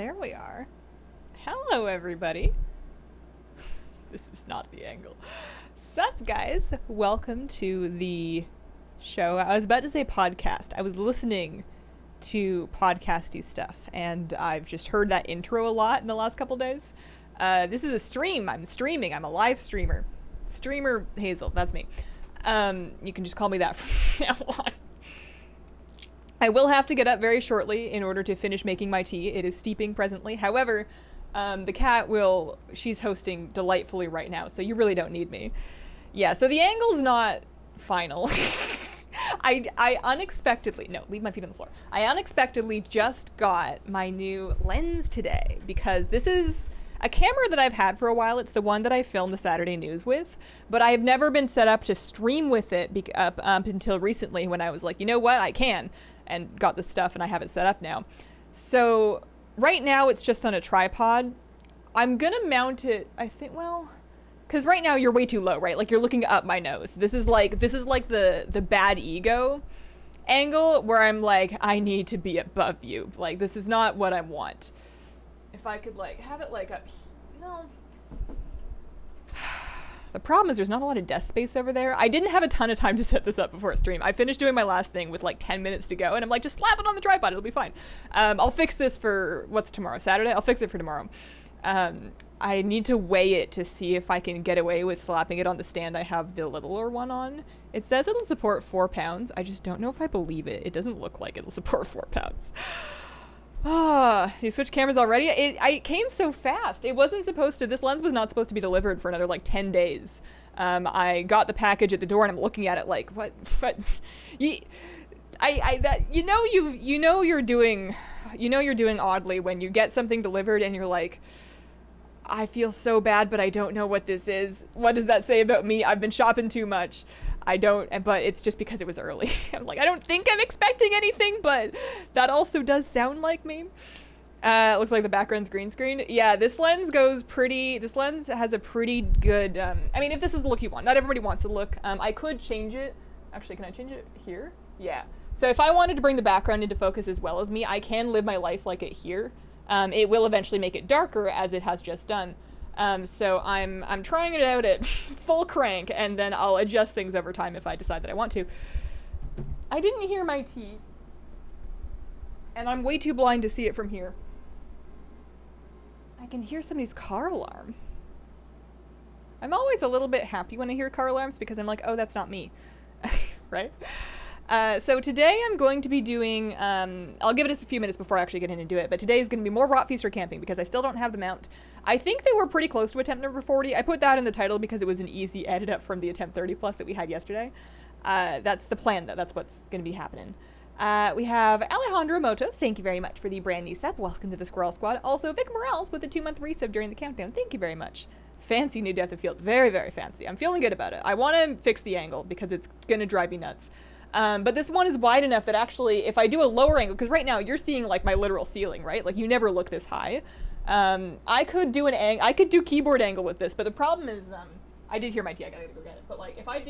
There we are. Hello, everybody. This is not the angle. Sup, guys? Welcome to the show. I was about to say podcast. I was listening to podcasty stuff, and I've just heard that intro a lot in the last couple days. This is a stream. I'm streaming. I'm a live streamer. Streamer Hazel. That's me. You can just call me that from now on. I will have to get up very shortly in order to finish making my tea. It is steeping presently. However, the cat she's hosting delightfully right now, so you really don't need me. Yeah, so the angle's not final. I unexpectedly, no, leave my feet on the floor. I unexpectedly just got my new lens today because this is a camera that I've had for a while. It's the one that I filmed the Saturday News with, but I have never been set up to stream with it up until recently when I was like, you know what, I can, and got the stuff and I have it set up now. So right now it's just on a tripod. I'm gonna mount it, I think, well, because right now you're way too low, right? Like you're looking up my nose. This is like the bad ego angle where I'm like, I need to be above you. Like this is not what I want. If I could like have it like up, no. The problem is there's not a lot of desk space over there. I didn't have a ton of time to set this up before a stream. I finished doing my last thing with like 10 minutes to go, and I'm like, just slap it on the tripod, it'll be fine. I'll fix this for, what's tomorrow, Saturday? I'll fix it for tomorrow. I need to weigh it to see if I can get away with slapping it on the stand I have the littler one on. It says it'll support 4 pounds. I just don't know if I believe it. It doesn't look like it'll support 4 pounds. Ah, you switched cameras already? It came so fast. It wasn't supposed to, this lens was not supposed to be delivered for another like 10 days. I got the package at the door and I'm looking at it like, what you're doing oddly when you get something delivered and you're like, I feel so bad, but I don't know what this is. What does that say about me? I've been shopping too much. I don't, but it's just because it was early. I'm like, I don't think I'm expecting anything, but that also does sound like me. Looks like the background's green screen. Yeah, this lens has a pretty good, I mean, if this is the look you want, not everybody wants the look. I could change it. Actually, can I change it here? Yeah. So if I wanted to bring the background into focus as well as me, I can live my life like it here. It will eventually make it darker as it has just done. So I'm trying it out at full crank, and then I'll adjust things over time if I decide that I want to. I didn't hear my tea, and I'm way too blind to see it from here. I can hear somebody's car alarm. I'm always a little bit happy when I hear car alarms because I'm like, oh, that's not me, right? So today I'm going to be doing, I'll give it a few minutes before I actually get in and do it, but today is going to be more Rotfeaster camping because I still don't have the mount. I think they were pretty close to attempt number 40. I put that in the title because it was an easy edit up from the attempt 30 plus that we had yesterday. That's the plan though, that's what's going to be happening. We have Alejandro Motos, thank you very much for the brand new sub. Welcome to the Squirrel Squad. Also Vic Morales with the 2-month resub during the countdown. Thank you very much. Fancy new depth of field, very, very fancy. I'm feeling good about it. I want to fix the angle because it's going to drive me nuts. But this one is wide enough that actually, if I do a lower angle, because right now you're seeing like my literal ceiling, right? Like you never look this high. I could do I could do keyboard angle with this, but the problem is, I did hear my tea, I gotta go get it. But like, if I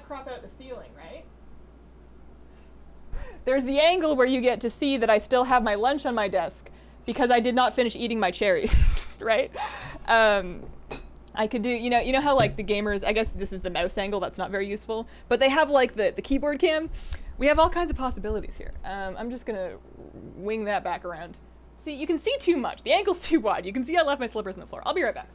crop out the ceiling, right? There's the angle where you get to see that I still have my lunch on my desk because I did not finish eating my cherries, right? I could do, you know how like the gamers, I guess this is the mouse angle, that's not very useful, but they have like the keyboard cam. We have all kinds of possibilities here. I'm just gonna wing that back around. See, you can see too much. The angle's too wide. You can see I left my slippers on the floor. I'll be right back.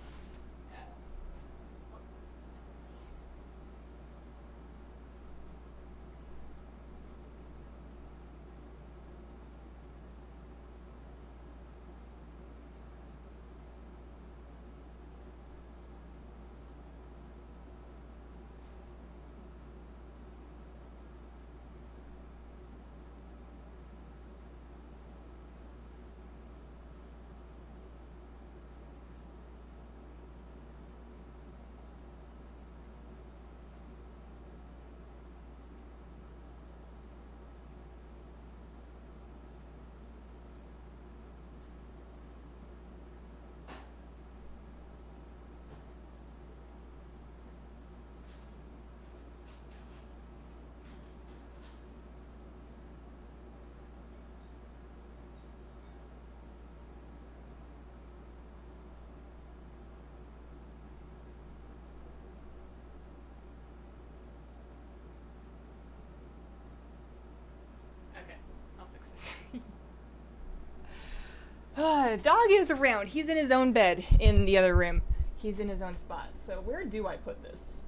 Dog is around. He's in his own bed in the other room. He's in his own spot. So where do I put this?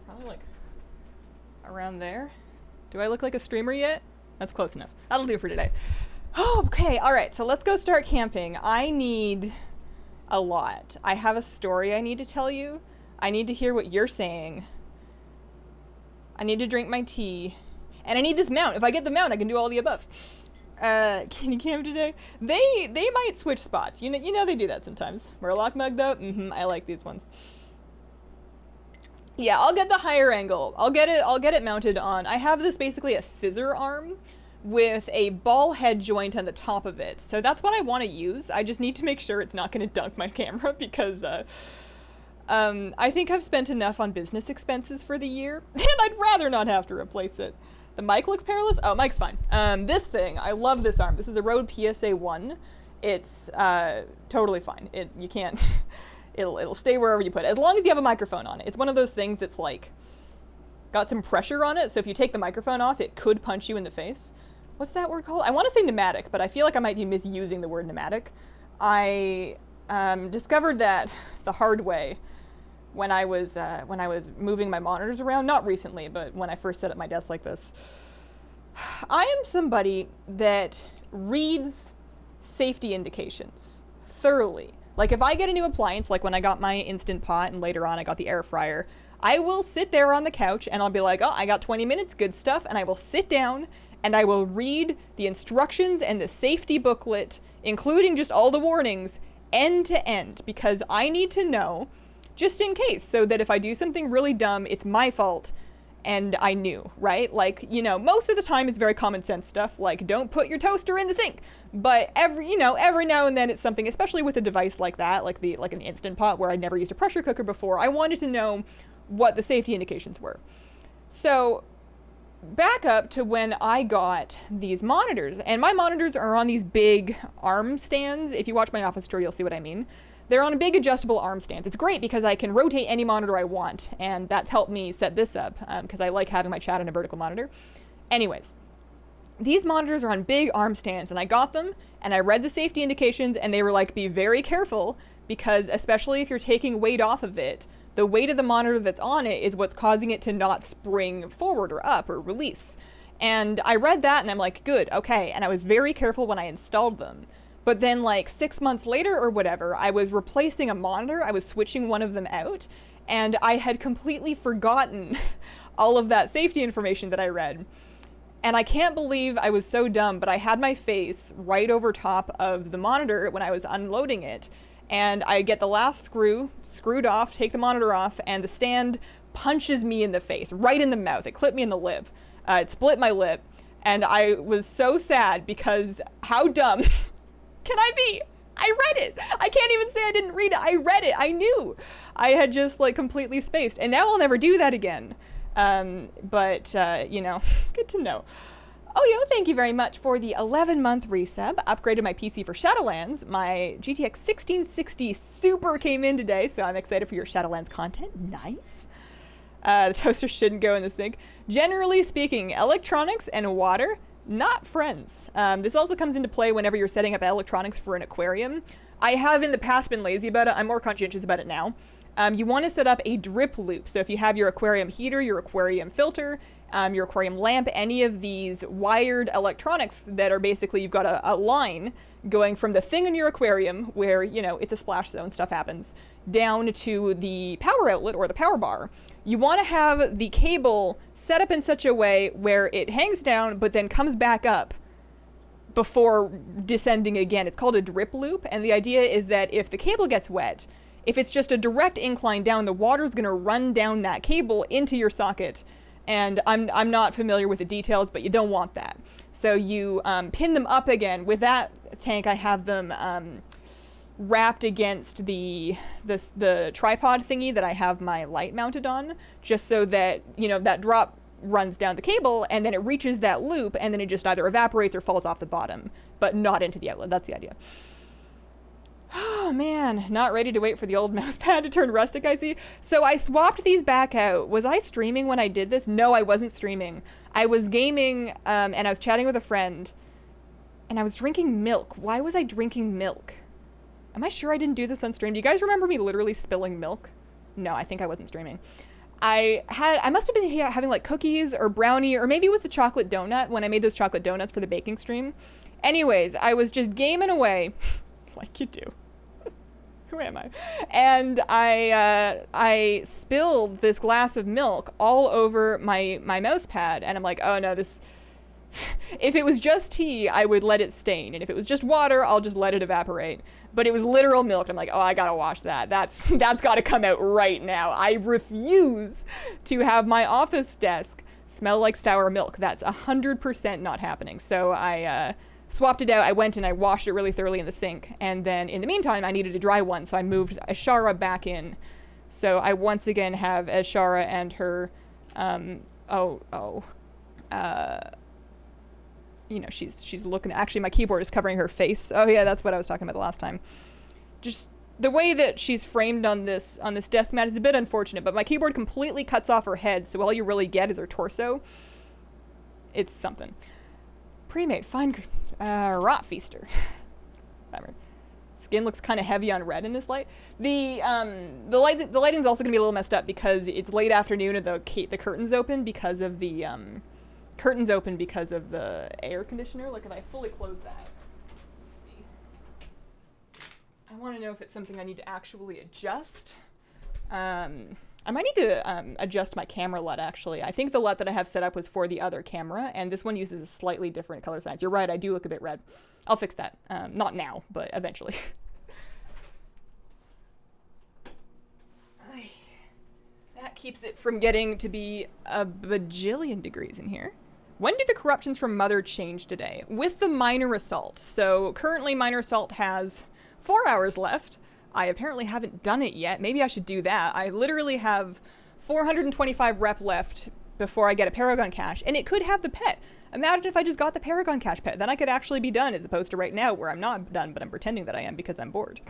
Probably like around there. Do I look like a streamer yet? That's close enough. That'll do for today. Okay, all right, so let's go start camping. I need a lot. I have a story I need to tell you. I need to hear what you're saying. I need to drink my tea. And I need this mount. If I get the mount, I can do all the above. Can you camp today? They might switch spots. You know they do that sometimes. Murloc mug though? I like these ones. Yeah, I'll get the higher angle. I'll get it mounted on. I have this basically a scissor arm with a ball head joint on the top of it. So that's what I want to use. I just need to make sure it's not going to dunk my camera because I think I've spent enough on business expenses for the year and I'd rather not have to replace it. The mic looks perilous? Oh, mic's fine. This thing, I love this arm. This is a Rode PSA 1. It's totally fine. You can't, it'll stay wherever you put it, as long as you have a microphone on it. It's one of those things that's like, got some pressure on it, so if you take the microphone off, it could punch you in the face. What's that word called? I want to say pneumatic, but I feel like I might be misusing the word pneumatic. I discovered that the hard way when I was moving my monitors around, not recently, but when I first set up my desk like this. I am somebody that reads safety indications thoroughly. Like if I get a new appliance, like when I got my Instant Pot and later on I got the air fryer, I will sit there on the couch and I'll be like, oh, I got 20 minutes, good stuff, and I will sit down and I will read the instructions and the safety booklet, including just all the warnings, end to end, because I need to know, just in case, so that if I do something really dumb, it's my fault and I knew, right? Like, most of the time it's very common sense stuff, like don't put your toaster in the sink. But every now and then it's something, especially with a device like that, like an Instant Pot where I never used a pressure cooker before, I wanted to know what the safety indications were. So back up to when I got these monitors, and my monitors are on these big arm stands. If you watch my office tour, you'll see what I mean. They're on a big adjustable arm stands. It's great because I can rotate any monitor I want, and that's helped me set this up because I like having my chat on a vertical monitor. Anyways, these monitors are on big arm stands, and I got them, and I read the safety indications, and they were like, be very careful, because especially if you're taking weight off of it, the weight of the monitor that's on it is what's causing it to not spring forward or up or release. And I read that and I'm like, good, okay. And I was very careful when I installed them. But then like 6 months later or whatever, I was replacing a monitor. I was switching one of them out and I had completely forgotten all of that safety information that I read. And I can't believe I was so dumb, but I had my face right over top of the monitor when I was unloading it. And I get the last screw screwed off, take the monitor off, and the stand punches me in the face, right in the mouth. It clipped me in the lip. It split my lip. And I was so sad because how dumb can I be? I read it. I can't even say I didn't read it. I read it. I knew. I had just like completely spaced. And now I'll never do that again. Good to know. Oh, yo, thank you very much for the 11-month resub. Upgraded my PC for Shadowlands. My GTX 1660 Super came in today, so I'm excited for your Shadowlands content. Nice. The toaster shouldn't go in the sink. Generally speaking, electronics and water, not friends. This also comes into play whenever you're setting up electronics for an aquarium. I have in the past been lazy about it. I'm more conscientious about it now. You want to set up a drip loop. So if you have your aquarium heater, your aquarium filter, your aquarium lamp, any of these wired electronics that are basically, you've got a line going from the thing in your aquarium where, it's a splash zone, stuff happens, down to the power outlet or the power bar. You want to have the cable set up in such a way where it hangs down but then comes back up before descending again. It's called a drip loop, and the idea is that if the cable gets wet, if it's just a direct incline down, the water's going to run down that cable into your socket. And I'm not familiar with the details, but you don't want that. So you pin them up again. With that tank, I have them wrapped against the tripod thingy that I have my light mounted on, just so that, that drop runs down the cable, and then it reaches that loop, and then it just either evaporates or falls off the bottom, but not into the outlet. That's the idea. Oh man, not ready to wait for the old mouse pad to turn rustic, I see. So I swapped these back out. Was I streaming when I did this? No, I wasn't streaming. I was gaming, and I was chatting with a friend, and I was drinking milk. Why was I drinking milk? Am I sure I didn't do this on stream? Do you guys remember me literally spilling milk? No, I think I wasn't streaming. I must have been having like cookies or brownie, or maybe it was the chocolate donut when I made those chocolate donuts for the baking stream. Anyways, I was just gaming away like you do. Who am I? And I spilled this glass of milk all over my mouse pad, and I'm like, oh no, this... If it was just tea, I would let it stain, and if it was just water, I'll just let it evaporate. But it was literal milk. I'm like, oh, I gotta wash that. That's gotta come out right now. I refuse to have my office desk smell like sour milk. That's 100% not happening. So I swapped it out. I went and I washed it really thoroughly in the sink, and then in the meantime, I needed a dry one, so I moved Ashara back in. So I once again have Ashara and her, you know, she's looking, actually my keyboard is covering her face. Oh yeah, that's what I was talking about the last time. Just the way that she's framed on this desk mat is a bit unfortunate, but my keyboard completely cuts off her head, so all you really get is her torso. It's something. Pre-made fine Rotfeaster. Bummer. Skin looks kind of heavy on red in this light. The lighting's also gonna be a little messed up because it's late afternoon and the curtains open because of the curtains open because of the air conditioner. Like if I fully close that, let's see. I want to know if it's something I need to actually adjust. I might need to adjust my camera LUT actually. I think the LUT that I have set up was for the other camera, and this one uses a slightly different color science. You're right, I do look a bit red. I'll fix that. Not now, but eventually. That keeps it from getting to be a bajillion degrees in here. When do the corruptions from Mother change today? With the minor assault. So currently minor assault has 4 hours left. I apparently haven't done it yet. Maybe I should do that. I literally have 425 rep left before I get a Paragon Cache, and it could have the pet. Imagine if I just got the Paragon Cache pet. Then I could actually be done, as opposed to right now where I'm not done, but I'm pretending that I am because I'm bored.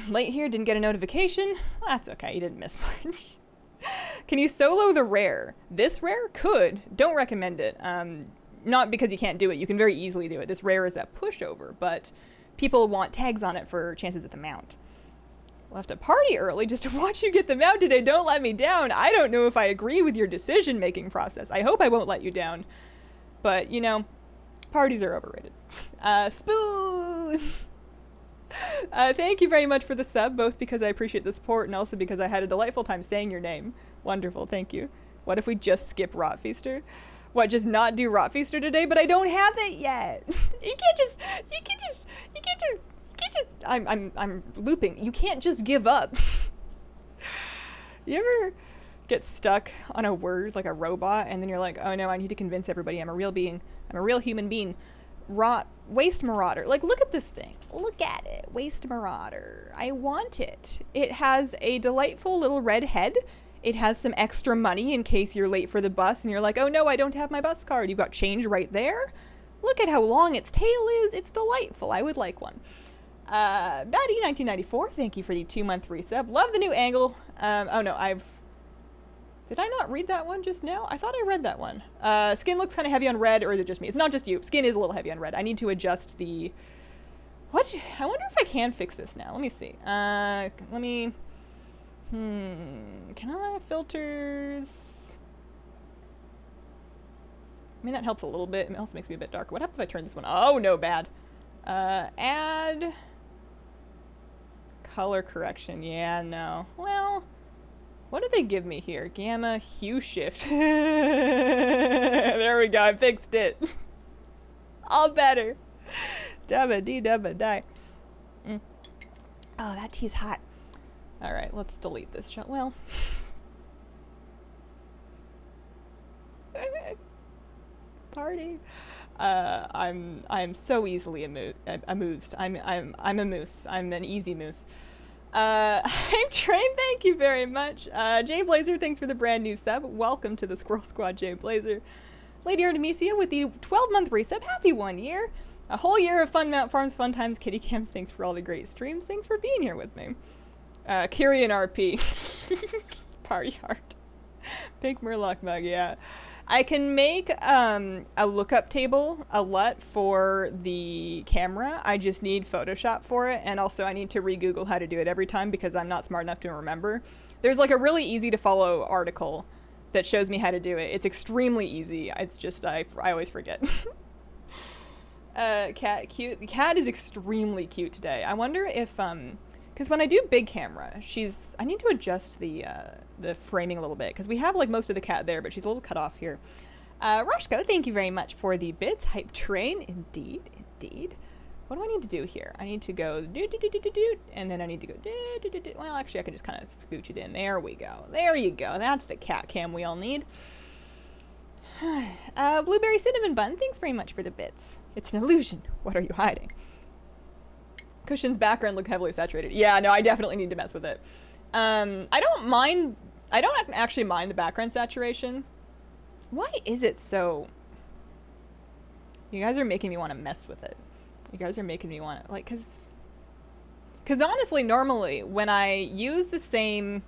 Late here, didn't get a notification. Well, that's okay, you didn't miss much. Can you solo the rare? This rare? Could. Don't recommend it. Not because you can't do it. You can very easily do it. This rare is a pushover, but people want tags on it for chances at the mount. Left a party early just to watch you get the mount today. Don't let me down. I don't know if I agree with your decision-making process. I hope I won't let you down. But, you know, parties are overrated. Spoon! Thank you very much for the sub, both because I appreciate the support and also because I had a delightful time saying your name. Wonderful, thank you. What if we just skip Rotfeaster? What, just not do Rotfeaster today? But I don't have it yet. You can't just, I'm looping. You can't just give up. You ever get stuck on a word like a robot and then you're like, oh no, I need to convince everybody I'm a real being. I'm a real human being. Waste Marauder. Like, look at this thing. Look at it. Waste Marauder. I want it. It has a delightful little red head. It has some extra money in case you're late for the bus and you're like, oh no, I don't have my bus card. You've got change right there. Look at how long its tail is. It's delightful. I would like one. Batty1994, thank you for the 2-month resub. Love the new angle. Oh no, did I not read that one just now? I thought I read that one. Skin looks kind of heavy on red, or is it just me? It's not just you. Skin is a little heavy on red. I need to adjust the... What? I wonder if I can fix this now. Let me see. Can I filters? I mean, that helps a little bit. It also makes me a bit darker. What happens if I turn this one? Oh, no, bad. Add color correction. Yeah, no. Well... What did they give me here? Gamma hue shift. There we go. I fixed it. All better. Dubba dee dubba die. Oh, that tea's hot. All right, let's delete this shot. Well, party. I'm so easily amused. I'm a moose. I'm an easy moose. I'm trained, thank you very much. Jay Blazer, thanks for the brand new sub. Welcome to the Squirrel Squad, Jay Blazer. Lady Artemisia with the 12-month resub. Happy 1 year. A whole year of fun Mount Farms, fun times, kitty cams. Thanks for all the great streams. Thanks for being here with me. Kyrian RP. Party hard. Pink Murloc mug, yeah. I can make a lookup table, a LUT, for the camera. I just need Photoshop for it, and also I need to re-Google how to do it every time because I'm not smart enough to remember. There's like a really easy to follow article that shows me how to do it. It's extremely easy. It's just I always forget. Cat cute. The cat is extremely cute today. I wonder if because when I do big camera, I need to adjust the framing a little bit because we have like most of the cat there, but she's a little cut off here. Roshko, thank you very much for the bits. Hype train, indeed. What do I need to do here? I need to go do, and then I need to go do. Well, actually, I can just kind of scooch it in. There we go. There you go. That's the cat cam we all need. Blueberry cinnamon bun, thanks very much for the bits. It's an illusion. What are you hiding? Cushion's background look heavily saturated. Yeah, no, I definitely need to mess with it. I don't actually mind the background saturation. Why is it so... You guys are making me want to mess with it. You guys are making me want to, like, cause honestly, normally, when I use the same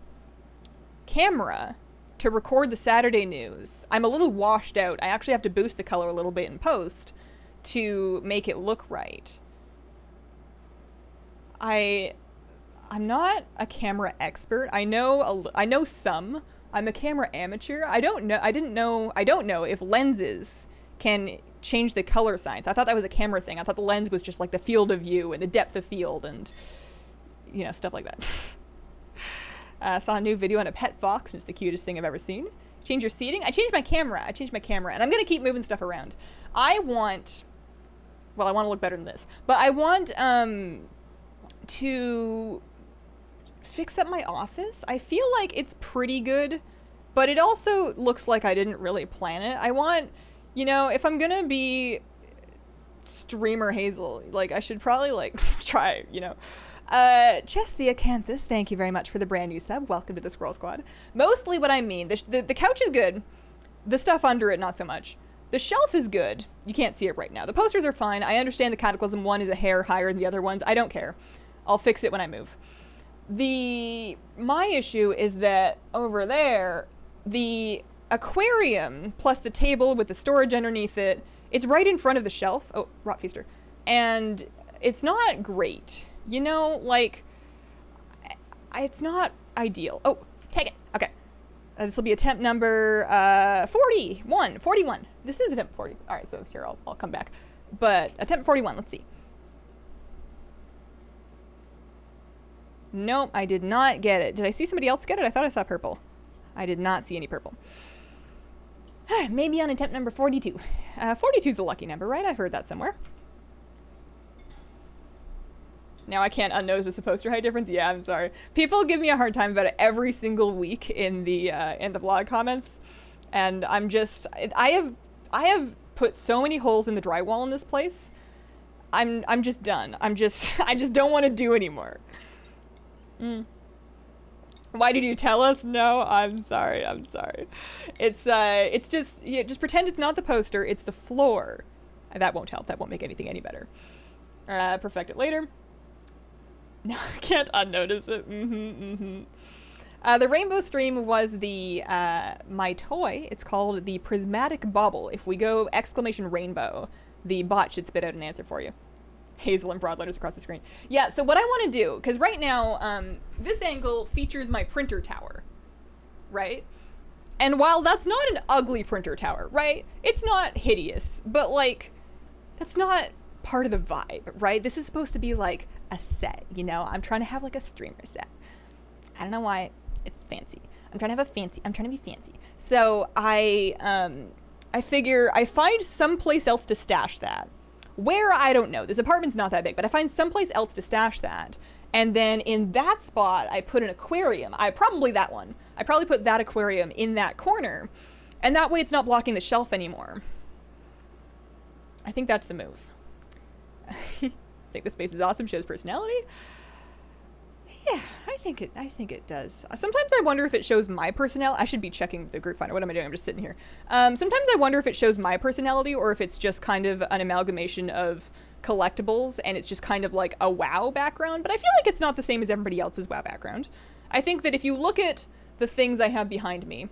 camera to record the Saturday news, I'm a little washed out. I actually have to boost the color a little bit in post to make it look right. I'm not a camera expert. I know some. I'm a camera amateur. I don't know if lenses can change the color science. I thought that was a camera thing. I thought the lens was just like the field of view and the depth of field and, you know, stuff like that. Saw a new video on a pet fox, and it's the cutest thing I've ever seen. Change your seating? I changed my camera, and I'm gonna keep moving stuff around. I want to look better than this, but I want, to fix up my office. I feel like it's pretty good, but it also looks like I didn't really plan it. I want, you know, if I'm gonna be streamer Hazel, like, I should probably, like, try, you know. Chess the Acanthus, thank you very much for the brand new sub. Welcome to the Squirrel Squad. Mostly what I mean, the couch is good. The stuff under it, not so much. The shelf is good. You can't see it right now. The posters are fine. I understand the Cataclysm one is a hair higher than the other ones. I don't care. I'll fix it when I move. My issue is that over there, the aquarium plus the table with the storage underneath it, it's right in front of the shelf. Oh, Rotfeaster. And it's not great. You know, like, it's not ideal. Oh, take it. Okay. This will be attempt number 41. This is attempt 40. All right, so here, I'll come back. But attempt 41, let's see. Nope, I did not get it. Did I see somebody else get it? I thought I saw purple. I did not see any purple. Maybe on attempt number 42. 42 is a lucky number, right? I've heard that somewhere. Now I can't unnotice the poster height difference. Yeah, I'm sorry. People give me a hard time about it every single week in the vlog comments, and I'm just I have put so many holes in the drywall in this place. I'm just done. I just don't want to do anymore. Why did you tell us? No, I'm sorry. It's just, yeah, just pretend it's not the poster, it's the floor. That won't help. That won't make anything any better. Perfect it later. No, I can't unnotice it. The rainbow stream was the, my toy. It's called the Prismatic Bauble. If we go exclamation rainbow, the bot should spit out an answer for you. Hazel and broad letters across the screen. Yeah, so what I want to do, because right now, this angle features my printer tower, right? And while that's not an ugly printer tower, right? It's not hideous, but like, that's not part of the vibe, right? This is supposed to be like a set, you know? I'm trying to have like a streamer set. I don't know why it's fancy. I'm trying to be fancy. So I figure I find someplace else to stash that. Where, I don't know. This apartment's not that big, but I find someplace else to stash that. And then in that spot, I put an aquarium. Probably that one. I probably put that aquarium in that corner. And that way it's not blocking the shelf anymore. I think that's the move. I think the space is awesome, shows personality. Yeah, I think it does. Sometimes I wonder if it shows my personality. I should be checking the group finder. What am I doing? I'm just sitting here. Sometimes I wonder if it shows my personality or if it's just kind of an amalgamation of collectibles and it's just kind of like a WoW background. But I feel like it's not the same as everybody else's WoW background. I think that if you look at the things I have behind me,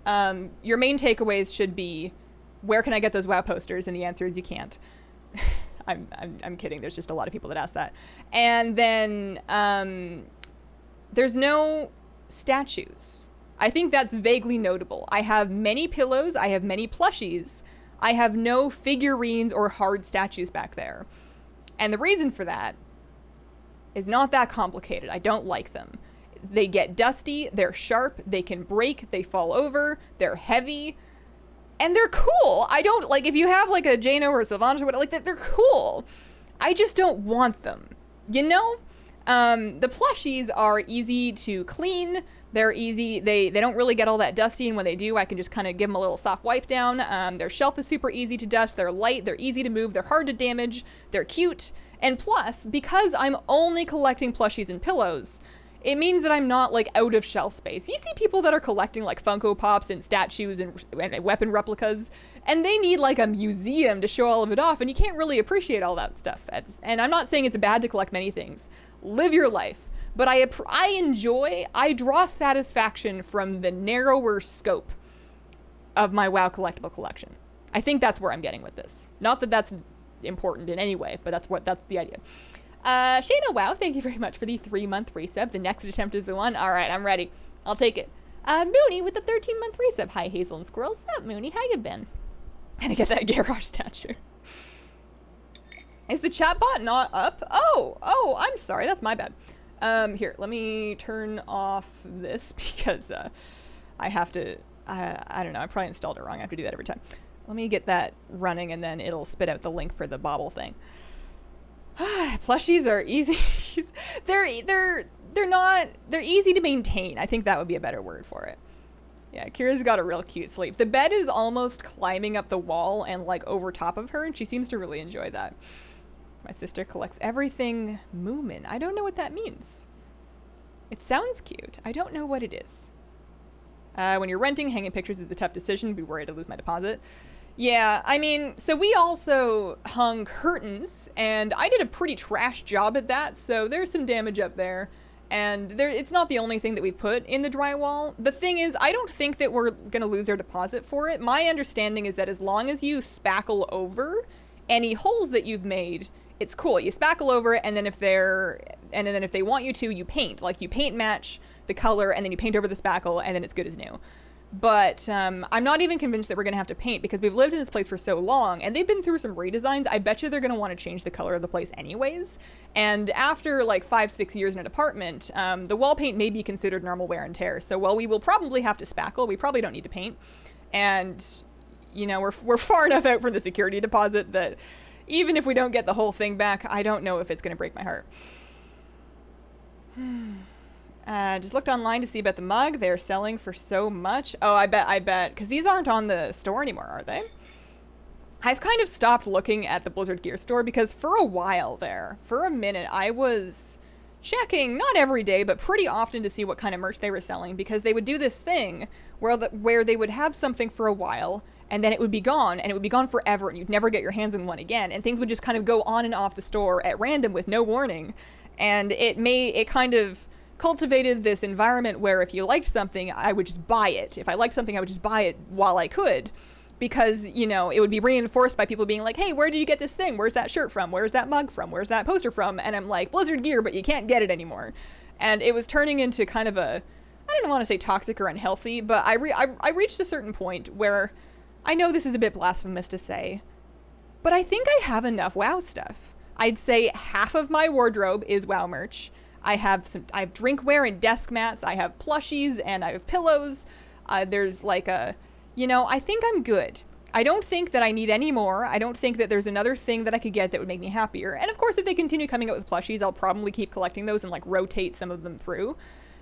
Your main takeaways should be, where can I get those WoW posters? And the answer is you can't. I'm kidding. There's just a lot of people that ask that. And then there's no statues. I think that's vaguely notable. I have many pillows. I have many plushies. I have no figurines or hard statues back there. And the reason for that is not that complicated. I don't like them. They get dusty, they're sharp, they can break, they fall over, they're heavy, and they're cool. I don't, like, if you have, like, a Jano or a Sylvanas or whatever, like, they're cool. I just don't want them, you know? The plushies are easy to clean. They're easy. They don't really get all that dusty, and when they do, I can just kind of give them a little soft wipe down. Their shelf is super easy to dust. They're light. They're easy to move. They're hard to damage. They're cute. And plus, because I'm only collecting plushies and pillows, it means that I'm not, like, out of shelf space. You see people that are collecting, like, Funko Pops and statues and weapon replicas, and they need, like, a museum to show all of it off, and you can't really appreciate all that stuff. And I'm not saying it's bad to collect many things. Live your life. But I draw satisfaction from the narrower scope of my WoW collectible collection. I think that's where I'm getting with this. Not that that's important in any way, but that's the idea. Shayna, wow, thank you very much for the 3-month resub. The next attempt is the one. All right, I'm ready. I'll take it. Mooney with the 13-month resub. Hi, Hazel and Squirrel. Sup, Mooney? How you been? And I get that garage statue. Is the chatbot not up? Oh, I'm sorry. That's my bad. Here, let me turn off this because I have to, I don't know, I probably installed it wrong. I have to do that every time. Let me get that running and then it'll spit out the link for the bauble thing. Plushies are easy. they're easy to maintain. I think that would be a better word for it. Yeah, Kira's got a real cute sleep. The bed is almost climbing up the wall and like over top of her, and she seems to really enjoy that. My sister collects everything Moomin. I don't know what that means. It sounds cute. I don't know what it is. When you're renting, hanging pictures is a tough decision. Be worried to lose my deposit. Yeah, I mean, so we also hung curtains, and I did a pretty trash job at that, so there's some damage up there. And it's not the only thing that we put in the drywall. The thing is, I don't think that we're going to lose our deposit for it. My understanding is that as long as you spackle over any holes that you've made, it's cool. You spackle over it, and then if they want you to, you paint. Like, you paint match the color, and then you paint over the spackle, and then it's good as new. But I'm not even convinced that we're going to have to paint because we've lived in this place for so long and they've been through some redesigns. I bet you they're going to want to change the color of the place anyways. And after like 5-6 years in an apartment, the wall paint may be considered normal wear and tear. So while we will probably have to spackle, we probably don't need to paint. And, you know, we're far enough out from the security deposit that even if we don't get the whole thing back, I don't know if it's going to break my heart. Just looked online to see about the mug. They're selling for so much. Oh, I bet. Because these aren't on the store anymore, are they? I've kind of stopped looking at the Blizzard Gear store because for a while there, for a minute, I was checking, not every day, but pretty often to see what kind of merch they were selling because they would do this thing where they would have something for a while and then it would be gone and it would be gone forever and you'd never get your hands on one again. And things would just kind of go on and off the store at random with no warning. And it kind of cultivated this environment where if you liked something, I would just buy it. If I liked something, I would just buy it while I could. Because, you know, it would be reinforced by people being like, hey, where did you get this thing? Where's that shirt from? Where's that mug from? Where's that poster from? And I'm like, Blizzard Gear, but you can't get it anymore. And it was turning into kind of a, I don't want to say toxic or unhealthy, but I reached a certain point where I know this is a bit blasphemous to say, but I think I have enough WoW stuff. I'd say half of my wardrobe is WoW merch. I have drinkware and desk mats. I have plushies and I have pillows. There's like I think I'm good. I don't think that I need any more. I don't think that there's another thing that I could get that would make me happier. And of course, if they continue coming out with plushies, I'll probably keep collecting those and like rotate some of them through.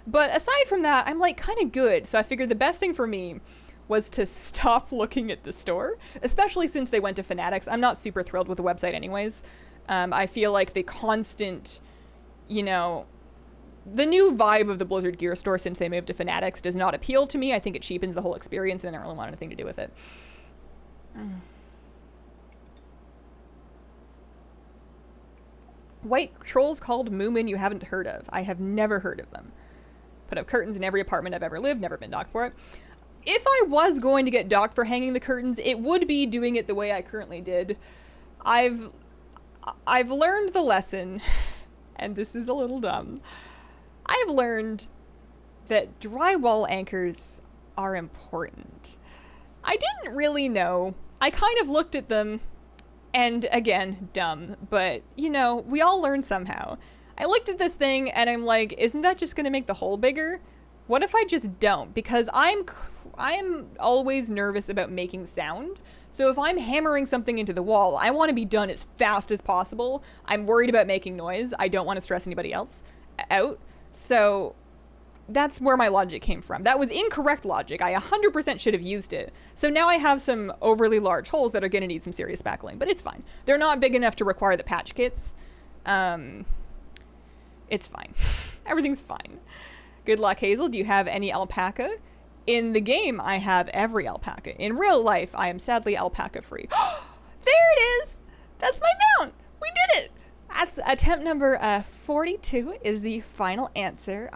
But aside from that, I'm like kind of good. So I figured the best thing for me was to stop looking at the store, especially since they went to Fanatics. I'm not super thrilled with the website anyways. I feel like the constant, the new vibe of the Blizzard Gear store since they moved to Fanatics does not appeal to me. I think it cheapens the whole experience and I don't really want anything to do with it. White trolls called Moomin you haven't heard of. I have never heard of them. Put up curtains in every apartment I've ever lived, never been docked for it. if I was going to get docked for hanging the curtains, it would be doing it the way I currently did. I've learned the lesson, and this is a little dumb. I've learned that drywall anchors are important. I didn't really know. I kind of looked at them, and again, dumb, but you know, we all learn somehow. I looked at this thing and I'm like, isn't that just going to make the hole bigger? What if I just don't? Because I'm always nervous about making sound. So if I'm hammering something into the wall, I want to be done as fast as possible. I'm worried about making noise. I don't want to stress anybody else out. So that's where my logic came from. That was incorrect logic. I 100% should have used it. So now I have some overly large holes that are going to need some serious backling, but it's fine. They're not big enough to require the patch kits. It's fine. Everything's fine. Good luck, Hazel. Do you have any alpaca? In the game, I have every alpaca. In real life, I am sadly alpaca free. There it is! That's my mount! We did it! That's attempt number 42 is the final answer.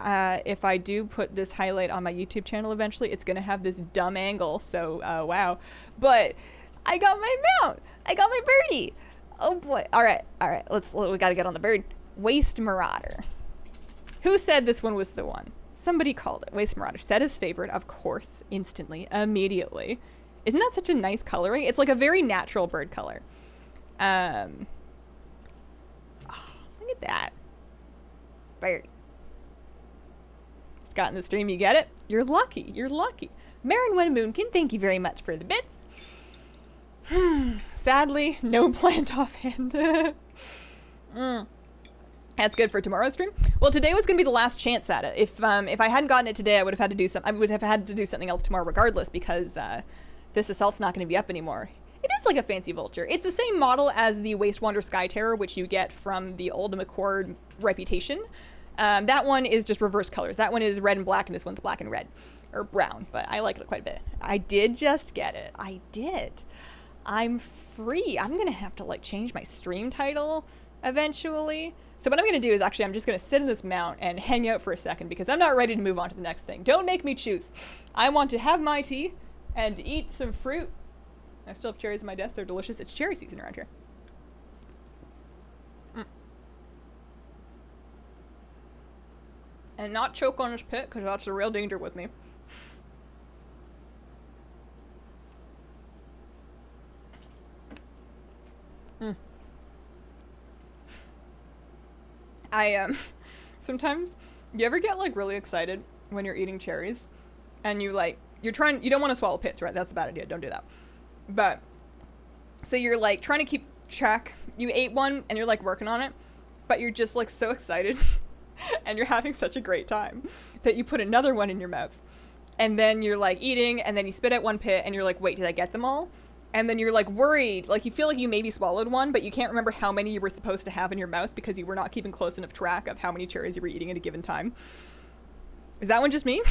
If I do put this highlight on my YouTube channel eventually, it's going to have this dumb angle, so wow. But I got my mount! I got my birdie! Oh boy. Alright, we gotta get on the bird. Waste Marauder. Who said this one was the one? Somebody called it. Waste Marauder. Said his favorite, of course, instantly, immediately. Isn't that such a nice coloring? It's like a very natural bird color. Oh, look at that. Bird. Just got in the stream, you get it? You're lucky. You're lucky. Marin One Moonkin, thank you very much for the bits. Sadly, no plant offhand. That's good for tomorrow's stream. Well, today was gonna be the last chance at it. If I hadn't gotten it today, I would have had to do something else tomorrow regardless, because this assault's not gonna be up anymore. It is like a fancy vulture. It's the same model as the Waste Wander Sky Terror, which you get from the old McCord Reputation. That one is just reverse colors. That one is red and black, and this one's black and red. Or brown, but I like it quite a bit. I did just get it. I did. I'm free. I'm gonna have to like change my stream title eventually. So what I'm gonna do is actually I'm just gonna sit in this mount and hang out for a second, because I'm not ready to move on to the next thing. Don't make me choose. I want to have my tea and eat some fruit. I still have cherries on my desk. They're delicious. It's cherry season around here. And not choke on this pit, because that's a real danger with me. Sometimes, you ever get like really excited when you're eating cherries and you don't want to swallow pits, right? That's a bad idea. Don't do that. But, so you're like trying to keep track. You ate one and you're like working on it, but you're just like so excited and you're having such a great time that you put another one in your mouth. And then you're like eating and then you spit out one pit and you're like, wait, did I get them all? And then you're like worried, like you feel like you maybe swallowed one, but you can't remember how many you were supposed to have in your mouth because you were not keeping close enough track of how many cherries you were eating at a given time. Is that one just me?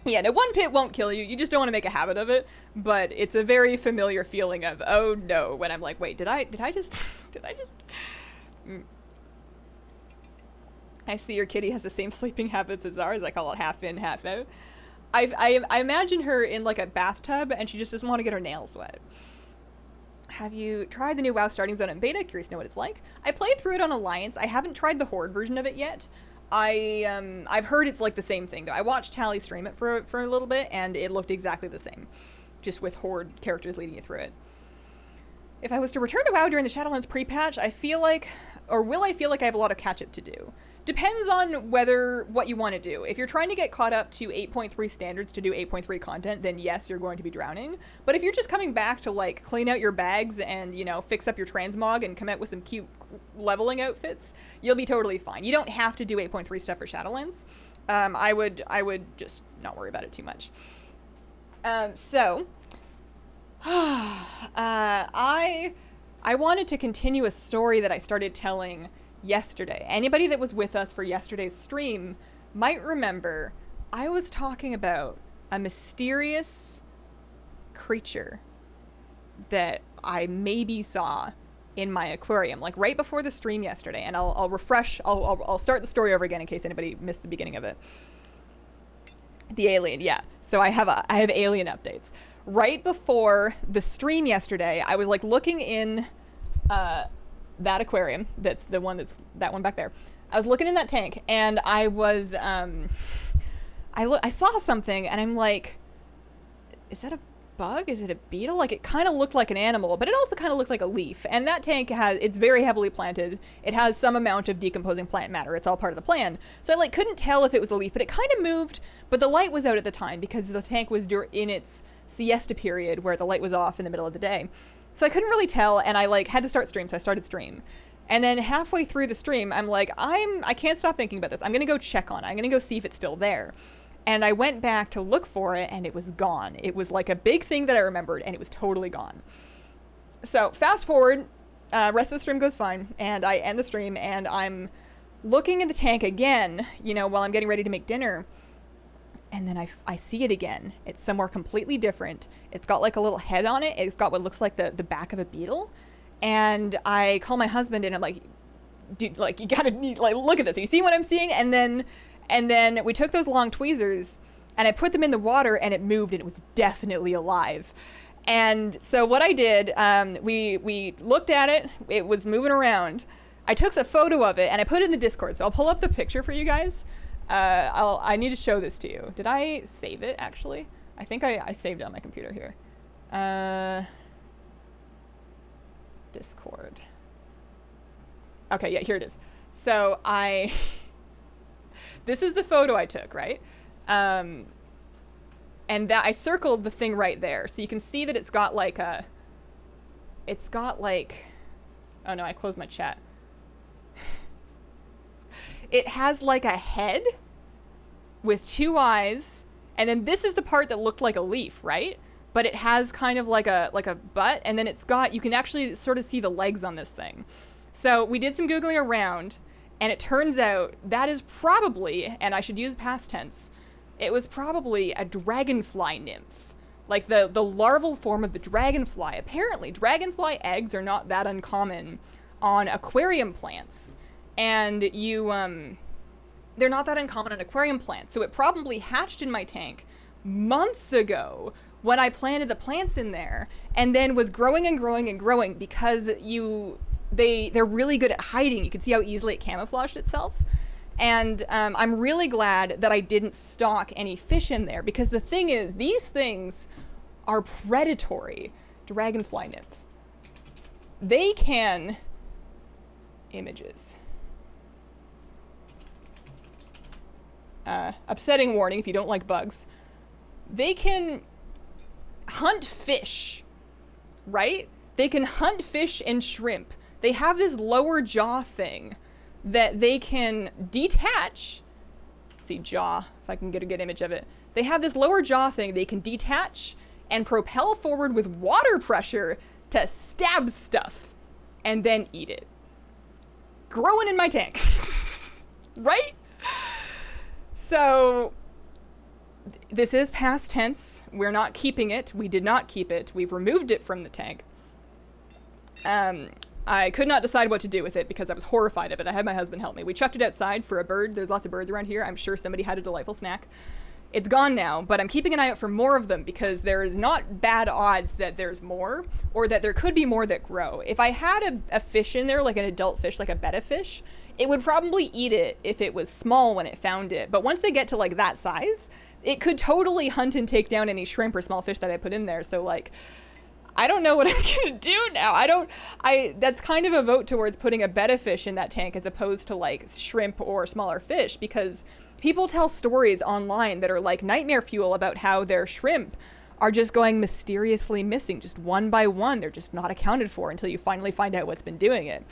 Yeah, no, one pit won't kill you. You just don't want to make a habit of it. But it's a very familiar feeling of, oh no, when I'm like, wait, did I just... I see your kitty has the same sleeping habits as ours. I call it half in, half out. I imagine her in like a bathtub and she just doesn't want to get her nails wet. Have you tried the new WoW Starting Zone in beta? Curious to know what it's like. I played through it on Alliance. I haven't tried the Horde version of it yet. I've heard it's like the same thing though. I watched Tally stream it for a little bit and it looked exactly the same, just with Horde characters leading you through it. If I was to return to WoW during the Shadowlands pre-patch, I feel like I have a lot of catch-up to do. Depends on what you want to do. If you're trying to get caught up to 8.3 standards to do 8.3 content, then yes, you're going to be drowning. But if you're just coming back to like clean out your bags and, you know, fix up your transmog and come out with some cute leveling outfits, you'll be totally fine. You don't have to do 8.3 stuff for Shadowlands. I would just not worry about it too much. I wanted to continue a story that I started telling yesterday. Anybody that was with us for yesterday's stream might remember I was talking about a mysterious creature that I maybe saw in my aquarium, like right before the stream yesterday. And I'll start the story over again in case anybody missed the beginning of it. The alien, yeah. So I have alien updates. Right before the stream yesterday, I was like looking in that aquarium. That's the one that one back there. I was looking in that tank, and I was I saw something, and I'm like, is that a bug? Is it a beetle? Like, it kind of looked like an animal, but it also kind of looked like a leaf. And that tank it's very heavily planted. It has some amount of decomposing plant matter. It's all part of the plan. So I like couldn't tell if it was a leaf, but it kind of moved. But the light was out at the time because the tank was in its siesta period where the light was off in the middle of the day. So I couldn't really tell, and I like had to start stream. So I started stream. And then halfway through the stream, I'm like, I can't stop thinking about this. I'm going to go check on it. I'm going to go see if it's still there. And I went back to look for it, and it was gone. It was like a big thing that I remembered, and it was totally gone. So fast forward, rest of the stream goes fine, and I end the stream, and I'm looking in the tank again, you know, while I'm getting ready to make dinner. And then I see it again. It's somewhere completely different. It's got like a little head on it. It's got what looks like the back of a beetle. And I call my husband, and I'm like, dude, like, you gotta like look at this. You see what I'm seeing? And then we took those long tweezers, and I put them in the water, and it moved, and it was definitely alive. And so what I did, we looked at it. It was moving around. I took a photo of it, and I put it in the Discord. So I'll pull up the picture for you guys. I need to show this to you. Did I save it, actually? I think I saved it on my computer here. Discord. Okay, yeah, here it is. So this is the photo I took, right? And that I circled the thing right there. So you can see that it's got like, oh no, I closed my chat. It has like a head with two eyes. And then this is the part that looked like a leaf, right? But it has kind of like a butt. And then you can actually sort of see the legs on this thing. So we did some Googling around. And it turns out that is probably, and I should use past tense, it was probably a dragonfly nymph. Like the larval form of the dragonfly. Apparently, dragonfly eggs are not that uncommon on aquarium plants. And they're not that uncommon on aquarium plants. So it probably hatched in my tank months ago when I planted the plants in there, and then was growing and growing and growing because they're really good at hiding. You can see how easily it camouflaged itself. And I'm really glad that I didn't stock any fish in there, because the thing is, these things are predatory. Dragonfly nymph. They can... Images. Upsetting warning if you don't like bugs. They can hunt fish, right? They can hunt fish and shrimp. They have this lower jaw thing that they can detach. See jaw, if I can get a good image of it. They have this lower jaw thing they can detach and propel forward with water pressure to stab stuff and then eat it. Growing in my tank. Right? So this is past tense. We're not keeping it. We did not keep it. We've removed it from the tank. I could not decide what to do with it because I was horrified of it. I had my husband help me. We chucked it outside for a bird. There's lots of birds around here. I'm sure somebody had a delightful snack. It's gone now, but I'm keeping an eye out for more of them because there is not bad odds that there's more, or that there could be more that grow. If I had a fish in there, like an adult fish, like a betta fish, it would probably eat it if it was small when it found it. But once they get to like that size, it could totally hunt and take down any shrimp or small fish that I put in there. So like, I don't know what I'm gonna do now. That's kind of a vote towards putting a betta fish in that tank as opposed to like shrimp or smaller fish, because people tell stories online that are like nightmare fuel about how their shrimp are just going mysteriously missing, just one by one. They're just not accounted for until you finally find out what's been doing it.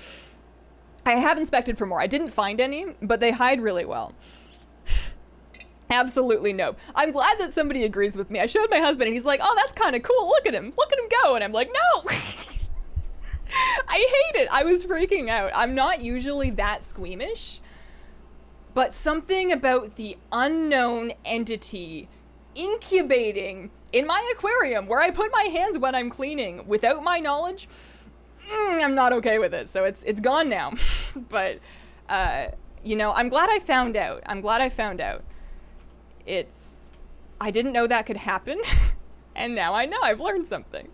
I have inspected for more. I didn't find any, but they hide really well. Absolutely no. I'm glad that somebody agrees with me. I showed my husband and he's like, oh, that's kind of cool. Look at him go. And I'm like, no. I hate it. I was freaking out. I'm not usually that squeamish, but something about the unknown entity incubating in my aquarium where I put my hands when I'm cleaning without my knowledge, I'm not okay with it. So it's gone now. But, you know, I'm glad I found out. It's I didn't know that could happen. And now I know. I've learned something.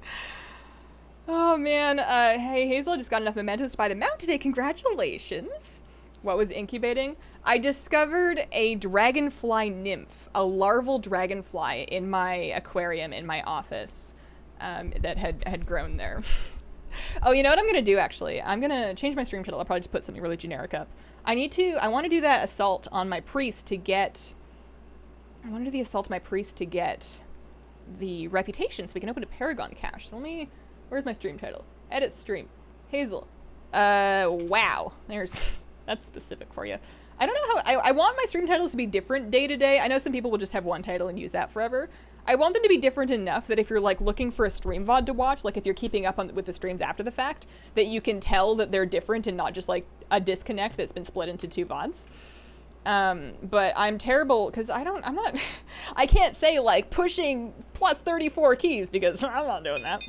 Oh, man. Hey, Hazel, just got enough mementos to buy the mount today. Congratulations. What was incubating? I discovered a dragonfly nymph, a larval dragonfly in my aquarium in my office that had grown there. Oh, you know what I'm going to do, actually? I'm going to change my stream title. I'll probably just put something really generic up. I want to do that assault on my priest to get... I want to do the assault on my priest to get the reputation so we can open a Paragon cache. So let me... Where's my stream title? Edit stream. Hazel. Wow. That's specific for you. I don't know how... I want my stream titles to be different day to day. I know some people will just have one title and use that forever. I want them to be different enough that if you're, like, looking for a stream VoD to watch, like, if you're keeping up with the streams after the fact, that you can tell that they're different and not just, like, a disconnect that's been split into 2 VoDs. But I'm terrible, because I'm not... I can't say, like, pushing plus 34 keys, because I'm not doing that.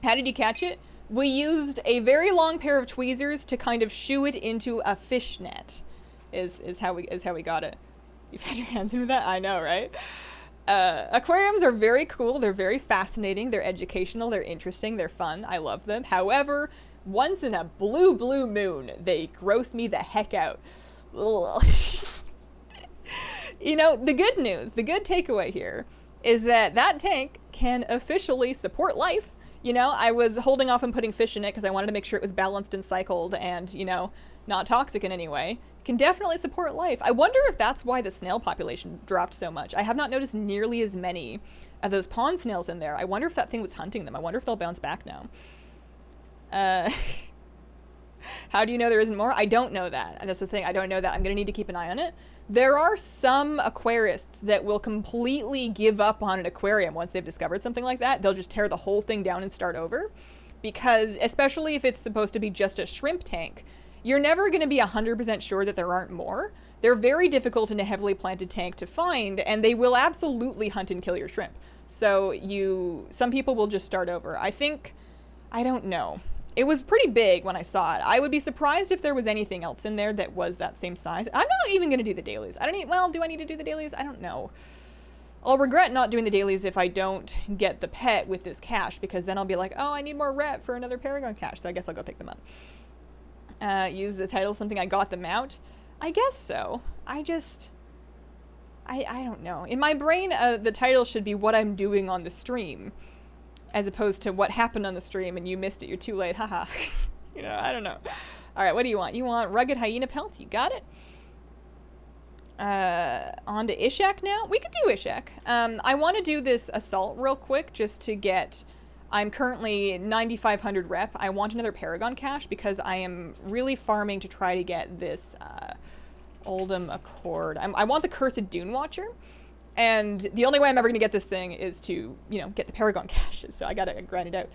How did you catch it? We used a very long pair of tweezers to kind of shoo it into a fish net, is how we got it. You've had your hands into that? I know, right? Aquariums are very cool. They're very fascinating. They're educational. They're interesting. They're fun. I love them. However, once in a blue moon, they gross me the heck out. Ugh. You know, the good news, the good takeaway here is that tank can officially support life. You know, I was holding off on putting fish in it because I wanted to make sure it was balanced and cycled and, you know, not toxic in any way. Can definitely support life. I wonder if that's why the snail population dropped so much. I have not noticed nearly as many of those pond snails in there. I wonder if that thing was hunting them. I wonder if they'll bounce back now. How do you know there isn't more? I don't know that. And that's the thing. I don't know that. I'm going to need to keep an eye on it. There are some aquarists that will completely give up on an aquarium once they've discovered something like that. They'll just tear the whole thing down and start over. Because, especially if it's supposed to be just a shrimp tank, you're never going to be 100% sure that there aren't more. They're very difficult in a heavily planted tank to find, and they will absolutely hunt and kill your shrimp. So some people will just start over. I don't know. It was pretty big when I saw it. I would be surprised if there was anything else in there that was that same size. I'm not even going to do the dailies. Do I need to do the dailies? I don't know. I'll regret not doing the dailies if I don't get the pet with this cache, because then I'll be like, oh, I need more rep for another Paragon cache, so I guess I'll go pick them up. Use the title something I got them out? I guess so. I don't know. In my brain, the title should be what I'm doing on the stream, as opposed to what happened on the stream and you missed it. You're too late. Haha. You know, I don't know. All right, what do you want? You want rugged hyena pelts? You got it. On to Ishak now? We could do Ishak. I want to do this assault real quick just to get... I'm currently 9,500 rep. I want another Paragon cache because I am really farming to try to get this Oldham Accord. I want the Cursed Dune Watcher. And the only way I'm ever going to get this thing is to, you know, get the Paragon caches. So I got to grind it out.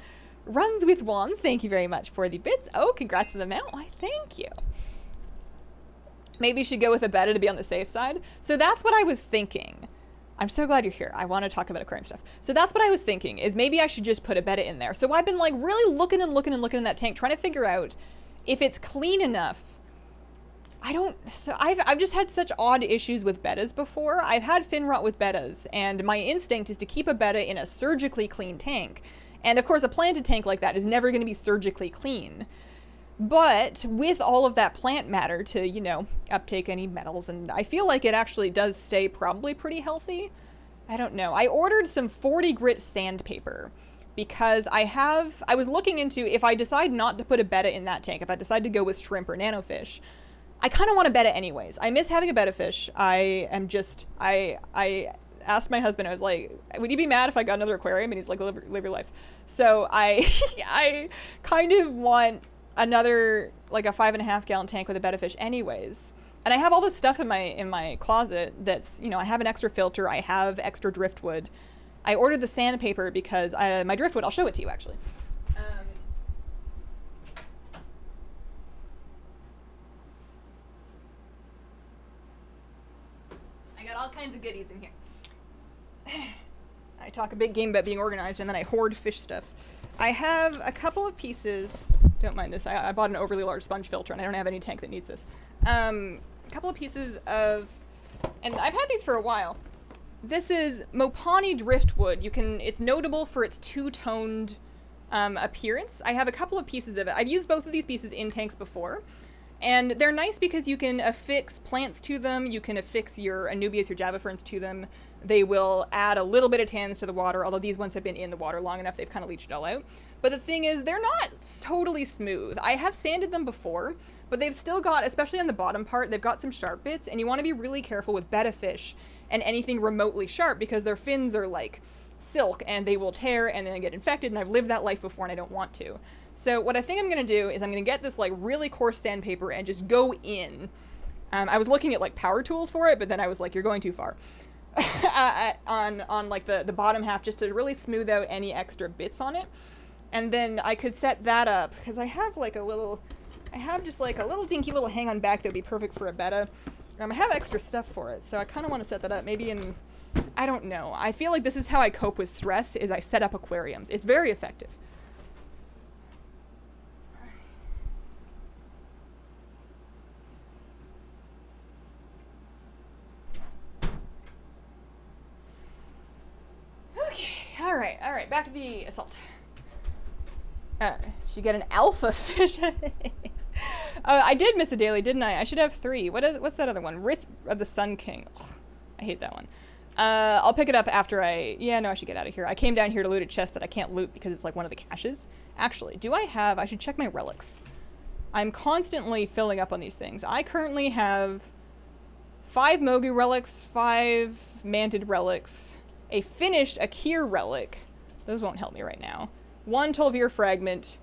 Runs with Wands. Thank you very much for the bits. Oh, congrats on the mount. Why, thank you. Maybe you should go with a beta to be on the safe side. So that's what I was thinking. I'm so glad you're here. I want to talk about aquarium stuff. So that's what I was thinking, is maybe I should just put a beta in there. So I've been like really looking in that tank, trying to figure out if it's clean enough. I've just had such odd issues with betas before. I've had fin rot with betas, and my instinct is to keep a beta in a surgically clean tank. And of course, a planted tank like that is never going to be surgically clean. But with all of that plant matter to, you know, uptake any metals, and I feel like it actually does stay probably pretty healthy. I don't know. I ordered some 40 grit sandpaper because I was looking into, if I decide not to put a betta in that tank, if I decide to go with shrimp or nanofish, I kind of want a betta anyways. I miss having a betta fish. I asked my husband, I was like, would you be mad if I got another aquarium? And he's like, live your life. So I kind of want another, like a 5.5 gallon tank with a betta fish anyways. And I have all this stuff in my closet that's, you know, I have an extra filter. I have extra driftwood. I ordered the sandpaper because my driftwood, I'll show it to you actually. I got all kinds of goodies in here. I talk a big game about being organized and then I hoard fish stuff. I have a couple of pieces, don't mind this, I bought an overly large sponge filter and I don't have any tank that needs this. A couple of pieces of and I've had these for a while. This is Mopani Driftwood. It's notable for its two-toned appearance. I have a couple of pieces of it. I've used both of these pieces in tanks before, and they're nice because you can affix plants to them. You can affix your Anubias, your Java ferns to them. They will add a little bit of tannins to the water, although these ones have been in the water long enough, they've kind of leached it all out. But the thing is, they're not totally smooth. I have sanded them before, but they've still got, especially on the bottom part, they've got some sharp bits, and you want to be really careful with betta fish and anything remotely sharp because their fins are like silk and they will tear and then get infected, and I've lived that life before and I don't want to. So what I think I'm going to do is I'm going to get this like really coarse sandpaper and just go in. I was looking at like power tools for it, but then I was like, you're going too far. on like the bottom half, just to really smooth out any extra bits on it. And then I could set that up because I have just like a little dinky little hang on back that would be perfect for a betta. I have extra stuff for it, so I kind of want to set that up maybe in, I don't know. I feel like this is how I cope with stress, is I set up aquariums. It's very effective. Okay, all right, back to the assault. Should get an alpha fish. I did miss a daily, didn't I? I should have 3. What's that other one? Wraith of the Sun King. Ugh, I hate that one. I'll pick it up after I should get out of here. I came down here to loot a chest that I can't loot because it's like one of the caches. Actually, I should check my relics. I'm constantly filling up on these things. I currently have 5 Mogu relics, 5 Mantid relics, a finished Akir relic. Those won't help me right now. 1 Tolvir fragment.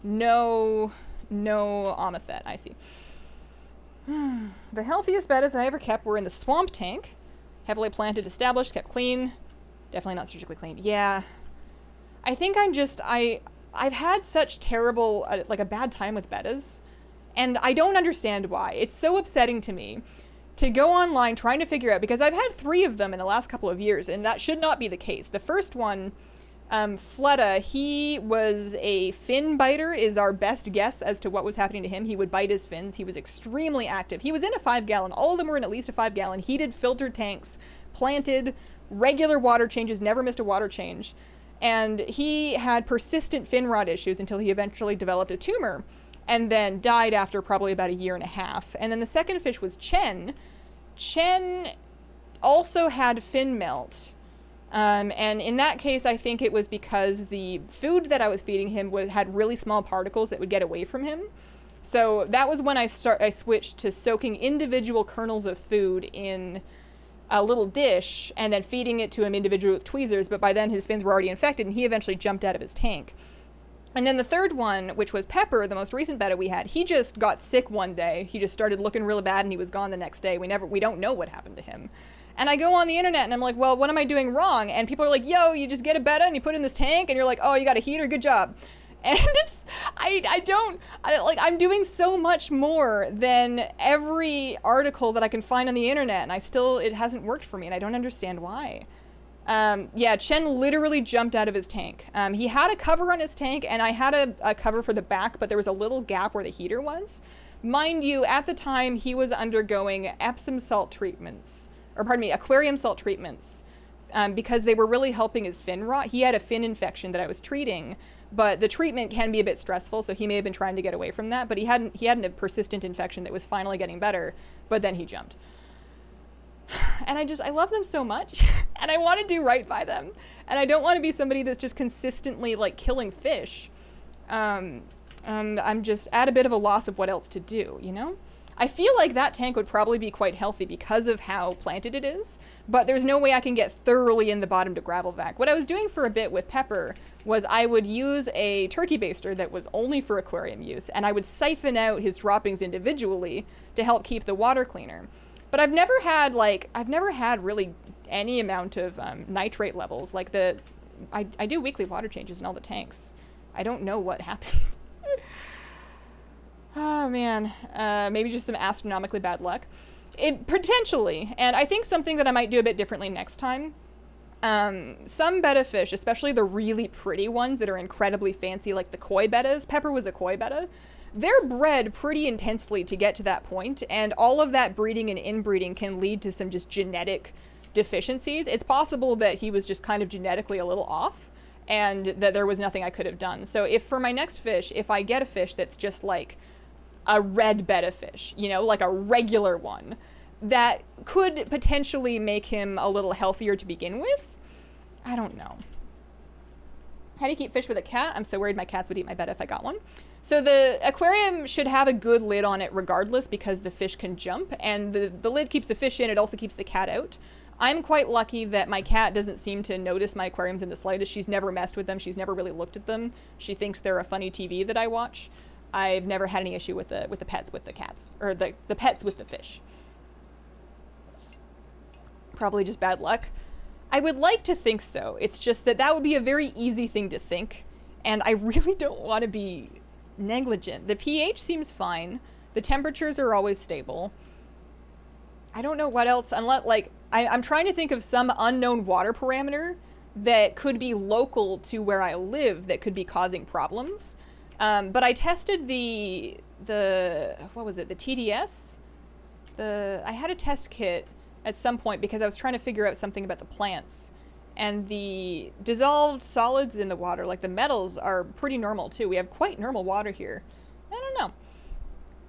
No Amethet. I see. The healthiest bettas I ever kept were in the swamp tank. Heavily planted, established, kept clean. Definitely not surgically clean. Yeah. I think I've had such terrible, like a bad time with bettas. And I don't understand why. It's so upsetting to me to go online trying to figure out, because I've had 3 of them in the last couple of years, and that should not be the case. The first one, Fleta, he was a fin biter, is our best guess as to what was happening to him. He would bite his fins. He was extremely active. He was in a 5-gallon. All of them were in at least a 5-gallon. Heated, filtered tanks, planted, regular water changes, never missed a water change. And he had persistent fin rot issues until he eventually developed a tumor and then died after probably about 1.5 years. And then the second fish was Chen. Chen also had fin melt. And in that case, I think it was because the food that I was feeding him had really small particles that would get away from him. So that was when I switched to soaking individual kernels of food in a little dish and then feeding it to him individually with tweezers. But by then his fins were already infected and he eventually jumped out of his tank. And then the third one, which was Pepper, the most recent betta we had, he just got sick one day. He just started looking really bad and he was gone the next day. We don't know what happened to him. And I go on the internet and I'm like, well, what am I doing wrong? And people are like, yo, you just get a betta and you put it in this tank and you're like, oh, you got a heater, good job. And I'm doing so much more than every article that I can find on the internet, and it hasn't worked for me, and I don't understand why. Yeah, Chen literally jumped out of his tank. He had a cover on his tank, and I had a cover for the back, but there was a little gap where the heater was. Mind you, at the time, he was undergoing Epsom salt treatments, aquarium salt treatments, because they were really helping his fin rot. He had a fin infection that I was treating, but the treatment can be a bit stressful, so he may have been trying to get away from that, but he hadn't a persistent infection that was finally getting better, but then he jumped. And I love them so much, and I want to do right by them, and I don't want to be somebody that's just consistently, like, killing fish, and I'm just at a bit of a loss of what else to do, you know? I feel like that tank would probably be quite healthy because of how planted it is, but there's no way I can get thoroughly in the bottom to gravel vac. What I was doing for a bit with Pepper was I would use a turkey baster that was only for aquarium use, and I would siphon out his droppings individually to help keep the water cleaner. But I've never had really any amount of nitrate levels. Like I do weekly water changes in all the tanks. I don't know what happened. Oh man, maybe just some astronomically bad luck. Potentially, and I think something that I might do a bit differently next time. Some betta fish, especially the really pretty ones that are incredibly fancy, like the koi bettas. Pepper was a koi betta. they're bred pretty intensely to get to that point, and all of that breeding and inbreeding can lead to some just genetic deficiencies. It's possible that he was just kind of genetically a little off, and that there was nothing I could have done. So if for my next fish, if I get a fish that's just like a red betta fish, you know, like a regular one, that could potentially make him a little healthier to begin with, I don't know. How do you keep fish with a cat? I'm so worried my cats would eat my betta if I got one. So the aquarium should have a good lid on it regardless, because the fish can jump, and the lid keeps the fish in, it also keeps the cat out. I'm quite lucky that my cat doesn't seem to notice my aquariums in the slightest. She's never messed with them. She's never really looked at them. She thinks they're a funny TV that I watch. I've never had any issue with the pets with the cats, or the pets with the fish. Probably just bad luck. I would like to think so. It's just that that would be a very easy thing to think, and I really don't want to be negligent. The pH seems fine. The temperatures are always stable. I don't know what else, unless, like, I'm trying to think of some unknown water parameter that could be local to where I live that could be causing problems. But I tested the what was it, the TDS? I had a test kit at some point because I was trying to figure out something about the plants. And the dissolved solids in the water, like the metals, are pretty normal too. We have quite normal water here. I don't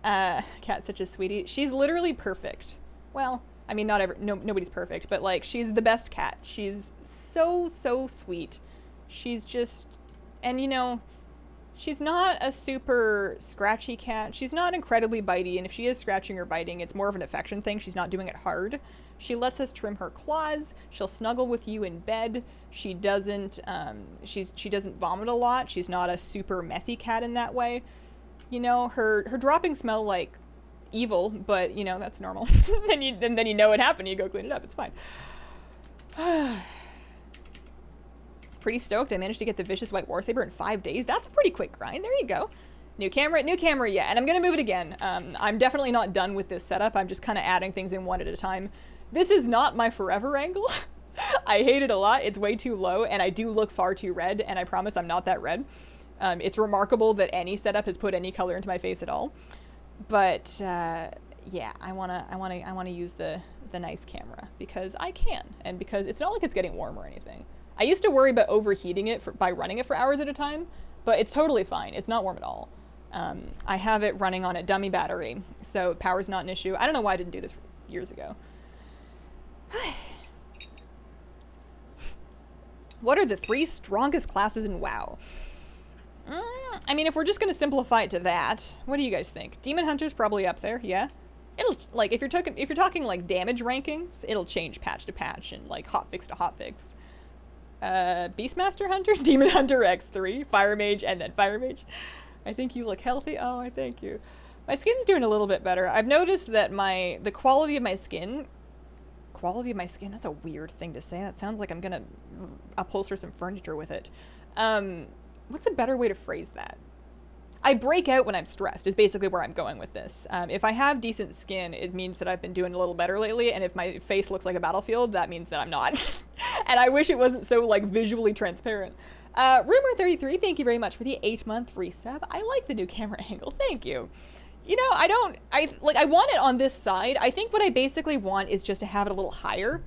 know. Cat's such a sweetie. She's literally perfect. Well, I mean, nobody's perfect, but like, she's the best cat. She's so sweet. She's just, and you know, she's not a super scratchy cat. She's not incredibly bitey, and if she is scratching or biting, it's more of an affection thing. She's not doing it hard. She lets us trim her claws. She'll snuggle with you in bed. She doesn't she doesn't vomit a lot. She's not a super messy cat in that way. You know, her droppings smell like evil, but you know, that's normal. and then you know what happened. You go clean it up. It's fine. Pretty stoked. I managed to get the Vicious White War Saber in 5 days. That's a pretty quick grind. There you go. New camera, yeah. And I'm going to move it again. I'm definitely not done with this setup. I'm just kind of adding things in one at a time. This is not my forever angle. I hate it a lot. It's way too low, and I do look far too red, and I promise I'm not that red. It's remarkable that any setup has put any color into my face at all. But yeah, I wanna use the nice camera because I can, and because it's not like it's getting warm or anything. I used to worry about overheating it by running it for hours at a time, but it's totally fine. It's not warm at all. I have it running on a dummy battery, so power's not an issue. I don't know why I didn't do this years ago. What are the 3 strongest classes in WoW? I mean, if we're just going to simplify it to that, what do you guys think? Demon Hunter's probably up there, yeah? It'll, like, if you're talking like damage rankings, it'll change patch to patch and like hotfix to hotfix. Beastmaster Hunter, Demon Hunter X3, Fire Mage, and then Fire Mage. I think you look healthy. Oh, I thank you. My skin's doing a little bit better. I've noticed that the quality of my skin, that's a weird thing to say. That sounds like I'm gonna upholster some furniture with it. What's a better way to phrase that? I break out when I'm stressed is basically where I'm going with this. If I have decent skin, it means that I've been doing a little better lately, and if my face looks like a battlefield, that means that I'm not. And I wish it wasn't so like visually transparent. Rumor33, thank you very much for the 8-month resub. I like the new camera angle, thank you. You know, I want it on this side. I think what I basically want is just to have it a little higher.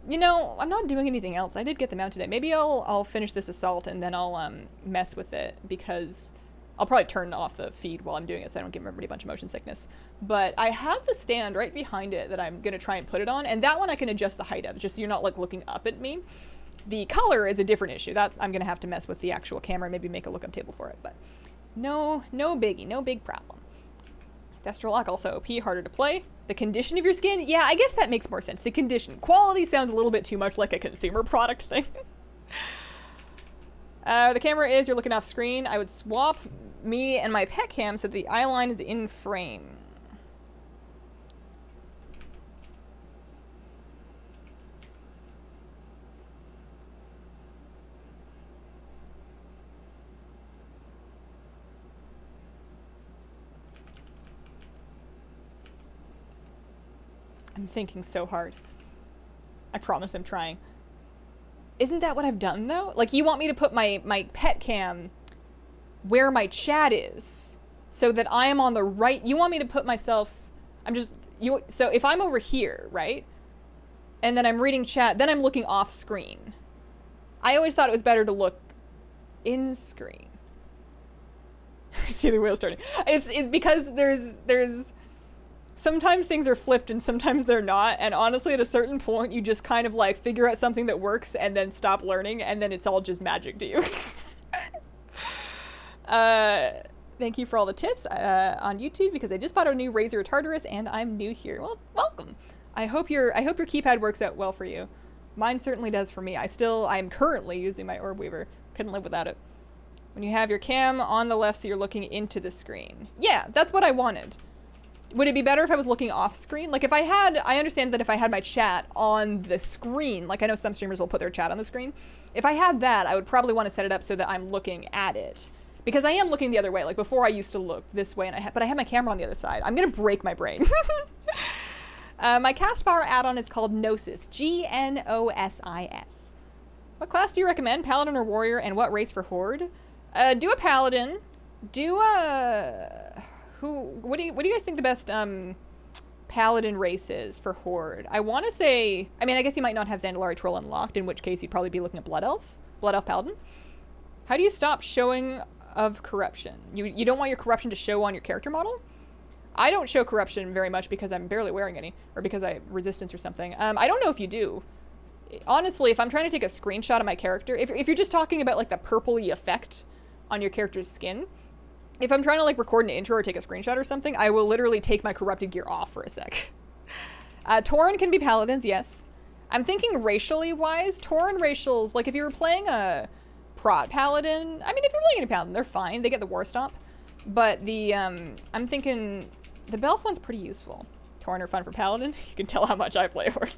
You know, I'm not doing anything else. I did get the mount today. Maybe I'll finish this assault and then I'll mess with it, because I'll probably turn off the feed while I'm doing it so I don't give everybody a bunch of motion sickness. But I have the stand right behind it that I'm going to try and put it on, and that one I can adjust the height of, just so you're not like looking up at me. The color is a different issue. That I'm going to have to mess with the actual camera, maybe make a lookup table for it, but no biggie, no big problem. Destrolock also OP, harder to play. The condition of your skin? Yeah, I guess that makes more sense. The condition. Quality sounds a little bit too much like a consumer product thing. The camera is, you're looking off screen. I would swap me and my pet cam so the eye line is in frame. I'm thinking so hard. I promise I'm trying. Isn't that what I've done, though? Like, you want me to put my pet cam where my chat is. so that I am on the right. You want me to put myself, so if I'm over here, right? And then I'm reading chat, then I'm looking off screen. I always thought it was better to look in screen. See the wheels turning. It's because there's sometimes things are flipped and sometimes they're not, and honestly at a certain point you just kind of like figure out something that works and then stop learning, and then it's all just magic to you. Thank you for all the tips on YouTube, because I just bought a new Razer Tartarus and I'm new here. Well, welcome. I hope your keypad works out well for you. Mine certainly does for me. I'm currently using my Orb Weaver. Couldn't live without it. When you have your cam on the left so you're looking into the screen. Yeah, that's what I wanted. Would it be better if I was looking off screen? Like I understand that if I had my chat on the screen, like I know some streamers will put their chat on the screen. If I had that, I would probably want to set it up so that I'm looking at it. Because I am looking the other way. Like before I used to look this way, but I had my camera on the other side. I'm gonna break my brain. My cast power add-on is called Gnosis. Gnosis. What class do you recommend? Paladin or Warrior? And what race for Horde? Do a Paladin. Do a... What do you guys think the best Paladin race is for Horde? I want to say... I mean, I guess he might not have Zandalari Troll unlocked, in which case he'd probably be looking at Blood Elf. Blood Elf Paladin. How do you stop showing of corruption? You don't want your corruption to show on your character model? I don't show corruption very much because I'm barely wearing any, or because I resistance or something. I don't know if you do. Honestly, if I'm trying to take a screenshot of my character, if you're just talking about like the purpley effect on your character's skin, if I'm trying to like record an intro or take a screenshot or something, I will literally take my corrupted gear off for a sec. Tauren can be paladins, yes. I'm thinking racially wise, Tauren racials, like if you were playing a prot paladin, I mean if you're playing a paladin, they're fine, they get the war stomp. But the, I'm thinking the Belf one's pretty useful. Tauren are fun for paladin. You can tell how much I play Horde.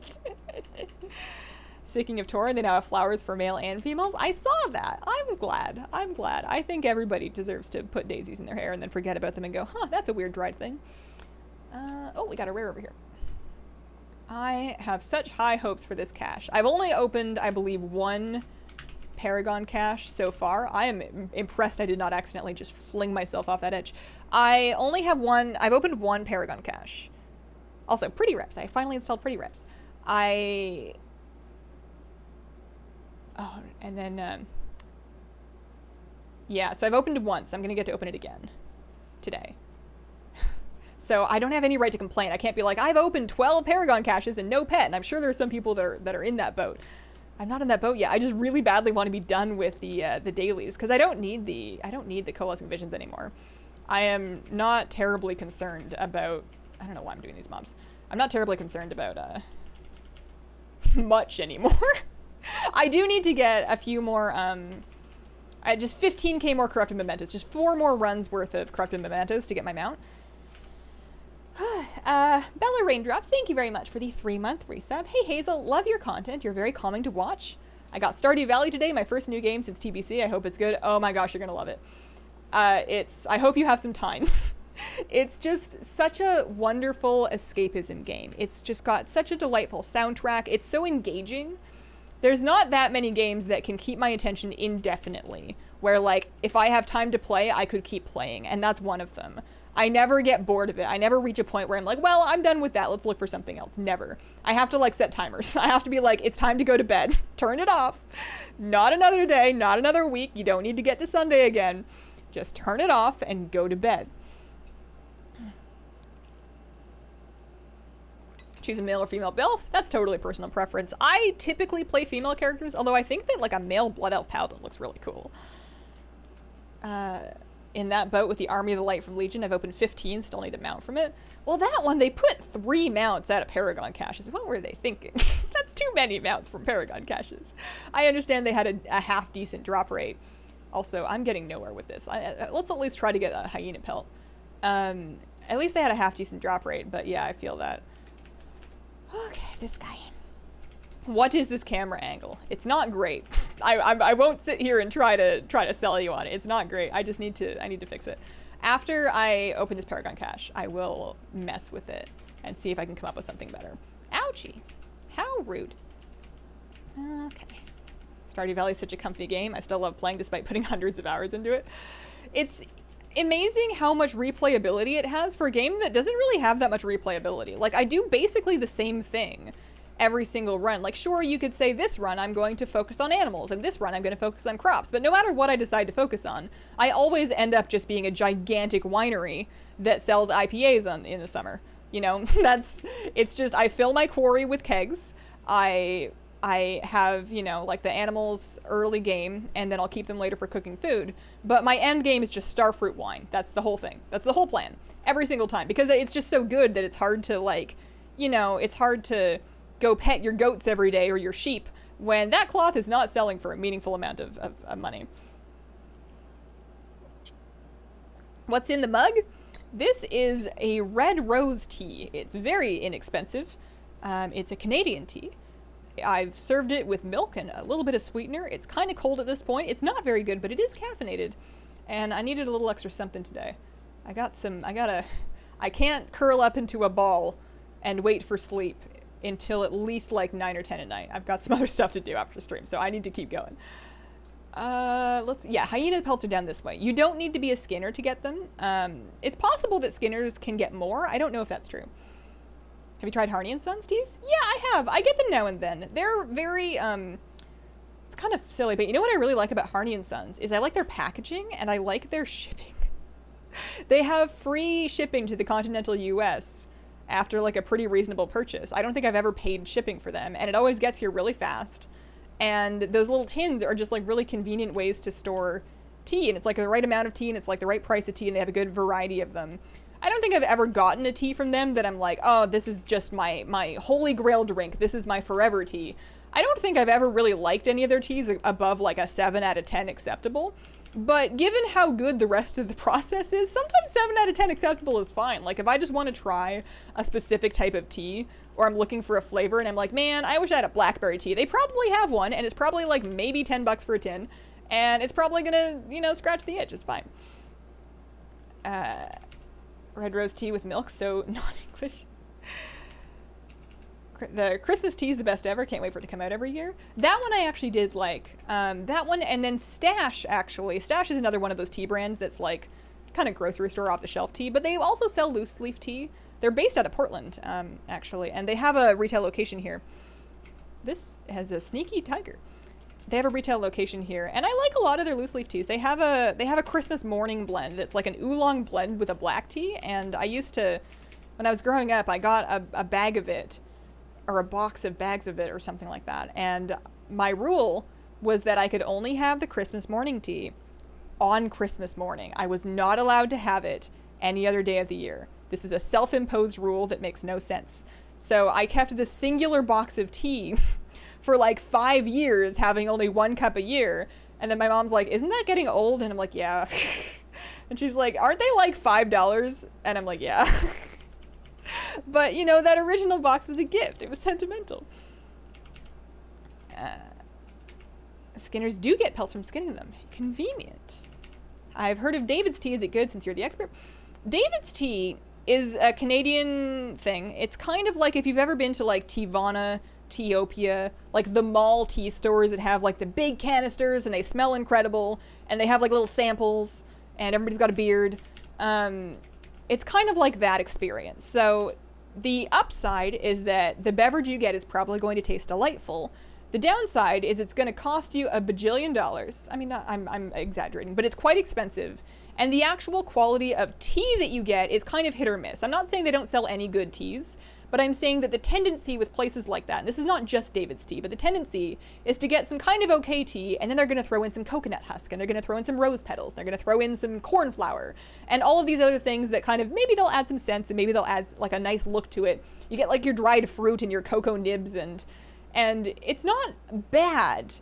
Speaking of Tauren, they now have flowers for male and females. I saw that. I'm glad. I think everybody deserves to put daisies in their hair and then forget about them and go, huh, that's a weird dried thing. Oh, we got a rare over here. I have such high hopes for this cache. I've only opened, I believe, one Paragon cache so far. I am impressed I did not accidentally just fling myself off that edge. I only have one. I've opened one Paragon cache. Also, Pretty Reps. I finally installed Pretty Reps. Oh, and then, yeah, so I've opened it once. I'm going to get to open it again today. So I don't have any right to complain. I can't be like, I've opened 12 Paragon caches and no pet. And I'm sure there are some people that are in that boat. I'm not in that boat yet. I just really badly want to be done with the dailies, because I don't need the coalescing visions anymore. I am not terribly concerned about, I don't know why I'm doing these mobs. I'm not terribly concerned about much anymore. I do need to get a few more, just 15k more corrupted mementos, just 4 more runs worth of corrupted mementos to get my mount. Bella Raindrops, thank you very much for the 3-month resub. Hey Hazel, love your content. You're very calming to watch. I got Stardew Valley today, my first new game since TBC. I hope it's good. Oh my gosh, you're gonna love it. I hope you have some time. It's just such a wonderful escapism game. It's just got such a delightful soundtrack. It's so engaging. There's not that many games that can keep my attention indefinitely, where like, if I have time to play, I could keep playing, and that's one of them. I never get bored of it. I never reach a point where I'm like, well, I'm done with that. Let's look for something else. Never. I have to like set timers. I have to be like, it's time to go to bed. Turn it off. Not another day, not another week. You don't need to get to Sunday again. Just turn it off and go to bed. Choose a male or female Belf. That's totally personal preference. I typically play female characters, although I think that like a male Blood Elf Paladin looks really cool. In that boat with the Army of the Light from Legion, I've opened 15, still need a mount from it. Well, that one, they put 3 mounts out of Paragon caches. What were they thinking? That's too many mounts from Paragon caches. I understand they had a half-decent drop rate. Also, I'm getting nowhere with this. Let's at least try to get a Hyena Pelt. At least they had a half-decent drop rate, but yeah, I feel that. Okay, this guy. What is this camera angle? It's not great. I won't sit here and try to sell you on it. It's not great. I need to fix it. After I open this Paragon cache, I will mess with it and see if I can come up with something better. Ouchie. How rude. Okay. Stardew Valley is such a comfy game. I still love playing despite putting hundreds of hours into it. amazing how much replayability it has for a game that doesn't really have that much replayability. Like, I do basically the same thing every single run. Like, sure, you could say this run I'm going to focus on animals, and this run I'm going to focus on crops, but no matter what I decide to focus on, I always end up just being a gigantic winery that sells IPAs in the summer. You know, it's just, I fill my quarry with kegs, I have, you know, like the animals early game, and then I'll keep them later for cooking food. But my end game is just starfruit wine. That's the whole thing. That's the whole plan. Every single time. Because it's just so good that it's hard to, like, you know, it's hard to go pet your goats every day or your sheep when that cloth is not selling for a meaningful amount of money. What's in the mug? This is a red rose tea. It's very inexpensive. It's a Canadian tea. I've served it with milk and a little bit of sweetener. It's kind of cold at this point. It's not very good, but it is caffeinated. And I needed a little extra something today. I can't curl up into a ball and wait for sleep until at least like 9 or 10 at night. I've got some other stuff to do after stream, so I need to keep going. Hyena pelts are down this way. You don't need to be a Skinner to get them. It's possible that Skinners can get more. I don't know if that's true. Have you tried Harney & Sons teas? Yeah, I have. I get them now and then. They're very, it's kind of silly, but you know what I really like about Harney & Sons is I like their packaging and I like their shipping. They have free shipping to the continental US after like a pretty reasonable purchase. I don't think I've ever paid shipping for them, and it always gets here really fast. And those little tins are just like really convenient ways to store tea, and it's like the right amount of tea and it's like the right price of tea, and they have a good variety of them. I don't think I've ever gotten a tea from them that I'm like, oh, this is just my holy grail drink. This is my forever tea. I don't think I've ever really liked any of their teas above like a 7 out of 10 acceptable. But given how good the rest of the process is, sometimes 7 out of 10 acceptable is fine. Like if I just want to try a specific type of tea, or I'm looking for a flavor and I'm like, man, I wish I had a blackberry tea. They probably have one, and it's probably like maybe $10 for a tin. And it's probably gonna, you know, scratch the itch. It's fine. Red rose tea with milk, so non-English. The Christmas tea is the best ever. Can't wait for it to come out every year. That one I actually did like. That one, and then Stash, actually. Stash is another one of those tea brands that's like kind of grocery store off-the-shelf tea, but they also sell loose leaf tea. They're based out of Portland, actually, and they have a retail location here. This has a sneaky tiger. They have a retail location here, and I like a lot of their loose leaf teas. They have a Christmas morning blend that's like an oolong blend with a black tea, and I used to, when I was growing up, I got a bag of it, or a box of bags of it, or something like that, and my rule was that I could only have the Christmas morning tea on Christmas morning. I was not allowed to have it any other day of the year. This is a self-imposed rule that makes no sense. So I kept this singular box of tea for like 5 years, having only 1 cup a year. And then my mom's like, isn't that getting old? And I'm like, yeah. And she's like, aren't they like $5? And I'm like, yeah. But you know, that original box was a gift. It was sentimental. Skinners do get pelts from skinning them. Convenient. I've heard of David's tea. Is it good, since you're the expert? David's tea is a Canadian thing. It's kind of like if you've ever been to like Teavana, Teopia, like the mall tea stores that have like the big canisters and they smell incredible and they have like little samples and everybody's got a beard. It's kind of like that experience. So the upside is that the beverage you get is probably going to taste delightful. The downside is it's going to cost you $1 bajillion. I mean, I'm exaggerating, but it's quite expensive. And the actual quality of tea that you get is kind of hit or miss. I'm not saying they don't sell any good teas, but I'm saying that the tendency with places like that, and this is not just David's tea, but the tendency is to get some kind of okay tea, and then they're going to throw in some coconut husk, and they're going to throw in some rose petals, and they're going to throw in some corn flour, and all of these other things that kind of, maybe they'll add some scents, and maybe they'll add like a nice look to it. You get like your dried fruit and your cocoa nibs, and it's not bad,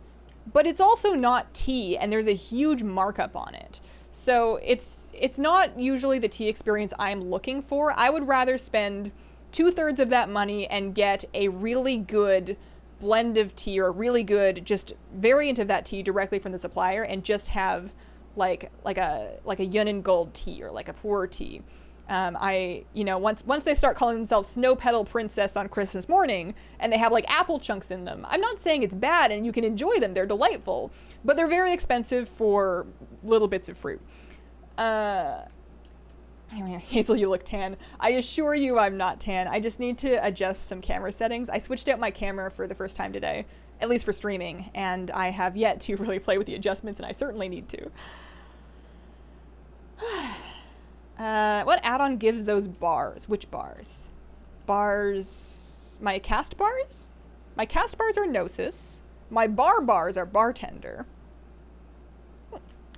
but it's also not tea, and there's a huge markup on it. So it's not usually the tea experience I'm looking for. I would rather spend 2/3 of that money and get a really good blend of tea, or a really good just variant of that tea directly from the supplier, and just have like a Yunnan Gold tea, or like a pu'er tea. Once they start calling themselves Snow Petal Princess on Christmas morning and they have like apple chunks in them, I'm not saying it's bad and you can enjoy them, they're delightful, but they're very expensive for little bits of fruit. Anyway, Hazel, you look tan. I assure you I'm not tan. I just need to adjust some camera settings. I switched out my camera for the first time today, at least for streaming, and I have yet to really play with the adjustments, and I certainly need to. What add-on gives those bars? Which bars? Bars... My cast bars? My cast bars are Gnosis. My bars are Bartender.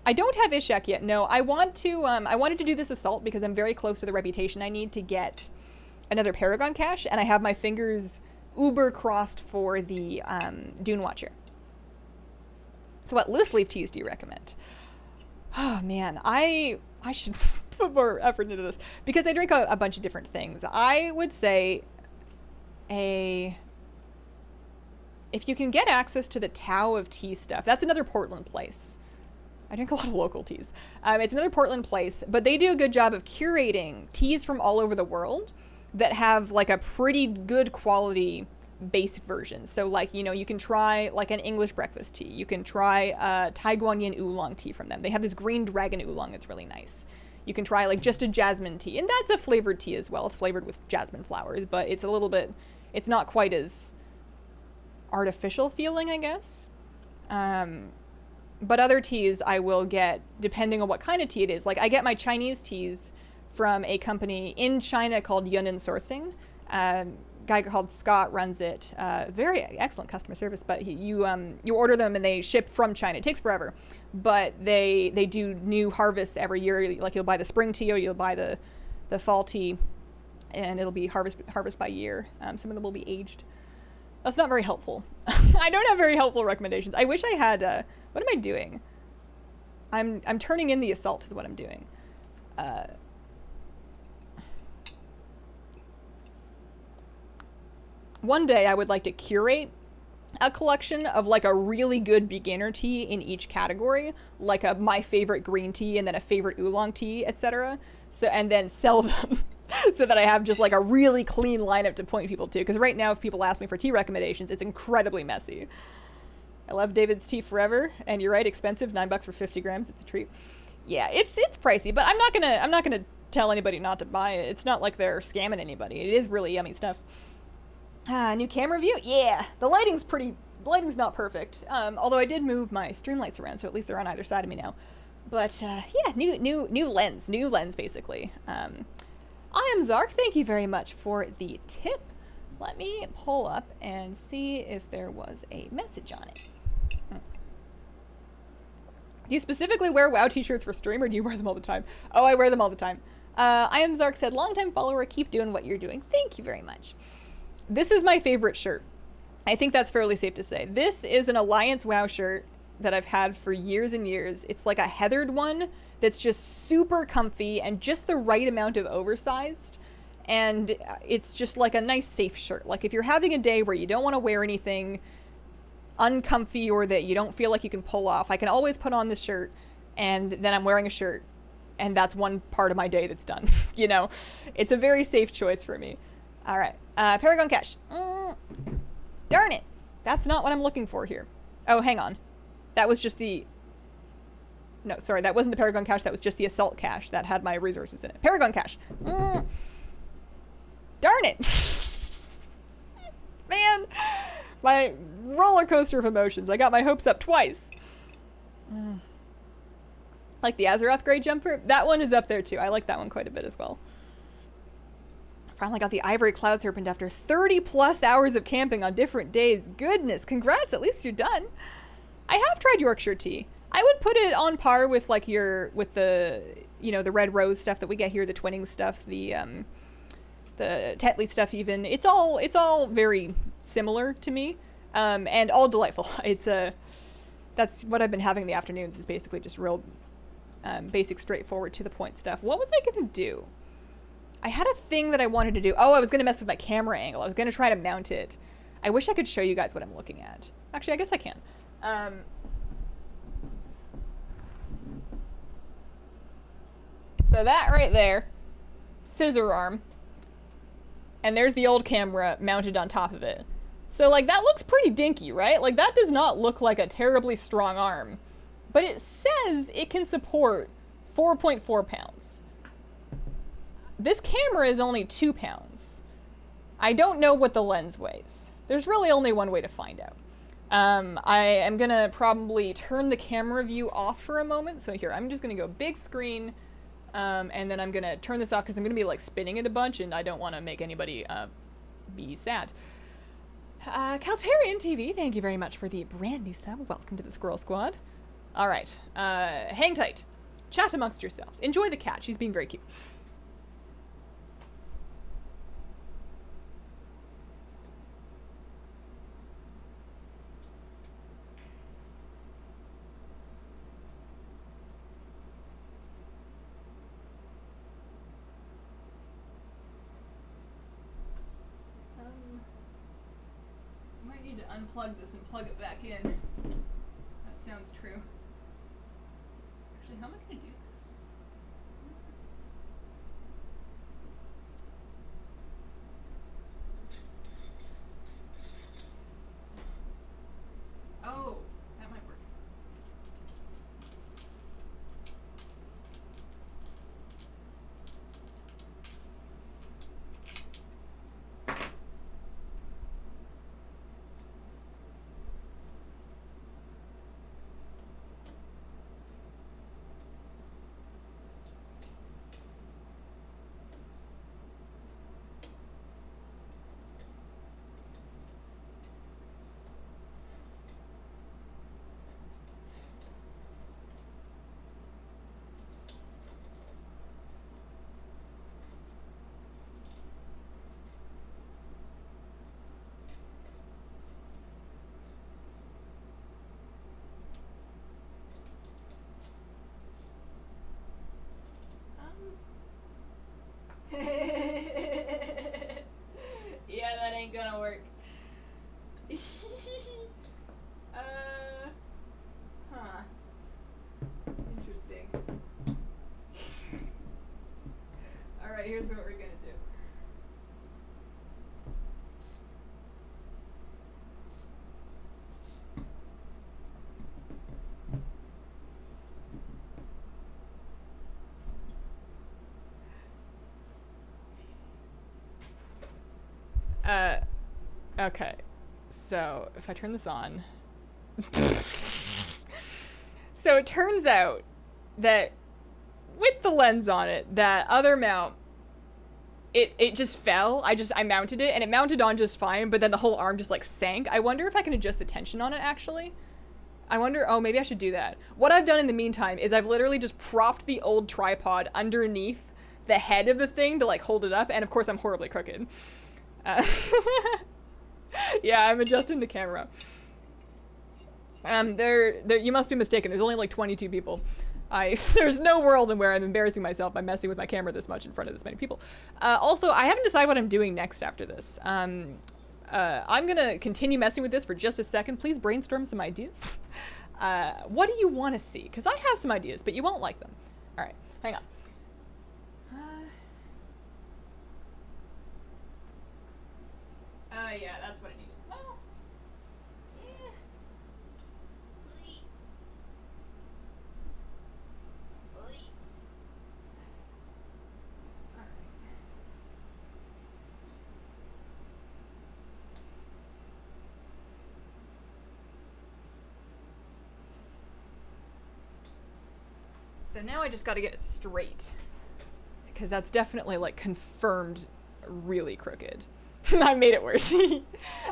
I don't have Ishak yet. No, I wanted to do this assault because I'm very close to the reputation I need to get another Paragon cache, and I have my fingers uber crossed for the Dune Watcher. So what loose leaf teas do you recommend? Oh man, I should put more effort into this because I drink a bunch of different things. I would say if you can get access to the Tao of Tea stuff, that's another Portland place. I drink a lot of local teas. It's another Portland place, but they do a good job of curating teas from all over the world that have like a pretty good quality base version. So like, you know, you can try like an English breakfast tea. You can try Thai Guanyin oolong tea from them. They have this green dragon oolong that's really nice. You can try like just a jasmine tea, and that's a flavored tea as well. It's flavored with jasmine flowers, but it's a little bit, it's not quite as artificial feeling, I guess. But other teas I will get depending on what kind of tea it is. Like I get my Chinese teas from a company in China called Yunnan Sourcing. Guy called Scott runs it. Very excellent customer service, but you order them and they ship from China. It takes forever, but they do new harvests every year. Like you'll buy the spring tea or you'll buy the fall tea, and it'll be harvest by year. Some of them will be aged. That's not very helpful. I don't have very helpful recommendations. I wish I had. What am I doing? I'm turning in the assault is what I'm doing. One day I would like to curate a collection of like a really good beginner tea in each category, like a my favorite green tea and then a favorite oolong tea, etc. So and then sell them so that I have just like a really clean lineup to point people to. Because right now, if people ask me for tea recommendations, it's incredibly messy. I love David's Tea Forever, and you're right, expensive, $9 for 50 grams. It's a treat. Yeah, it's pricey, but I'm not gonna tell anybody not to buy it. It's not like they're scamming anybody. It is really yummy stuff. New camera view? Yeah, the lighting's not perfect. Although I did move my stream lights around, so at least they're on either side of me now. But yeah, new lens basically. I am Zark. Thank you very much for the tip. Let me pull up and see if there was a message on it. Do you specifically wear WoW t-shirts for stream, or do you wear them all the time? Oh, I wear them all the time. I am Zark said, longtime follower, keep doing what you're doing. Thank you very much. This is my favorite shirt. I think that's fairly safe to say. This is an Alliance WoW shirt that I've had for years and years. It's like a heathered one that's just super comfy and just the right amount of oversized. And it's just like a nice safe shirt. Like if you're having a day where you don't want to wear anything uncomfy or that you don't feel like you can pull off, I can always put on this shirt and then I'm wearing a shirt and that's one part of my day that's done. You know, it's a very safe choice for me. All right. Paragon Cache. Darn it. That's not what I'm looking for here. Oh, hang on. That was just the... No, sorry. That wasn't the Paragon Cache. That was just the Assault Cache that had my resources in it. Paragon Cache. Darn it. Man. My roller coaster of emotions. I got my hopes up twice. Like the Azeroth Grey Jumper. That one is up there too. I like that one quite a bit as well. Finally got the Ivory Cloud Serpent after 30 plus hours of camping on different days. Goodness, congrats, at least you're done. I have tried Yorkshire tea. I would put it on par with like with the, you know, the Red Rose stuff that we get here, the Twinning stuff, the Tetley stuff even. It's all very similar to me, and all delightful. That's what I've been having in the afternoons is basically just real basic, straightforward, to the point stuff. What was I gonna do? I had a thing that I wanted to do. Oh, I was going to mess with my camera angle. I was going to try to mount it. I wish I could show you guys what I'm looking at. Actually, I guess I can. So that right there, scissor arm. And there's the old camera mounted on top of it. So, like, that looks pretty dinky, right? Like, that does not look like a terribly strong arm. But it says it can support 4.4 pounds. This camera is only 2 pounds. I don't know what the lens weighs. There's really only one way to find out. I am gonna probably turn the camera view off for a moment. So here, I'm just gonna go big screen, and then I'm gonna turn this off because I'm gonna be like spinning it a bunch, and I don't want to make anybody be sad. Caltarian TV, thank you very much for the brand new sub. Welcome to the Squirrel Squad. All right, hang tight. Chat amongst yourselves. Enjoy the cat. She's being very cute. Might need to unplug this and plug it back in. That sounds true. Actually, how am I going to do this? Oh, that might work. Yeah, that ain't gonna work. Huh. Interesting. Alright, here's what we're gonna do. Okay. So, if I turn this on... So it turns out that with the lens on it, that other mount, it just fell. I mounted it, and it mounted on just fine, but then the whole arm just, like, sank. I wonder if I can adjust the tension on it, actually. I wonder... Oh, maybe I should do that. What I've done in the meantime is I've literally just propped the old tripod underneath the head of the thing to, like, hold it up, and of course I'm horribly crooked. Yeah, I'm adjusting the camera. You must be mistaken. There's only like 22 people. There's no world in where I'm embarrassing myself by messing with my camera this much in front of this many people. Also, I haven't decided what I'm doing next after this. I'm gonna continue messing with this for just a second. Please brainstorm some ideas. What do you want to see? Because I have some ideas, but you won't like them. All right, hang on. Yeah, that's what I needed. Well, yeah. So now I just got to get it straight, because that's definitely like confirmed really crooked. I made it worse.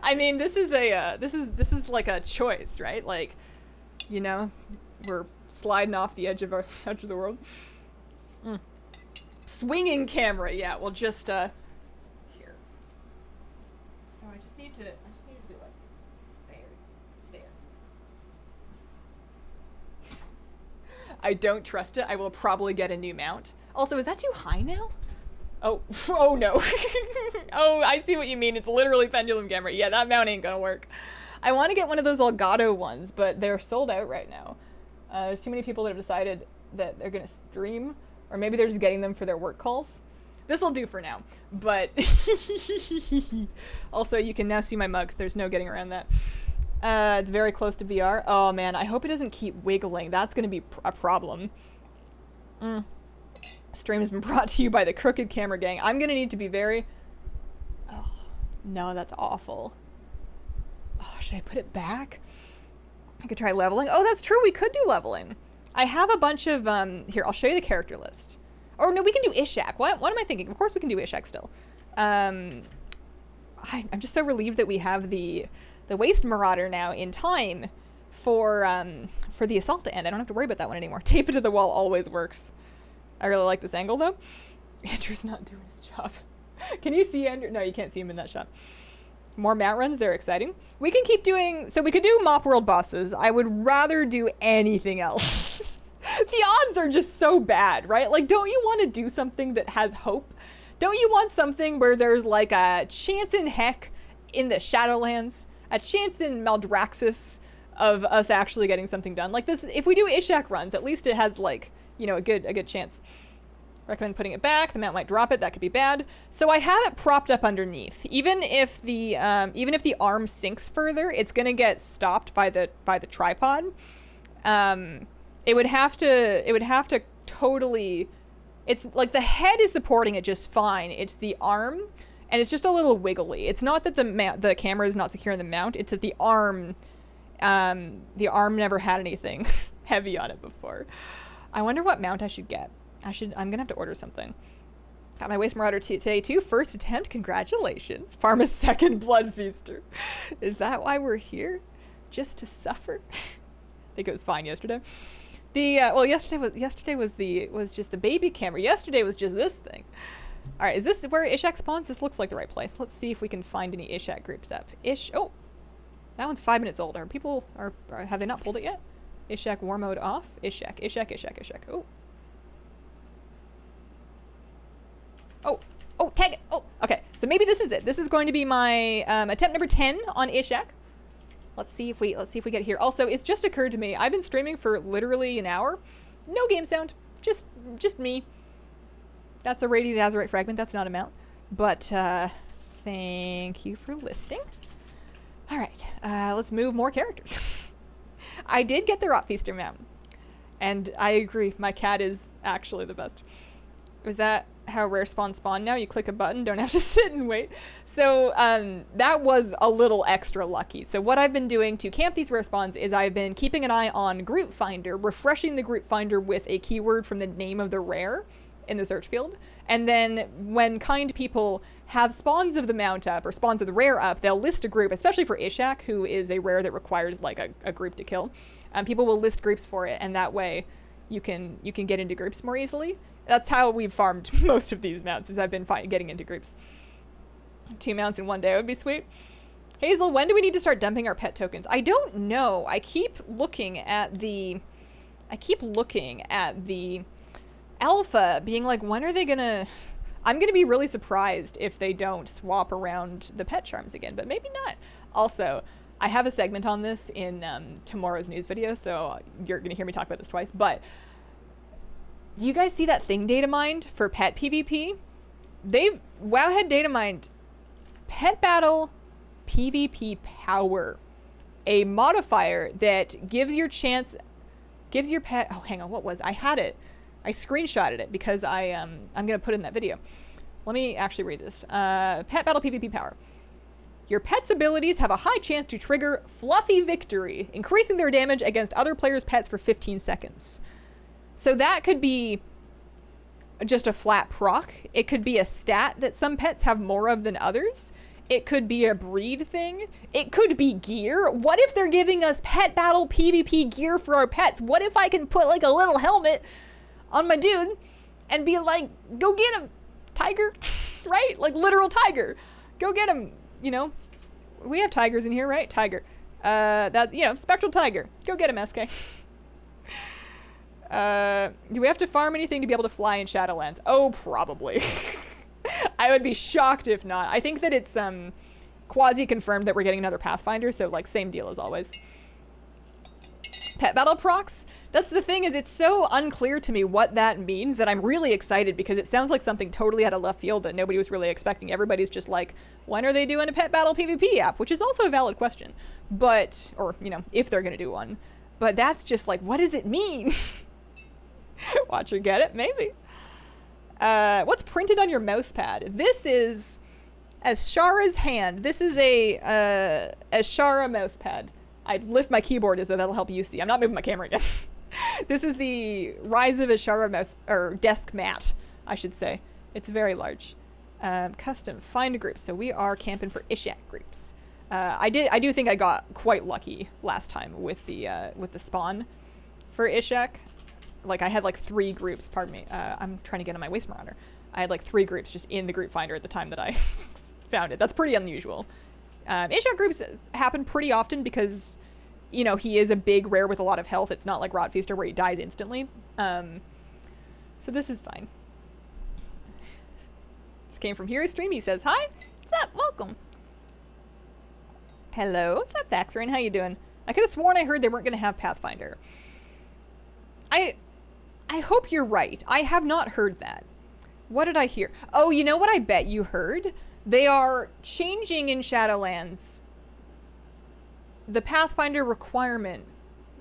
I mean, this is like a choice, right? Like, you know, we're sliding off the edge of the world. Swinging camera, yeah. Well, just here. So I just need to be like there. I don't trust it. I will probably get a new mount. Also, is that too high now? Oh, oh no. Oh, I see what you mean. It's literally pendulum camera. Yeah, that mount ain't gonna work. I want to get one of those Elgato ones, but they're sold out right now. There's too many people that have decided that they're gonna stream, or maybe they're just getting them for their work calls. This'll do for now, but also you can now see my mug. There's no getting around that. It's very close to VR. Oh man, I hope it doesn't keep wiggling. That's gonna be a problem. Stream has been brought to you by the Crooked Camera Gang. I'm gonna need to be very... Oh, no, that's awful. Oh, should I put it back? I could try leveling. Oh, that's true. We could do leveling. I have a bunch of, here, I'll show you the character list. Or no, we can do Ishak. What am I thinking? Of course we can do Ishak still. I'm just so relieved that we have the Waste Marauder now in time for the assault to end. I don't have to worry about that one anymore. Tape it to the wall always works. I really like this angle though. Andrew's not doing his job. Can you see Andrew? No, you can't see him in that shot. More mount runs, they're exciting. We can keep doing, so we could do Mop World bosses. I would rather do anything else. The odds are just so bad, right? Like, don't you want to do something that has hope? Don't you want something where there's like a chance in heck in the Shadowlands, a chance in Maldraxxus of us actually getting something done? Like this, if we do Ishak runs, at least it has like, you know, a good chance. Recommend putting it back. The mount might drop it. That could be bad. So I have it propped up underneath. Even if the arm sinks further, it's gonna get stopped by the tripod. It would have to totally. It's like the head is supporting it just fine. It's the arm, and it's just a little wiggly. It's not that the camera is not secure in the mount. It's that the arm never had anything heavy on it before. I wonder what mount I should get. I'm gonna have to order something. Got my Waste Marauder today too. First attempt, congratulations. Pharma's second blood feaster. Is that why we're here? Just to suffer? I think it was fine yesterday. Yesterday was just the baby camera. Yesterday was just this thing. All right, is this where Ishak spawns? This looks like the right place. Let's see if we can find any Ishak groups up. Oh, that one's 5 minutes old. Have they not pulled it yet? Ishak war mode off. Ishak. Oh. Oh, tag it. Oh, okay. So maybe this is it. This is going to be my attempt number 10 on Ishak. Let's see if we get it here. Also, it's just occurred to me, I've been streaming for literally an hour. No game sound. Just me. That's a radiated azurite fragment. That's not a mount. But thank you for listening. All right. Let's move more characters. I did get the Rotfeaster mount. And I agree. My cat is actually the best. Is that how rare spawn now? You click a button, don't have to sit and wait. So that was a little extra lucky. So what I've been doing to camp these rare spawns is I've been keeping an eye on Group Finder, refreshing the Group Finder with a keyword from the name of the rare in the search field. And then when kind people have spawns of the mount up or spawns of the rare up, they'll list a group, especially for Ishak, who is a rare that requires like a group to kill. People will list groups for it, and that way you can get into groups more easily. That's how we've farmed most of these mounts, is I've been getting into groups. 2 mounts in one day would be sweet. Hazel, when do we need to start dumping our pet tokens? I don't know. I keep looking at the alpha, being like, when are they gonna... I'm gonna be really surprised if they don't swap around the pet charms again, but maybe not. Also, I have a segment on this in tomorrow's news video, so you're gonna hear me talk about this twice, but... Do you guys see that thing data mined for pet PvP? Wowhead data mined pet battle PvP power, a modifier that gives your pet, oh, hang on, what was, I had it. I screenshotted it because I'm going to put it in that video. Let me actually read this. Pet battle PvP power. Your pet's abilities have a high chance to trigger Fluffy Victory, increasing their damage against other players' pets for 15 seconds. So that could be just a flat proc. It could be a stat that some pets have more of than others. It could be a breed thing. It could be gear. What if they're giving us pet battle PvP gear for our pets? What if I can put like a little helmet on my dude and be like, go get him, tiger, right? Like literal tiger. Go get him, you know. We have tigers in here, right? Tiger. That's, you know, spectral tiger. Go get him, SK. Do we have to farm anything to be able to fly in Shadowlands? Oh, probably. I would be shocked if not. I think that it's quasi-confirmed that we're getting another Pathfinder, so like same deal as always. Pet battle procs? That's the thing, is it's so unclear to me what that means that I'm really excited because it sounds like something totally out of left field that nobody was really expecting. Everybody's just like, when are they doing a pet battle PvP app? Which is also a valid question. But, or, you know, if they're gonna do one. But that's just like, what does it mean? Watch her get it, maybe. What's printed on your mouse pad? This is Ashara's hand. This is a Ashara mouse pad. I'd lift my keyboard as though that'll help you see. I'm not moving my camera again. This is the Rise of Ashara mouse, or desk mat, I should say. It's very large. Custom, find a group. So we are camping for Ishak groups. I do think I got quite lucky last time with the spawn for Ishak. Like I had like 3 groups, pardon me. I'm trying to get on my waste marauder. I had like 3 groups just in the group finder at the time that I found it. That's pretty unusual. Ishak groups happen pretty often because, you know, he is a big rare with a lot of health. It's not like Rotfeaster where he dies instantly. So this is fine. Just came from Hero Stream. He says, hi. What's up? Welcome. Hello. What's up, Thaxerin? How you doing? I could have sworn I heard they weren't going to have Pathfinder. I hope you're right. I have not heard that. What did I hear? Oh, you know what I bet you heard? They are changing in Shadowlands the Pathfinder requirement.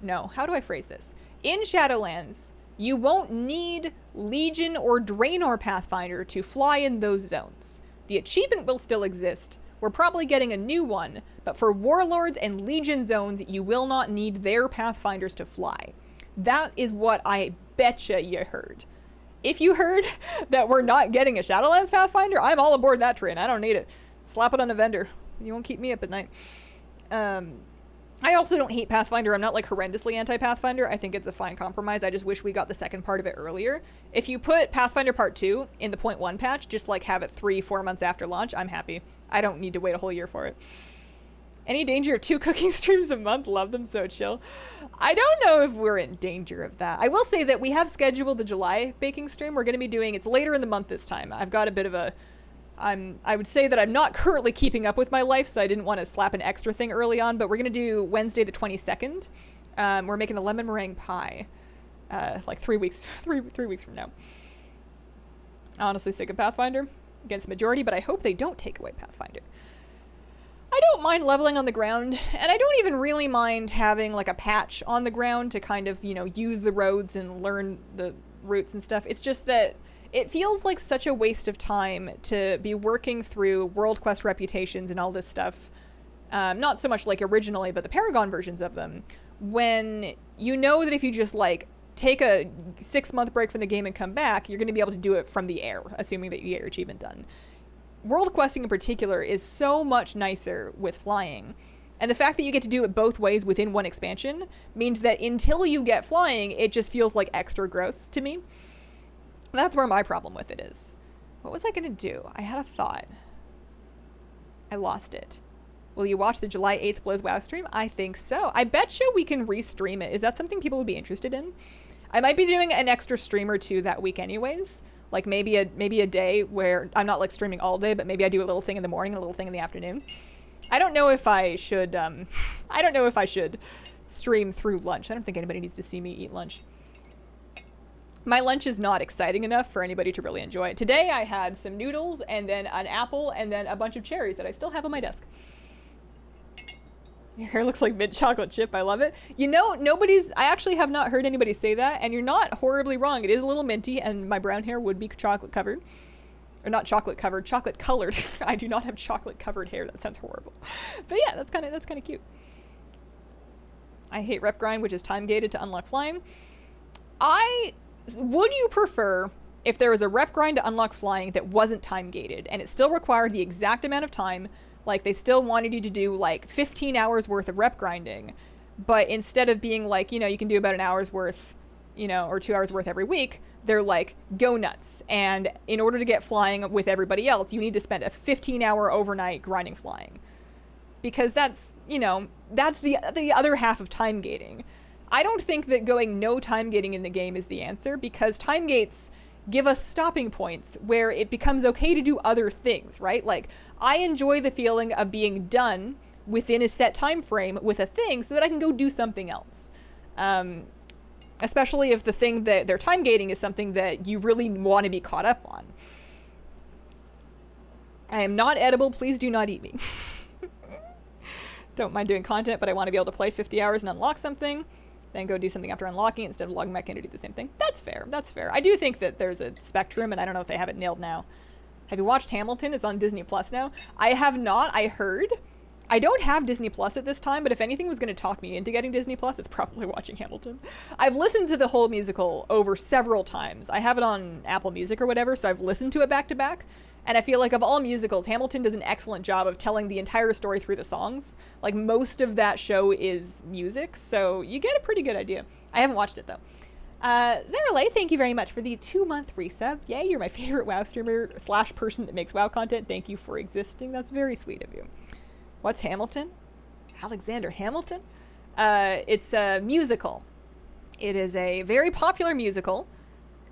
No, how do I phrase this? In Shadowlands, you won't need Legion or Draenor Pathfinder to fly in those zones. The achievement will still exist. We're probably getting a new one, but for Warlords and Legion zones, you will not need their Pathfinders to fly. That is what I betcha you heard. If you heard that we're not getting a Shadowlands Pathfinder, I'm all aboard that train. I don't need it. Slap it on a vendor. You won't keep me up at night. I also don't hate Pathfinder. I'm not like horrendously anti-Pathfinder. I think it's a fine compromise. I just wish we got the second part of it earlier. If you put Pathfinder Part 2 in the 0.1 patch, just like have it 3-4 months after launch, I'm happy. I don't need to wait a whole year for it. Any danger of 2 cooking streams a month? Love them, so chill. I don't know if we're in danger of that. I will say that we have scheduled the July baking stream. We're going to be doing, it's later in the month this time. I've got a bit of a, I would say that I'm not currently keeping up with my life, so I didn't want to slap an extra thing early on, but we're going to do Wednesday the 22nd. We're making a lemon meringue pie, like 3 weeks, three weeks from now. Honestly, sick of Pathfinder against majority, but I hope they don't take away Pathfinder. I don't mind leveling on the ground, and I don't even really mind having like a patch on the ground to kind of, you know, use the roads and learn the routes and stuff. It's just that it feels like such a waste of time to be working through World Quest reputations and all this stuff. Not so much like originally, but the Paragon versions of them, when you know that if you just like take a 6-month break from the game and come back, you're going to be able to do it from the air, assuming that you get your achievement done. World questing in particular is so much nicer with flying. And the fact that you get to do it both ways within one expansion means that until you get flying, it just feels like extra gross to me. That's where my problem with it is. What was I going to do? I had a thought. I lost it. Will you watch the July 8th Blizz WoW stream? I think so. I bet you we can restream it. Is that something people would be interested in? I might be doing an extra stream or 2 that week anyways. Like maybe a day where I'm not like streaming all day, but maybe I do a little thing in the morning and a little thing in the afternoon. I don't know if I should, I don't know if I should stream through lunch. I don't think anybody needs to see me eat lunch. My lunch is not exciting enough for anybody to really enjoy it. Today I had some noodles and then an apple and then a bunch of cherries that I still have on my desk. Your hair looks like mint chocolate chip. I love it. You know, I actually have not heard anybody say that, and you're not horribly wrong. It is a little minty, and my brown hair would be chocolate covered. Or not chocolate covered, chocolate colored. I do not have chocolate covered hair. That sounds horrible. But yeah, that's kind of cute. I hate rep grind, which is time gated to unlock flying. Would you prefer if there was a rep grind to unlock flying that wasn't time gated, and it still required the exact amount of time? Like, they still wanted you to do, like, 15 hours worth of rep grinding. But instead of being like, you know, you can do about an hour's worth, you know, or 2 hours worth every week, they're like, go nuts. And in order to get flying with everybody else, you need to spend a 15-hour overnight grinding flying. Because that's, you know, that's the other half of time gating. I don't think that going no time gating in the game is the answer, because time gates give us stopping points where it becomes okay to do other things, right? Like, I enjoy the feeling of being done within a set time frame with a thing so that I can go do something else. Especially if the thing that they're time gating is something that you really want to be caught up on. I am not edible. Please do not eat me. Don't mind doing content, but I want to be able to play 50 hours and unlock something. then go do something after unlocking it instead of logging back in to do the same thing. That's fair. That's fair. I do think that there's a spectrum, and I don't know if they have it nailed now. Have you watched Hamilton? It's on Disney Plus now. I have not. I heard. I don't have Disney Plus at this time, but if anything was going to talk me into getting Disney Plus, it's probably watching Hamilton. I've listened to the whole musical over several times. I have it on Apple Music or whatever, so I've listened to it back to back. And I feel like of all musicals, Hamilton does an excellent job of telling the entire story through the songs. Like, most of that show is music, so you get a pretty good idea. I haven't watched it, though. Zara Lay, thank you very much for the 2-month resub. Yay, you're my favorite WoW streamer / person that makes WoW content. Thank you for existing. That's very sweet of you. What's Hamilton? Alexander Hamilton? It's a musical. It is a very popular musical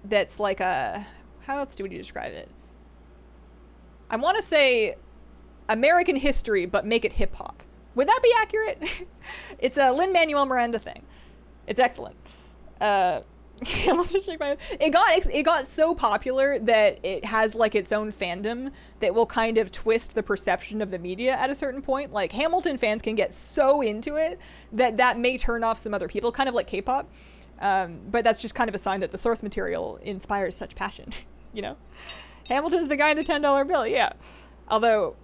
that's like a... How else would you describe it? I want to say American history, but make it hip-hop. Would that be accurate? It's a Lin-Manuel Miranda thing. It's excellent. It got so popular that it has like its own fandom that will kind of twist the perception of the media at a certain point. Like, Hamilton fans can get so into it that may turn off some other people, kind of like K-pop. But that's just kind of a sign that the source material inspires such passion, you know? Hamilton's the guy in the $10 bill, yeah. Although,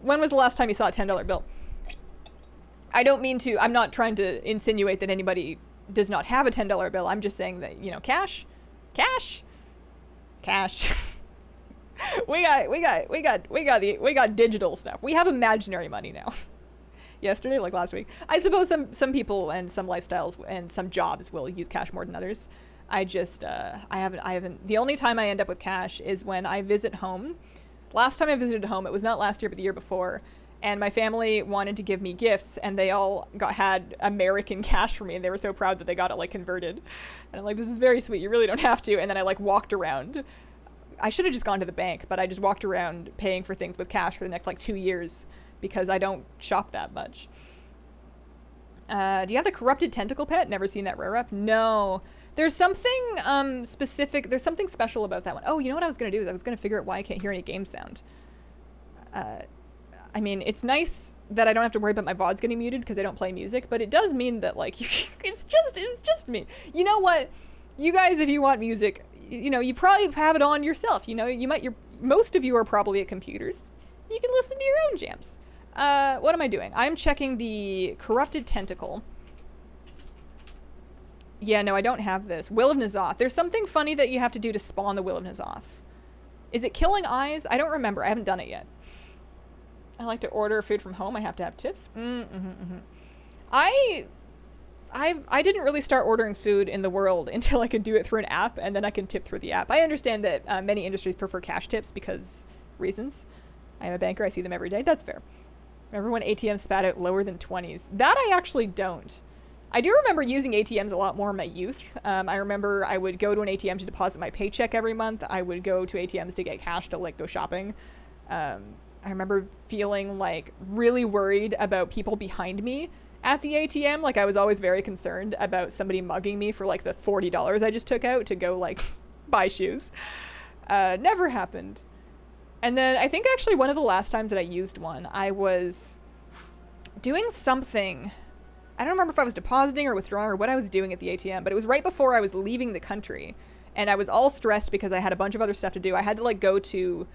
when was the last time you saw a $10 bill? I'm not trying to insinuate that anybody does not have a $10 bill. I'm just saying that, you know, cash. we got digital stuff. We have imaginary money now. Yesterday, like last week. I suppose some people and some lifestyles and some jobs will use cash more than others. I haven't. The only time I end up with cash is when I visit home. Last time I visited home, it was not last year, but the year before. And my family wanted to give me gifts, and they all had American cash for me, and they were so proud that they got it like converted. And I'm like, this is very sweet. You really don't have to. And then I like walked around. I should have just gone to the bank, but I just walked around paying for things with cash for the next like 2 years because I don't shop that much. Do you have the corrupted tentacle pet? Never seen that rare up. No. There's something specific. There's something special about that one. Oh, you know what I was going to do is I was going to figure out why I can't hear any game sound. I mean, it's nice that I don't have to worry about my VoDs getting muted because I don't play music, but it does mean that, like, it's just me. You know what? You guys, if you want music, you know, you probably have it on yourself. You know, most of you are probably at computers. You can listen to your own jams. What am I doing? I'm checking the corrupted tentacle. Yeah, no, I don't have this. Will of N'Zoth. There's something funny that you have to do to spawn the Will of N'Zoth. Is it killing eyes? I don't remember. I haven't done it yet. I like to order food from home. I have to have tips. I didn't really start ordering food in the world until I could do it through an app, and then I can tip through the app. I understand that many industries prefer cash tips because reasons. I am a banker. I see them every day. That's fair. Remember when ATMs spat out lower than 20s? That I actually don't. I do remember using ATMs a lot more in my youth. I remember I would go to an ATM to deposit my paycheck every month. I would go to ATMs to get cash to like go shopping. I remember feeling like really worried about people behind me at the ATM. Like, I was always very concerned about somebody mugging me for like the $40 I just took out to go like buy shoes. Never happened. And then I think actually one of the last times that I used one, I was doing something. I don't remember if I was depositing or withdrawing or what I was doing at the ATM, but it was right before I was leaving the country. And I was all stressed because I had a bunch of other stuff to do. I had to like go to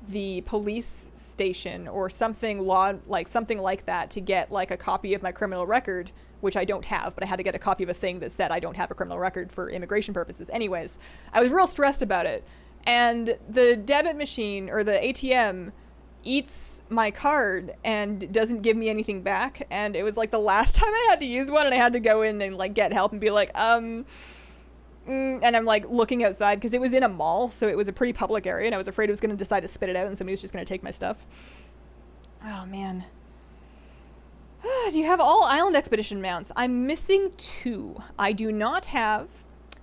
the police station or something like that to get like a copy of my criminal record, which I don't have, but I had to get a copy of a thing that said I don't have a criminal record for immigration purposes. Anyways, I was real stressed about it. And the debit machine or the ATM eats my card and doesn't give me anything back. And it was like the last time I had to use one, and I had to go in and like get help and be like, and I'm like looking outside because it was in a mall, so it was a pretty public area, and I was afraid it was going to decide to spit it out and somebody was just going to take my stuff. Oh man. Do you have all Island Expedition mounts? I'm missing 2. I do not have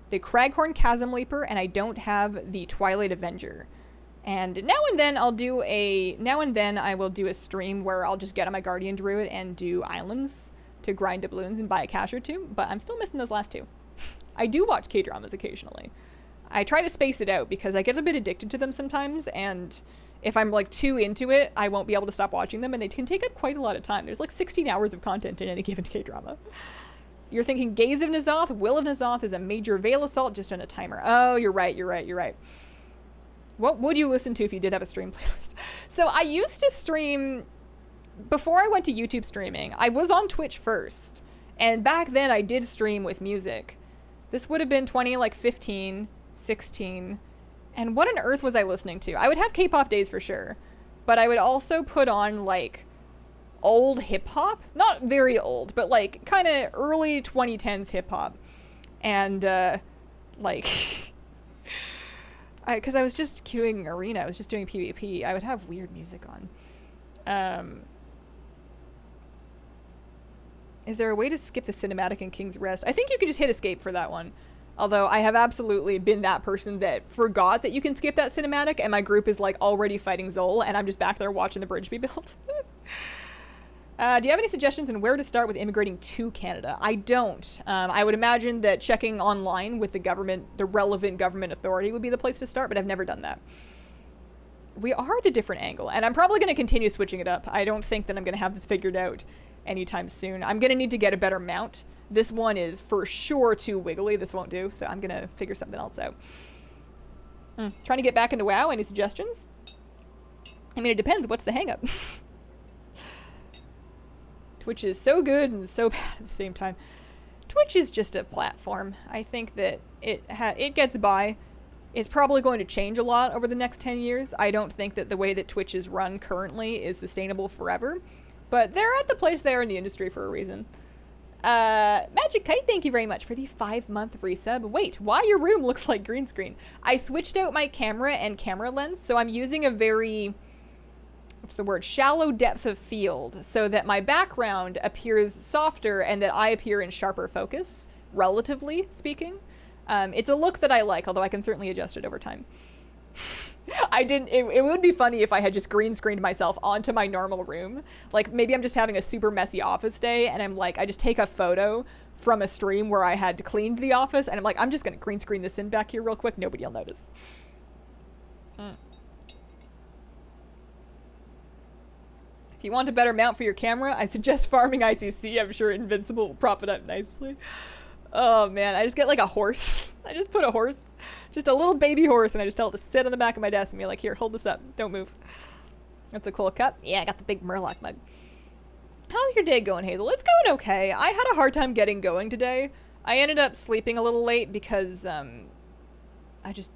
the Craghorn Chasm Leaper, and I don't have the Twilight Avenger. And now and then I will do a stream where I'll just get on my Guardian Druid and do islands to grind doubloons and buy a cash or 2, but I'm still missing those last 2. I do watch K-dramas occasionally. I try to space it out because I get a bit addicted to them sometimes, and if I'm like too into it, I won't be able to stop watching them, and they can take up quite a lot of time. There's like 16 hours of content in any given K-drama. You're thinking Gaze of N'Zoth, Will of N'Zoth is a major Veil Assault just on a timer. Oh, you're right. What would you listen to if you did have a stream playlist? So I used to stream, before I went to YouTube streaming, I was on Twitch first. And back then I did stream with music. This would have been 2015, 16. And what on earth was I listening to? I would have K-pop days for sure. But I would also put on like old hip-hop. Not very old, but like kind of early 2010s hip-hop. And like... because I was just queuing Arena. I was just doing PvP. I would have weird music on. Is there a way to skip the cinematic in King's Rest? I think you can just hit escape for that one. Although I have absolutely been that person that forgot that you can skip that cinematic, and my group is like already fighting Zol, and I'm just back there watching the bridge be built. Do you have any suggestions on where to start with immigrating to Canada? I don't. I would imagine that checking online with the government, the relevant government authority would be the place to start, but I've never done that. We are at a different angle, and I'm probably going to continue switching it up. I don't think that I'm going to have this figured out anytime soon. I'm going to need to get a better mount. This one is for sure too wiggly. This won't do, so I'm going to figure something else out. Trying to get back into WoW. Any suggestions? I mean, it depends. What's the hang-up? Twitch is so good and so bad at the same time. Twitch is just a platform. I think that it gets by. It's probably going to change a lot over the next 10 years. I don't think that the way that Twitch is run currently is sustainable forever. But they're at the place they are in the industry for a reason. Magic Kite, thank you very much for the 5-month resub. Wait, why your room looks like green screen? I switched out my camera and camera lens, so I'm using a very... what's the word? Shallow depth of field, so that my background appears softer and that I appear in sharper focus, relatively speaking. It's a look that I like, although I can certainly adjust it over time. It would be funny if I had just green screened myself onto my normal room. Like, maybe I'm just having a super messy office day, and I'm like, I just take a photo from a stream where I had cleaned the office, and I'm like, I'm just gonna green screen this in back here real quick, nobody will notice. If you want a better mount for your camera, I suggest farming ICC. I'm sure Invincible will prop it up nicely. Oh man, I just get like a horse. I just put a horse, just a little baby horse, and I just tell it to sit on the back of my desk and be like, here, hold this up, don't move. That's a cool cup. Yeah, I got the big Murloc mug. How's your day going, Hazel? It's going okay. I had a hard time getting going today. I ended up sleeping a little late because I just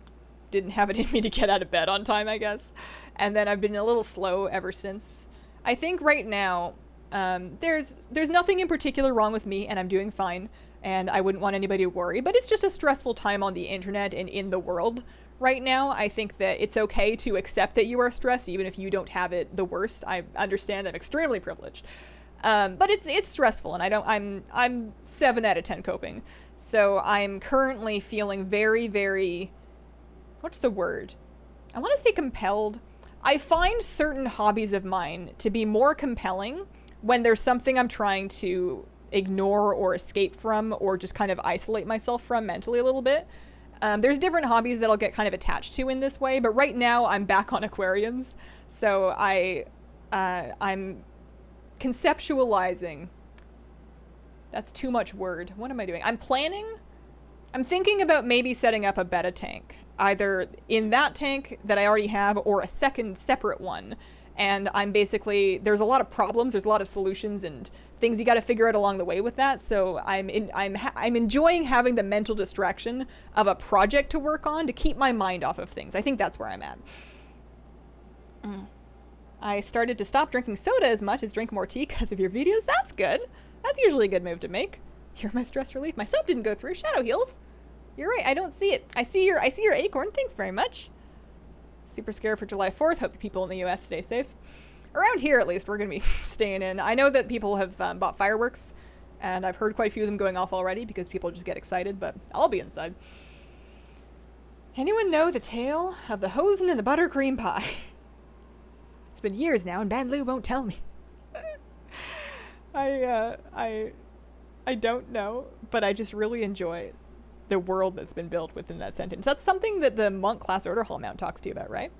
didn't have it in me to get out of bed on time, I guess. And then I've been a little slow ever since. I think right now, there's nothing in particular wrong with me, and I'm doing fine, and I wouldn't want anybody to worry, but it's just a stressful time on the internet and in the world right now. I think that it's okay to accept that you are stressed, even if you don't have it the worst. I understand. I'm extremely privileged. But it's stressful, and I'm 7 out of 10 coping. So I'm currently feeling very, very, what's the word? I want to say compelled. I find certain hobbies of mine to be more compelling when there's something I'm trying to ignore or escape from, or just kind of isolate myself from mentally a little bit. There's different hobbies that I'll get kind of attached to in this way, but right now I'm back on aquariums. So I'm conceptualizing. That's too much word. What am I doing? I'm thinking about maybe setting up a betta tank, either in that tank that I already have or a second separate one. And I'm basically, there's a lot of problems, there's a lot of solutions and things you got to figure out along the way with that. So I'm enjoying having the mental distraction of a project to work on to keep my mind off of things. I think that's where I'm at. I started to stop drinking soda as much as drink more tea because of your videos. That's good. That's usually a good move to make. You're my stress relief. My sub didn't go through. Shadow heals. You're right. I don't see it. I see your acorn. Thanks very much. Super scared for July 4th. Hope the people in the US stay safe. Around here, at least, we're going to be staying in. I know that people have bought fireworks, and I've heard quite a few of them going off already because people just get excited, but I'll be inside. Anyone know the tale of the hosen and the buttercream pie? It's been years now, and Bad Lou won't tell me. I don't know, but I just really enjoy the world that's been built within that sentence. That's something that the monk class order hall mount talks to you about, right?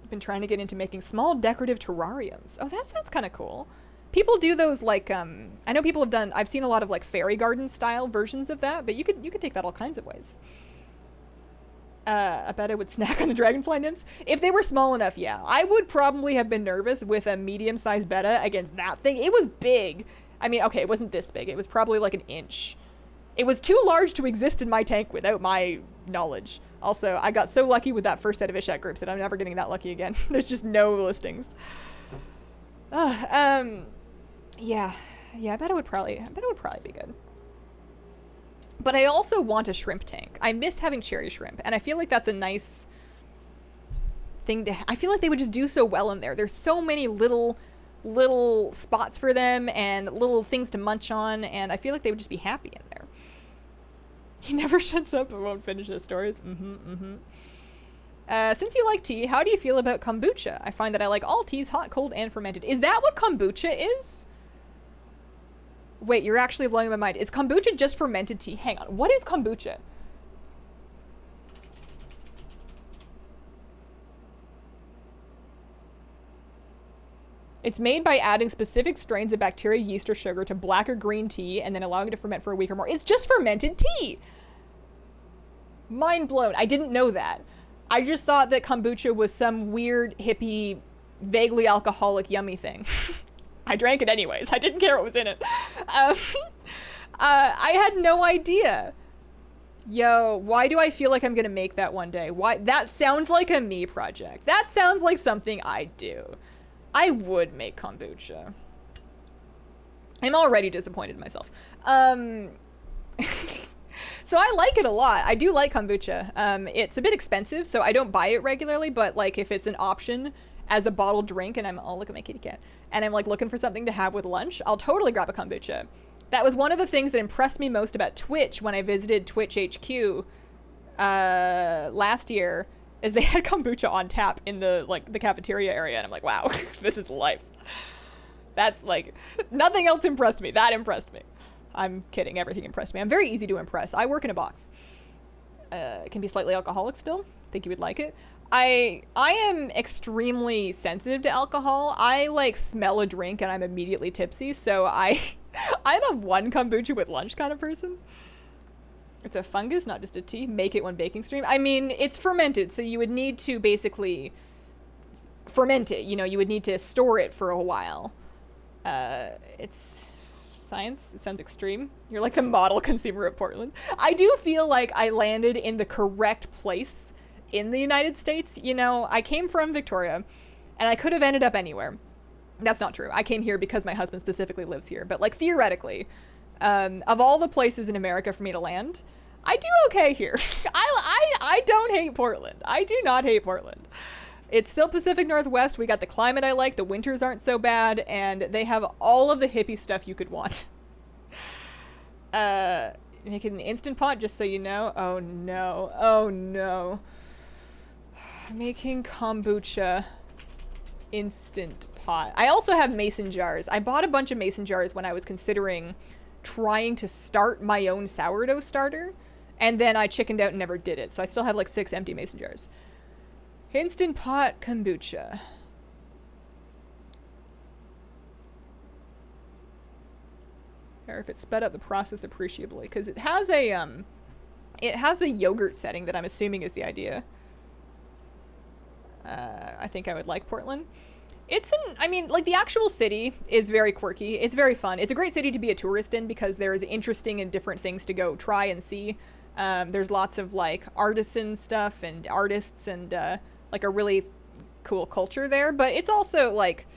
I've been trying to get into making small decorative terrariums. Oh, that sounds kind of cool. People do those like I know people have done. I've seen a lot of like fairy garden style versions of that, but you could take that all kinds of ways. I bet I would snack on the dragonfly nymphs if they were small enough. Yeah, I would probably have been nervous with a medium-sized betta against that thing. It was big. I mean, okay, it wasn't this big. It was probably like an inch. It was too large to exist in my tank without my knowledge. Also, I got so lucky with that first set of Ishak groups that I'm never getting that lucky again. There's just no listings. Yeah, I bet it would probably be good. But I also want a shrimp tank. I miss having cherry shrimp, and I feel like that's a nice thing to. I feel like they would just do so well in there. There's so many little spots for them and little things to munch on, and I feel like they would just be happy in there. He never shuts up and won't finish his stories. Since you like tea, how do you feel about kombucha? I find that I like all teas, hot, cold, and fermented. Is that what kombucha is? Wait, you're actually blowing my mind. Is kombucha just fermented tea? Hang on. What is kombucha? It's made by adding specific strains of bacteria, yeast, or sugar to black or green tea and then allowing it to ferment for a week or more. It's just fermented tea! Mind blown. I didn't know that. I just thought that kombucha was some weird, hippie, vaguely alcoholic, yummy thing. I drank it anyways. I didn't care what was in it. I had no idea. Yo, why do I feel like I'm gonna make that one day? Why? That sounds like a me project. That sounds like something I'd do. I would make kombucha. I'm already disappointed in myself. So I like it a lot. I do like kombucha. It's a bit expensive, so I don't buy it regularly, but like if it's an option as a bottled drink and oh, look at my kitty cat, and I'm like looking for something to have with lunch, I'll totally grab a kombucha. That was one of the things that impressed me most about Twitch when I visited Twitch HQ last year, is they had kombucha on tap in the cafeteria area, and I'm like, wow, this is life. That's like, nothing else impressed me. That impressed me. I'm kidding, everything impressed me. I'm very easy to impress. I work in a box. It can be slightly alcoholic still. Think you would like it. I am extremely sensitive to alcohol. I like smell a drink and I'm immediately tipsy, so I'm a one kombucha with lunch kind of person. It's a fungus, not just a tea. Make it one baking stream. I mean, it's fermented, so you would need to basically ferment it. You know, you would need to store it for a while. It's science. It sounds extreme. You're like the model consumer of Portland. I do feel like I landed in the correct place in the United States. You know, I came from Victoria, and I could have ended up anywhere. That's not true. I came here because my husband specifically lives here. But like theoretically, of all the places in America for me to land, I do okay here. I don't hate Portland. I do not hate Portland. It's still Pacific Northwest. We got the climate I like. The winters aren't so bad, and they have all of the hippie stuff you could want. Make it an Instant Pot, just so you know. Oh no. Oh no. Making kombucha Instant Pot. I also have mason jars. I bought a bunch of mason jars when I was considering trying to start my own sourdough starter, and then I chickened out and never did it. So I still have like 6 empty mason jars. Instant Pot kombucha. Or if it sped up the process appreciably, because it has a yogurt setting that I'm assuming is the idea. I think I would like Portland. I mean, like, the actual city is very quirky. It's very fun. It's a great city to be a tourist in because there's interesting and different things to go try and see. There's lots of, like, artisan stuff and artists and, like, a really cool culture there. But it's also, like,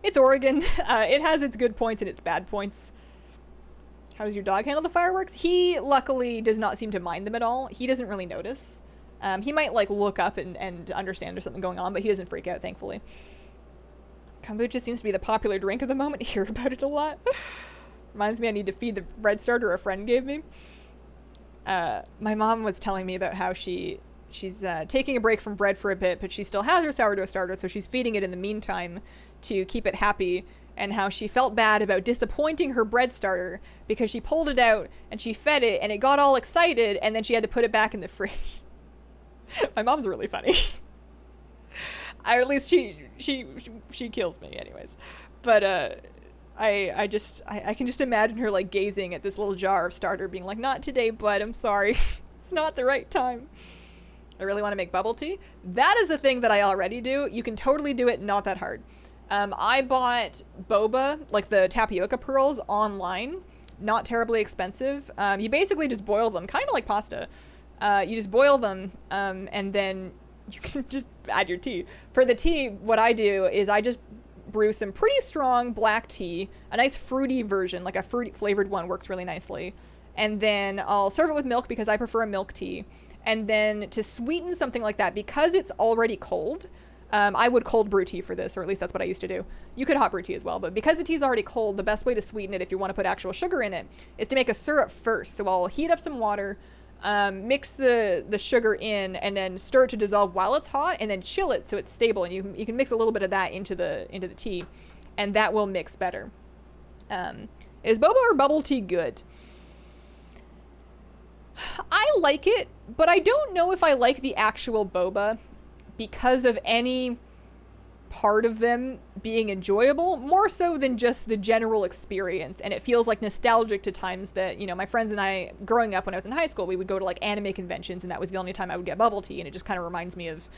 it's Oregon. It has its good points and its bad points. How does your dog handle the fireworks? He, luckily, does not seem to mind them at all. He doesn't really notice. He might, like, look up and understand there's something going on, but he doesn't freak out, thankfully. Kombucha seems to be the popular drink of the moment. I hear about it a lot. Reminds me I need to feed the bread starter a friend gave me. My mom was telling me about how she's taking a break from bread for a bit, but she still has her sourdough starter, so she's feeding it in the meantime to keep it happy, and how she felt bad about disappointing her bread starter because she pulled it out and she fed it and it got all excited and then she had to put it back in the fridge. My mom's really funny. Or at least she kills me anyways. But I can just imagine her like gazing at this little jar of starter being like, not today, bud, I'm sorry. It's not the right time. I really want to make bubble tea. That is a thing that I already do. You can totally do it, not that hard. I bought boba, like the tapioca pearls, online. Not terribly expensive. You basically just boil them, kind of like pasta. You just boil them, and then you can just add your tea. For the tea, what I do is I just brew some pretty strong black tea, a nice fruity version, like a fruity flavored one works really nicely. And then I'll serve it with milk because I prefer a milk tea. And then to sweeten something like that, because it's already cold, I would cold brew tea for this, or at least that's what I used to do. You could hot brew tea as well, but because the tea's already cold, the best way to sweeten it if you want to put actual sugar in it is to make a syrup first. So I'll heat up some water, mix the sugar in, and then stir it to dissolve while it's hot, and then chill it so it's stable. And you can mix a little bit of that into the tea, and that will mix better. Is boba or bubble tea good? I like it, but I don't know if I like the actual boba because of any part of them being enjoyable, more so than just the general experience. And it feels like nostalgic to times that, you know, my friends and I, growing up when I was in high school, we would go to like anime conventions, and that was the only time I would get bubble tea, and it just kind of reminds me of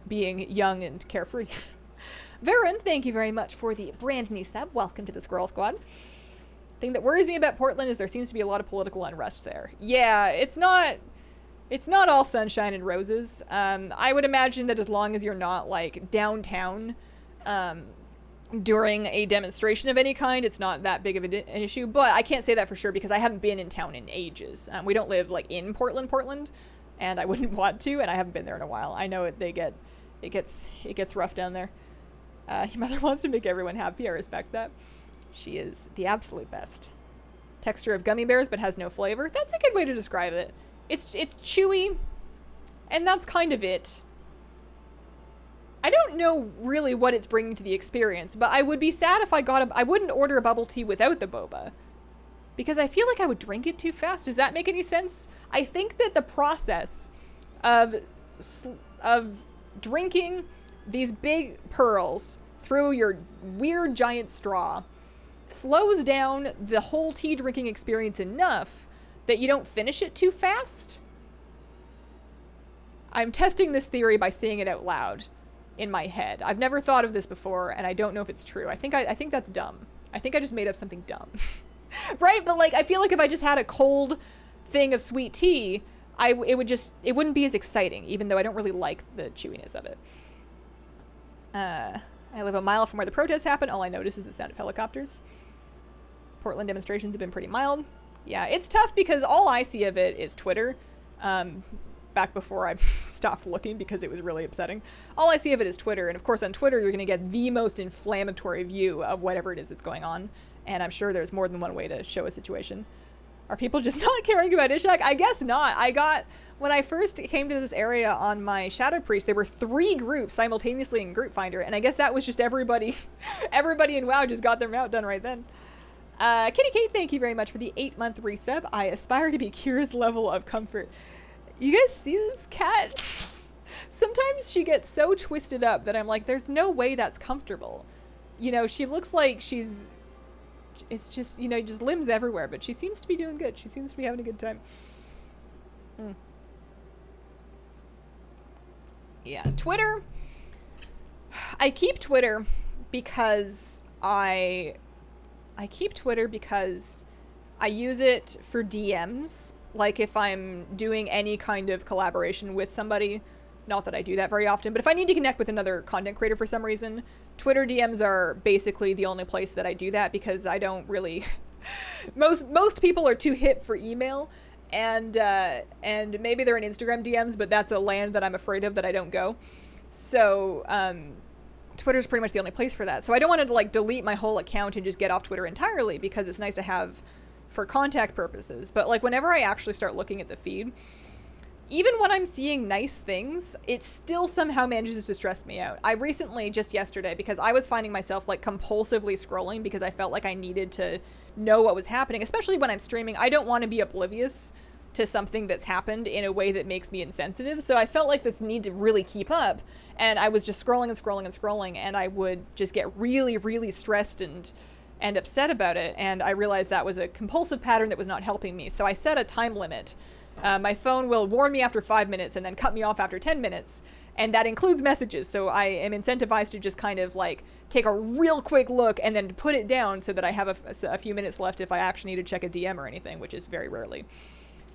being young and carefree. Varen, thank you very much for the brand new sub. Welcome to the Squirrel Squad. Thing that worries me about Portland is there seems to be a lot of political unrest there. Yeah, it's not all sunshine and roses. I would imagine that as long as you're not like downtown during a demonstration of any kind, it's not that big of an issue. But I can't say that for sure because I haven't been in town in ages. We don't live like in Portland, and I wouldn't want to, and I haven't been there in a while. I know it gets rough down there. Your mother wants to make everyone happy. I respect that. She is the absolute best. Texture of gummy bears, but has no flavor. That's a good way to describe it. It's chewy, and that's kind of it. I don't know really what it's bringing to the experience, but I would be sad if I wouldn't order a bubble tea without the boba, because I feel like I would drink it too fast. Does that make any sense? I think that the process of drinking these big pearls through your weird giant straw slows down the whole tea drinking experience enough that you don't finish it too fast. I'm testing this theory by saying it out loud in my head. I've never thought of this before, and I don't know if it's true. I think that's dumb. I think I just made up something dumb. Right? But like, I feel like if I just had a cold thing of sweet tea, it wouldn't be as exciting, even though I don't really like the chewiness of it. I live a mile from where the protests happen. All I notice is the sound of helicopters. Portland demonstrations have been pretty mild. Yeah, it's tough because all I see of it is Twitter. Back before I stopped looking because it was really upsetting. All I see of it is Twitter. And of course on Twitter, you're going to get the most inflammatory view of whatever it is that's going on. And I'm sure there's more than one way to show a situation. Are people just not caring about Ishak? I guess not. When I first came to this area on my Shadow Priest, there were 3 groups simultaneously in Group Finder, and I guess that was just everybody in WoW just got their mount done right then. Kitty Kate, thank you very much for the 8-month resub. I aspire to be Kira's level of comfort. You guys see this cat? Sometimes she gets so twisted up that I'm like, there's no way that's comfortable. You know, she looks like it's just, you know, just limbs everywhere, but she seems to be doing good. She seems to be having a good time. Yeah, Twitter. I keep Twitter because I use it for DMs. Like if I'm doing any kind of collaboration with somebody, not that I do that very often, but if I need to connect with another content creator for some reason, Twitter DMs are basically the only place that I do that because I don't really, most people are too hip for email, and maybe they're in Instagram DMs, but that's a land that I'm afraid of that I don't go. So, Twitter's pretty much the only place for that. So I don't want to like delete my whole account and just get off Twitter entirely because it's nice to have for contact purposes. But like whenever I actually start looking at the feed, even when I'm seeing nice things, it still somehow manages to stress me out. I recently, just yesterday, because I was finding myself like compulsively scrolling because I felt like I needed to know what was happening, especially when I'm streaming. I don't want to be oblivious to something that's happened in a way that makes me insensitive. So I felt like this need to really keep up. And I was just scrolling and scrolling and scrolling, and I would just get really, really stressed and and upset about it, and I realized that was a compulsive pattern that was not helping me. So I set a time limit. My phone will warn me after 5 minutes and then cut me off after 10 minutes. And that includes messages. So I am incentivized to just kind of like take a real quick look and then put it down so that I have a few minutes left if I actually need to check a DM or anything, which is very rarely.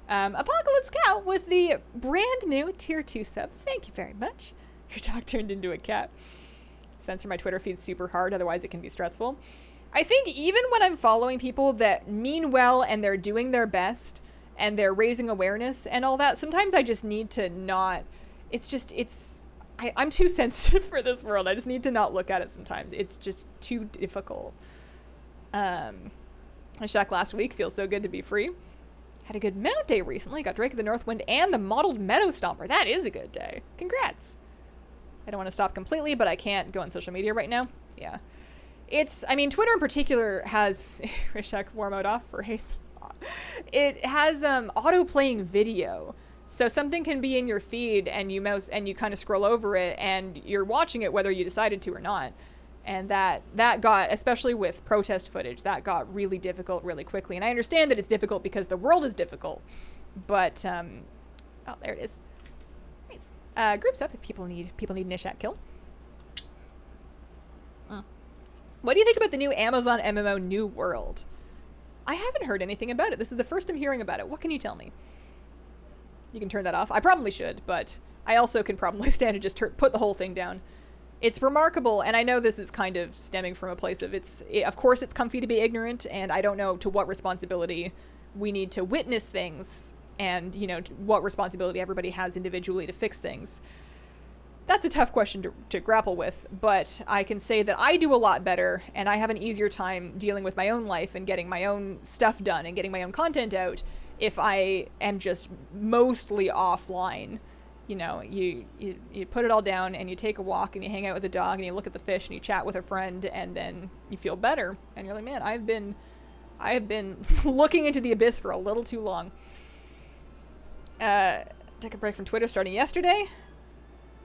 Apocalypse Cow with the brand new tier 2 sub. Thank you very much. Your dog turned into a cat. Censor my Twitter feed super hard, otherwise it can be stressful. I think even when I'm following people that mean well and they're doing their best and they're raising awareness and all that, sometimes I just need to not... I'm too sensitive for this world. I just need to not look at it sometimes. It's just too difficult. I shack last week. Feels so good to be free. Had a good mount day recently. Got Drake of the Northwind and the modeled Meadow Stomper. That is a good day. Congrats. I don't want to stop completely, but I can't go on social media right now. Yeah. Twitter in particular has... Rishak war mode off for haste. It has auto-playing video. So something can be in your feed and you kind of scroll over it and you're watching it whether you decided to or not. And that got, especially with protest footage, that got really difficult really quickly. And I understand that it's difficult because the world is difficult. But, oh, there it is. Nice. Groups up if people need Nishat kill. What do you think about the new Amazon MMO New World? I haven't heard anything about it. This is the first I'm hearing about it. What can you tell me? You can turn that off. I probably should, but I also can probably stand to just put the whole thing down. It's remarkable, and I know this is kind of stemming from a place of of course it's comfy to be ignorant, and I don't know to what responsibility we need to witness things, and, what responsibility everybody has individually to fix things. That's a tough question to grapple with, but I can say that I do a lot better, and I have an easier time dealing with my own life and getting my own stuff done and getting my own content out if I am just mostly offline. You put it all down and you take a walk and you hang out with a dog and you look at the fish and you chat with a friend and then you feel better. And you're like, man, I have been looking into the abyss for a little too long. Took a break from Twitter starting yesterday.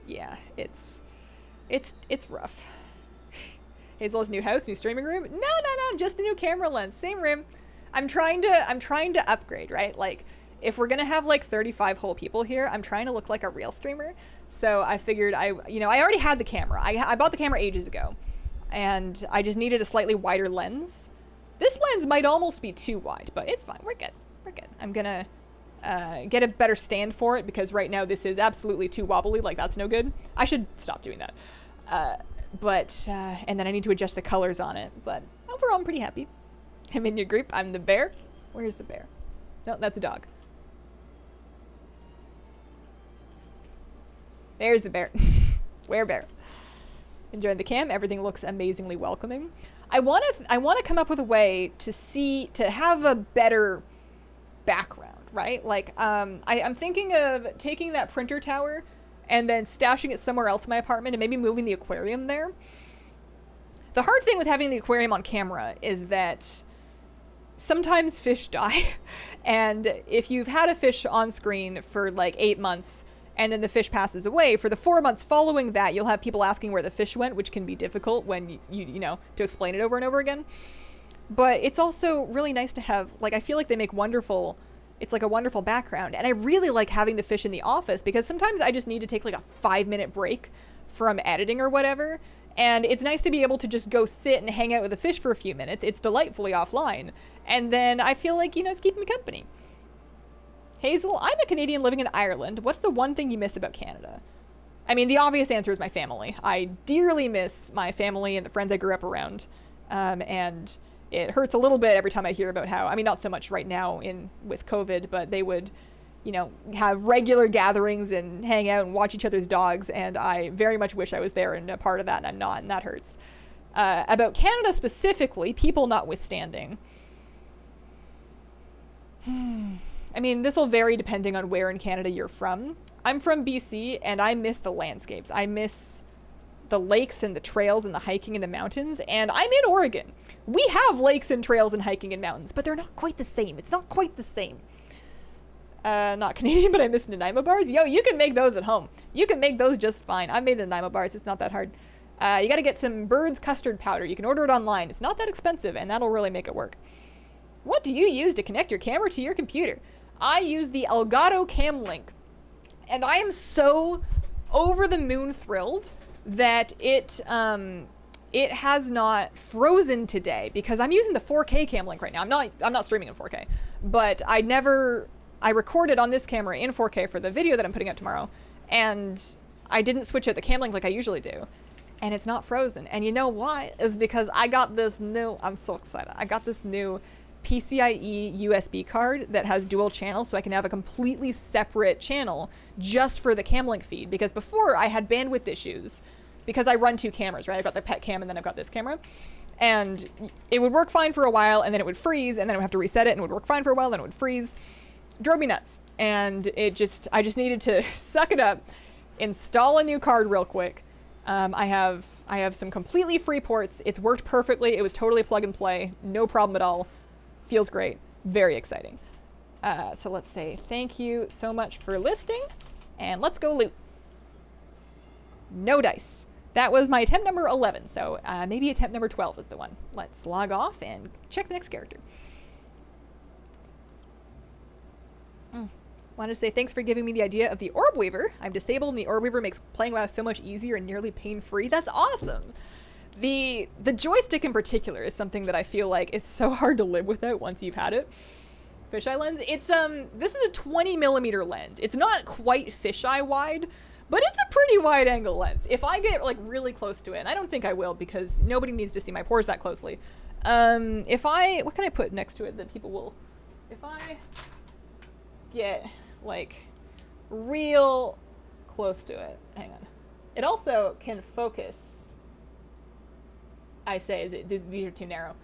Yeah, it's rough. Hazel's new house, new streaming room. No, just a new camera lens, same room. I'm trying to upgrade, right? Like, if we're gonna have like 35 whole people here, I'm trying to look like a real streamer. So I figured I already had the camera. I bought the camera ages ago, and I just needed a slightly wider lens. This lens might almost be too wide, but it's fine. We're good. I'm gonna get a better stand for it because right now this is absolutely too wobbly. Like, that's no good. I should stop doing that. And then I need to adjust the colors on it. But overall, I'm pretty happy. I'm in your group. I'm the bear. Where's the bear? No, that's a dog. There's the bear. Where bear? Enjoying the cam. Everything looks amazingly welcoming. I want to come up with a way to have a better background, right? Like, I'm thinking of taking that printer tower and then stashing it somewhere else in my apartment and maybe moving the aquarium there. The hard thing with having the aquarium on camera is that sometimes fish die. And if you've had a fish on screen for like 8 months and then the fish passes away, for the 4 months following that, you'll have people asking where the fish went, which can be difficult when you to explain it over and over again. But it's also really nice to have, like, I feel like they make it's like a wonderful background. And I really like having the fish in the office because sometimes I just need to take like a 5-minute break from editing or whatever. And it's nice to be able to just go sit and hang out with the fish for a few minutes. It's delightfully offline. And then I feel like, it's keeping me company. Hazel, I'm a Canadian living in Ireland. What's the one thing you miss about Canada? I mean, the obvious answer is my family. I dearly miss my family and the friends I grew up around. And it hurts a little bit every time I hear about how, not so much right now with COVID, but they would, have regular gatherings and hang out and watch each other's dogs. And I very much wish I was there and a part of that, and I'm not, and that hurts. About Canada specifically, people notwithstanding. This will vary depending on where in Canada you're from. I'm from BC, and I miss the landscapes. I miss the lakes and the trails and the hiking in the mountains, and I'm in Oregon. We have lakes and trails and hiking and mountains, but they're not quite the same. It's not quite the same. Not Canadian, but I miss Nanaimo bars. Yo, you can make those at home. You can make those just fine. I made the Nanaimo bars. It's not that hard. You got to get some Bird's custard powder. You can order it online. It's not that expensive, and that'll really make it work. What do you use to connect your camera to your computer? I use the Elgato Cam Link, and I am so over the moon thrilled that it has not frozen today, because I'm using the 4K Cam Link right now. I'm not streaming in 4K, but I recorded on this camera in 4K for the video that I'm putting out tomorrow, and I didn't switch out the Cam Link like I usually do, and it's not frozen. And you know why? It's because I got this new, I'm so excited, I got this new PCIe USB card that has dual channels, so I can have a completely separate channel just for the Cam Link feed, because before I had bandwidth issues because I run 2 cameras, right? I've got the pet cam and then I've got this camera, and it would work fine for a while and then it would freeze, and then I would have to reset it, and it would work fine for a while, then it would freeze. Drove me nuts. And I just needed to suck it up, install a new card real quick. I have some completely free ports. It's worked perfectly. It was totally plug and play. No problem at all. Feels great. Very exciting. So let's say thank you so much for listing, and let's go loot. No dice. That was my attempt number 11, so maybe attempt number 12 is the one. Let's log off and check the next character. Wanted to say thanks for giving me the idea of the Orb Weaver. I'm disabled, and the Orb Weaver makes playing WoW so much easier and nearly pain-free. That's awesome! The joystick in particular is something that I feel like is so hard to live without once you've had it. Fisheye lens. It's this is a 20mm lens. It's not quite fisheye wide, but it's a pretty wide angle lens. If I get like really close to it, and I don't think I will because nobody needs to see my pores that closely. What can I put next to it that people will, if I get like real close to it, hang on. It also can focus. I say, these are too narrow.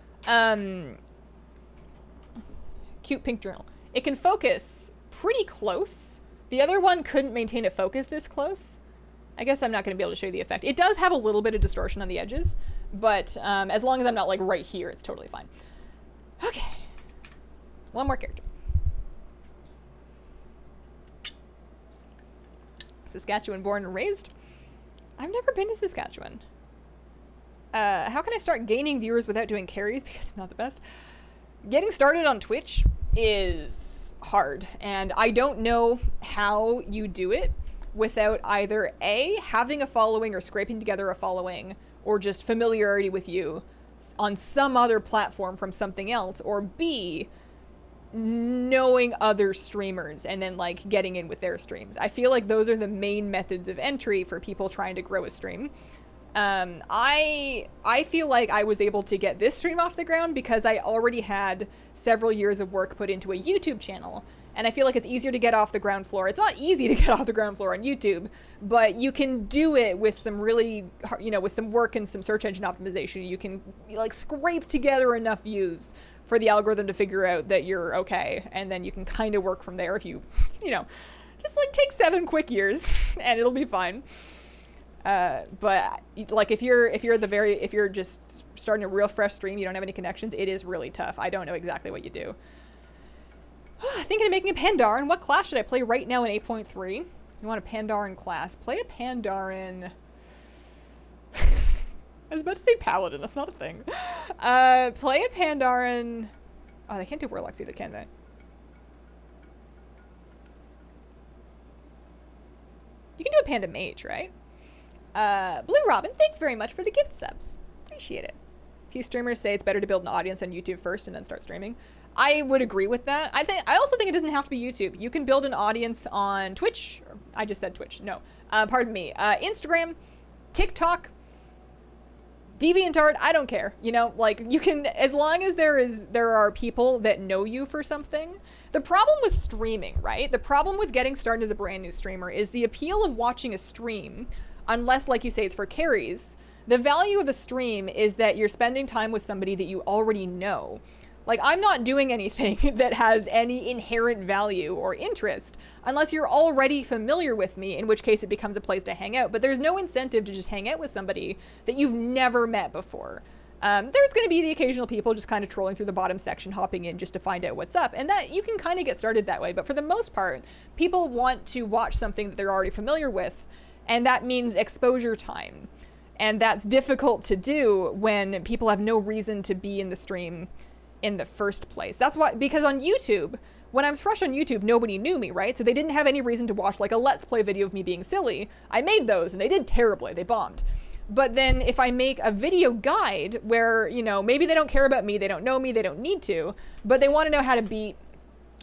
Cute pink journal. It can focus pretty close. The other one couldn't maintain a focus this close. I guess I'm not going to be able to show you the effect. It does have a little bit of distortion on the edges, but as long as I'm not like right here, it's totally fine. Okay. One more character. Saskatchewan born and raised. I've never been to Saskatchewan. How can I start gaining viewers without doing carries? Because I'm not the best. Getting started on Twitch is hard, and I don't know how you do it without either A, having a following or scraping together a following, or just familiarity with you on some other platform from something else, or B, knowing other streamers and then like getting in with their streams. I feel like those are the main methods of entry for people trying to grow a stream. I feel like I was able to get this stream off the ground because I already had several years of work put into a YouTube channel, and I feel like it's easier to get off the ground floor. It's not easy to get off the ground floor on YouTube, but you can do it with some really, with some work and some search engine optimization. You can like scrape together enough views for the algorithm to figure out that you're okay, and then you can kind of work from there if you, just like take 7 quick years and it'll be fine. But like if you're just starting a real fresh stream, you don't have any connections, it is really tough. I don't know exactly what you do. Thinking of making a Pandaren. What class should I play right now in 8.3? You want a Pandaren class? Play a Pandaren. I was about to say Paladin. That's not a thing. Play a Pandaren. Oh, they can't do Warlocks either, can they? You can do a Panda Mage, right? Blue Robin, thanks very much for the gift subs. Appreciate it. A few streamers say it's better to build an audience on YouTube first and then start streaming. I would agree with that. I also think it doesn't have to be YouTube. You can build an audience on Twitch. I just said Twitch. No, pardon me. Instagram, TikTok, DeviantArt. I don't care. Like you can, as long as there are people that know you for something. The problem with streaming, right? The problem with getting started as a brand new streamer is the appeal of watching a stream. Unless, like you say, it's for carries, the value of a stream is that you're spending time with somebody that you already know. Like, I'm not doing anything that has any inherent value or interest unless you're already familiar with me, in which case it becomes a place to hang out. But there's no incentive to just hang out with somebody that you've never met before. There's going to be the occasional people just kind of trolling through the bottom section, hopping in just to find out what's up. And that you can kind of get started that way. But for the most part, people want to watch something that they're already familiar with. And that means exposure time. And that's difficult to do when people have no reason to be in the stream in the first place. That's why, because on YouTube, when I was fresh on YouTube, nobody knew me, right? So they didn't have any reason to watch like a Let's Play video of me being silly. I made those and they did terribly. They bombed. But then if I make a video guide where, you know, maybe they don't care about me, they don't know me, they don't need to, but they want to know how to beat,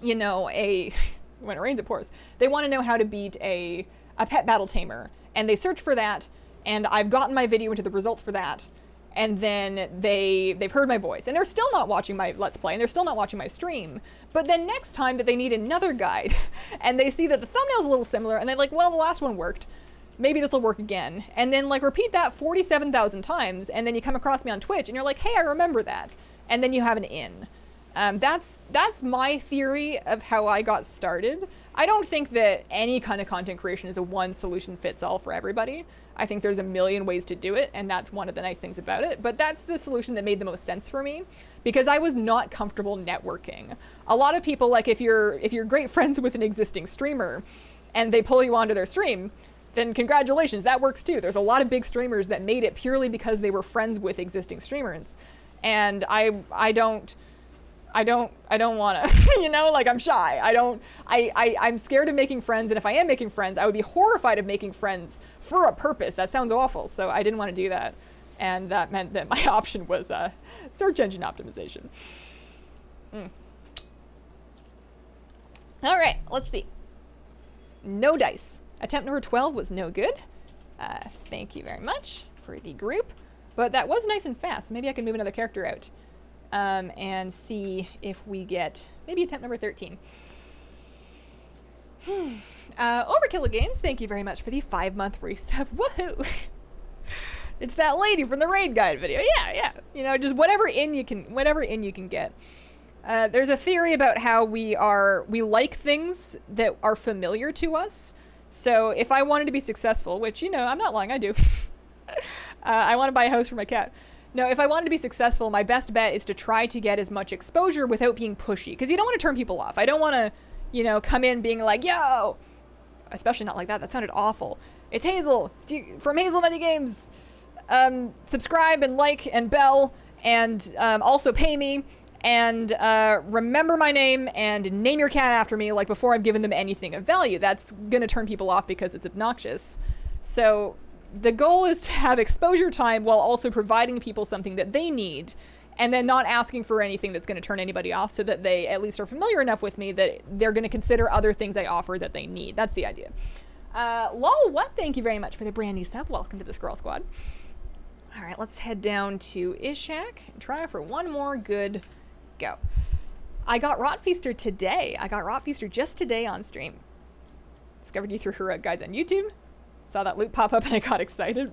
you know, when it rains, it pours. They want to know how to beat a pet battle tamer. And they search for that, and I've gotten my video into the results for that. And then they've heard my voice, and they're still not watching my Let's Play, and they're still not watching my stream. But then next time that they need another guide, and they see that the thumbnail's a little similar, and they're like, well, the last one worked. Maybe this will work again. And then like repeat that 47,000 times, and then you come across me on Twitch, and you're like, hey, I remember that. And then you have an in. That's my theory of how I got started. I don't think that any kind of content creation is a one solution fits all for everybody. I think there's a million ways to do it, and that's one of the nice things about it. But that's the solution that made the most sense for me, because I was not comfortable networking. A lot of people, like if you're great friends with an existing streamer and they pull you onto their stream, then congratulations, that works too. There's a lot of big streamers that made it purely because they were friends with existing streamers. And I don't want to, you know, like I'm shy. I'm scared of making friends. And if I am making friends, I would be horrified of making friends for a purpose. That sounds awful. So I didn't want to do that. And that meant that my option was search engine optimization. All right, let's see. No dice. Attempt number 12 was no good. Thank you very much for the group. But that was nice and fast. Maybe I can move another character out. And see if we get maybe attempt number 13. Overkill Games, thank you very much for the 5-month resub. Woohoo! It's that lady from the raid guide video. Yeah. You know, just whatever in you can get. There's a theory about how we like things that are familiar to us. So if I wanted to be successful, which, you know, I'm not lying, I do. I want to buy a house for my cat. No, if I wanted to be successful, my best bet is to try to get as much exposure without being pushy. Because you don't want to turn people off. I don't want to, you know, come in being like, yo! Especially not like that. That sounded awful. It's Hazel from Hazelnutty Games. Subscribe and like and bell. And also pay me. And remember my name and name your cat after me, like before I've given them anything of value. That's going to turn people off because it's obnoxious. So the goal is to have exposure time while also providing people something that they need, and then not asking for anything that's going to turn anybody off, so that they at least are familiar enough with me that they're going to consider other things I offer that they need. That's the idea. Lol, what? Thank you very much for the brand new sub. Welcome to the Squirrel Squad. All right, let's head down to Ishak and try for one more good go. I got Rotfeaster today. I got Rotfeaster just today on stream. Discovered you through her guides on YouTube. Saw that loot pop up and I got excited.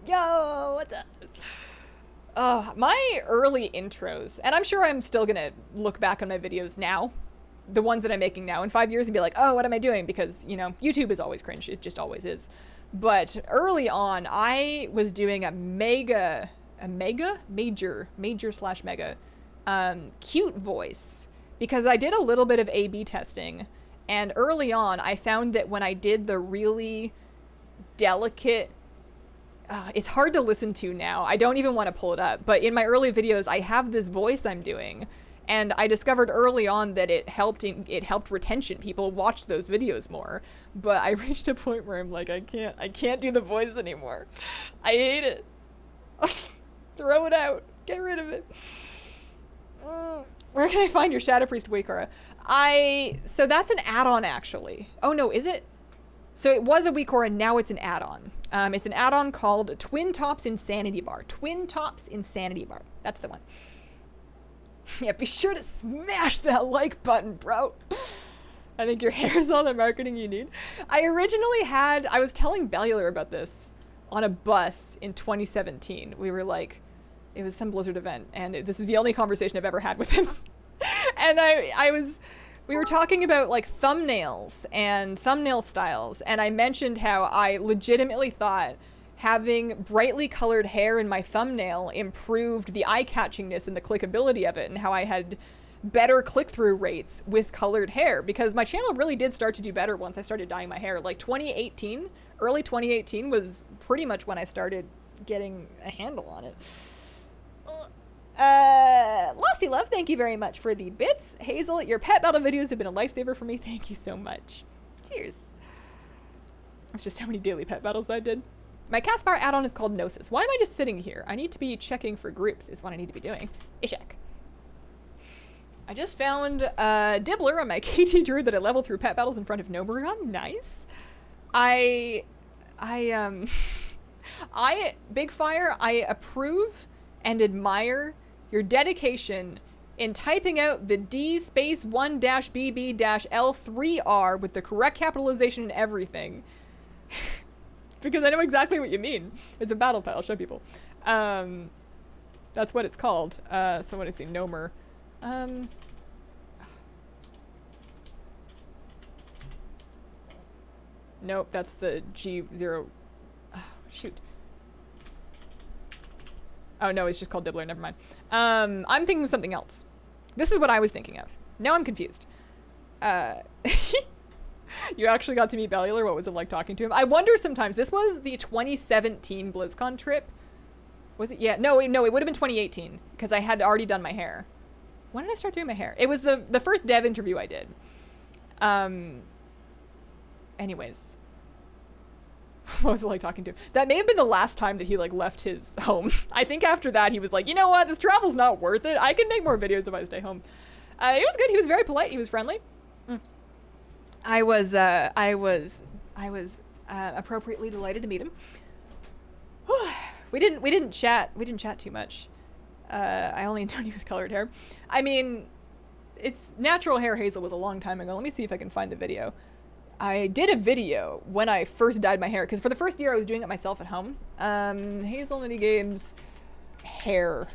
Yo, what's up? My early intros, and I'm sure I'm still gonna look back on my videos now, the ones that I'm making now in 5 years, and be like, oh, what am I doing? Because, you know, YouTube is always cringe. It just always is. But early on, I was doing a major slash mega cute voice, because I did a little bit of A/B testing. And early on, I found that when I did the really delicate, it's hard to listen to now. I don't even want to pull it up. But in my early videos, I have this voice I'm doing. And I discovered early on that it helped retention. People watched those videos more. But I reached a point where I'm like, I can't do the voice anymore. I hate it. Throw it out. Get rid of it. Where can I find your Shadow Priest Waikara? So that's an add-on, actually. Oh, no, is it? So it was a Waikara, and now it's an add-on. It's an add-on called Twin Tops Insanity Bar. Twin Tops Insanity Bar. That's the one. Yeah, be sure to smash that like button, bro. I think your hair's all the marketing you need. I was telling Bellular about this on a bus in 2017. We were like, it was some Blizzard event, and this is the only conversation I've ever had with him. And we were talking about like thumbnails and thumbnail styles, and I mentioned how I legitimately thought having brightly colored hair in my thumbnail improved the eye-catchingness and the clickability of it, and how I had better click-through rates with colored hair, because my channel really did start to do better once I started dyeing my hair. Like 2018, early 2018 was pretty much when I started getting a handle on it. Losty Love, thank you very much for the bits. Hazel, your pet battle videos have been a lifesaver for me. Thank you so much. Cheers. That's just how many daily pet battles I did. My Caspar add-on is called Gnosis. Why am I just sitting here? I need to be checking for groups is what I need to be doing. Ishak. I just found Dibbler on my KT Druid that I leveled through pet battles in front of Nomeron. Nice. Big Fire, I approve and admire your dedication in typing out the D space 1-BB-L3R with the correct capitalization and everything. Because I know exactly what you mean. It's a battle pal. I'll show people. That's what it's called. So when I see Nomer. Nope, that's the G0. Oh, shoot. Oh no, it's just called Dibbler. Never mind. I'm thinking of something else. This is what I was thinking of. Now I'm confused. You actually got to meet Bellular. What was it like talking to him? I wonder sometimes. This was the 2017 BlizzCon trip. Was it? Yeah. No, it would have been 2018 because I had already done my hair. When did I start doing my hair? It was the first dev interview I did. Anyways. What was it like talking to him? That may have been the last time that he like left his home. I think after that he was like, you know what? This travel's not worth it. I can make more videos if I stay home. It was good. He was very polite. He was friendly. I was appropriately delighted to meet him. We didn't chat too much. I only known you with colored hair. I mean, it's natural hair. Hazel was a long time ago. Let me see if I can find the video. I did a video when I first dyed my hair, because for the first year I was doing it myself at home. Hazel Mini Games hair.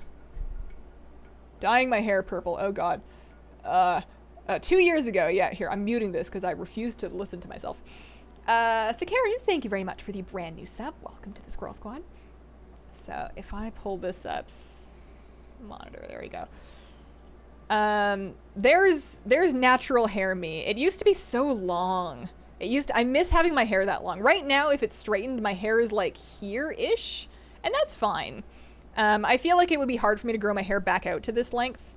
Dyeing my hair purple. Oh god. 2 years ago. Yeah, here, I'm muting this because I refuse to listen to myself. Sicarius, thank you very much for the brand new sub. Welcome to the Squirrel Squad. So if I pull this up, monitor, there we go. There's natural hair me. It used to be so long. I miss having my hair that long. Right now, if it's straightened, my hair is like here-ish, and that's fine. I feel like it would be hard for me to grow my hair back out to this length,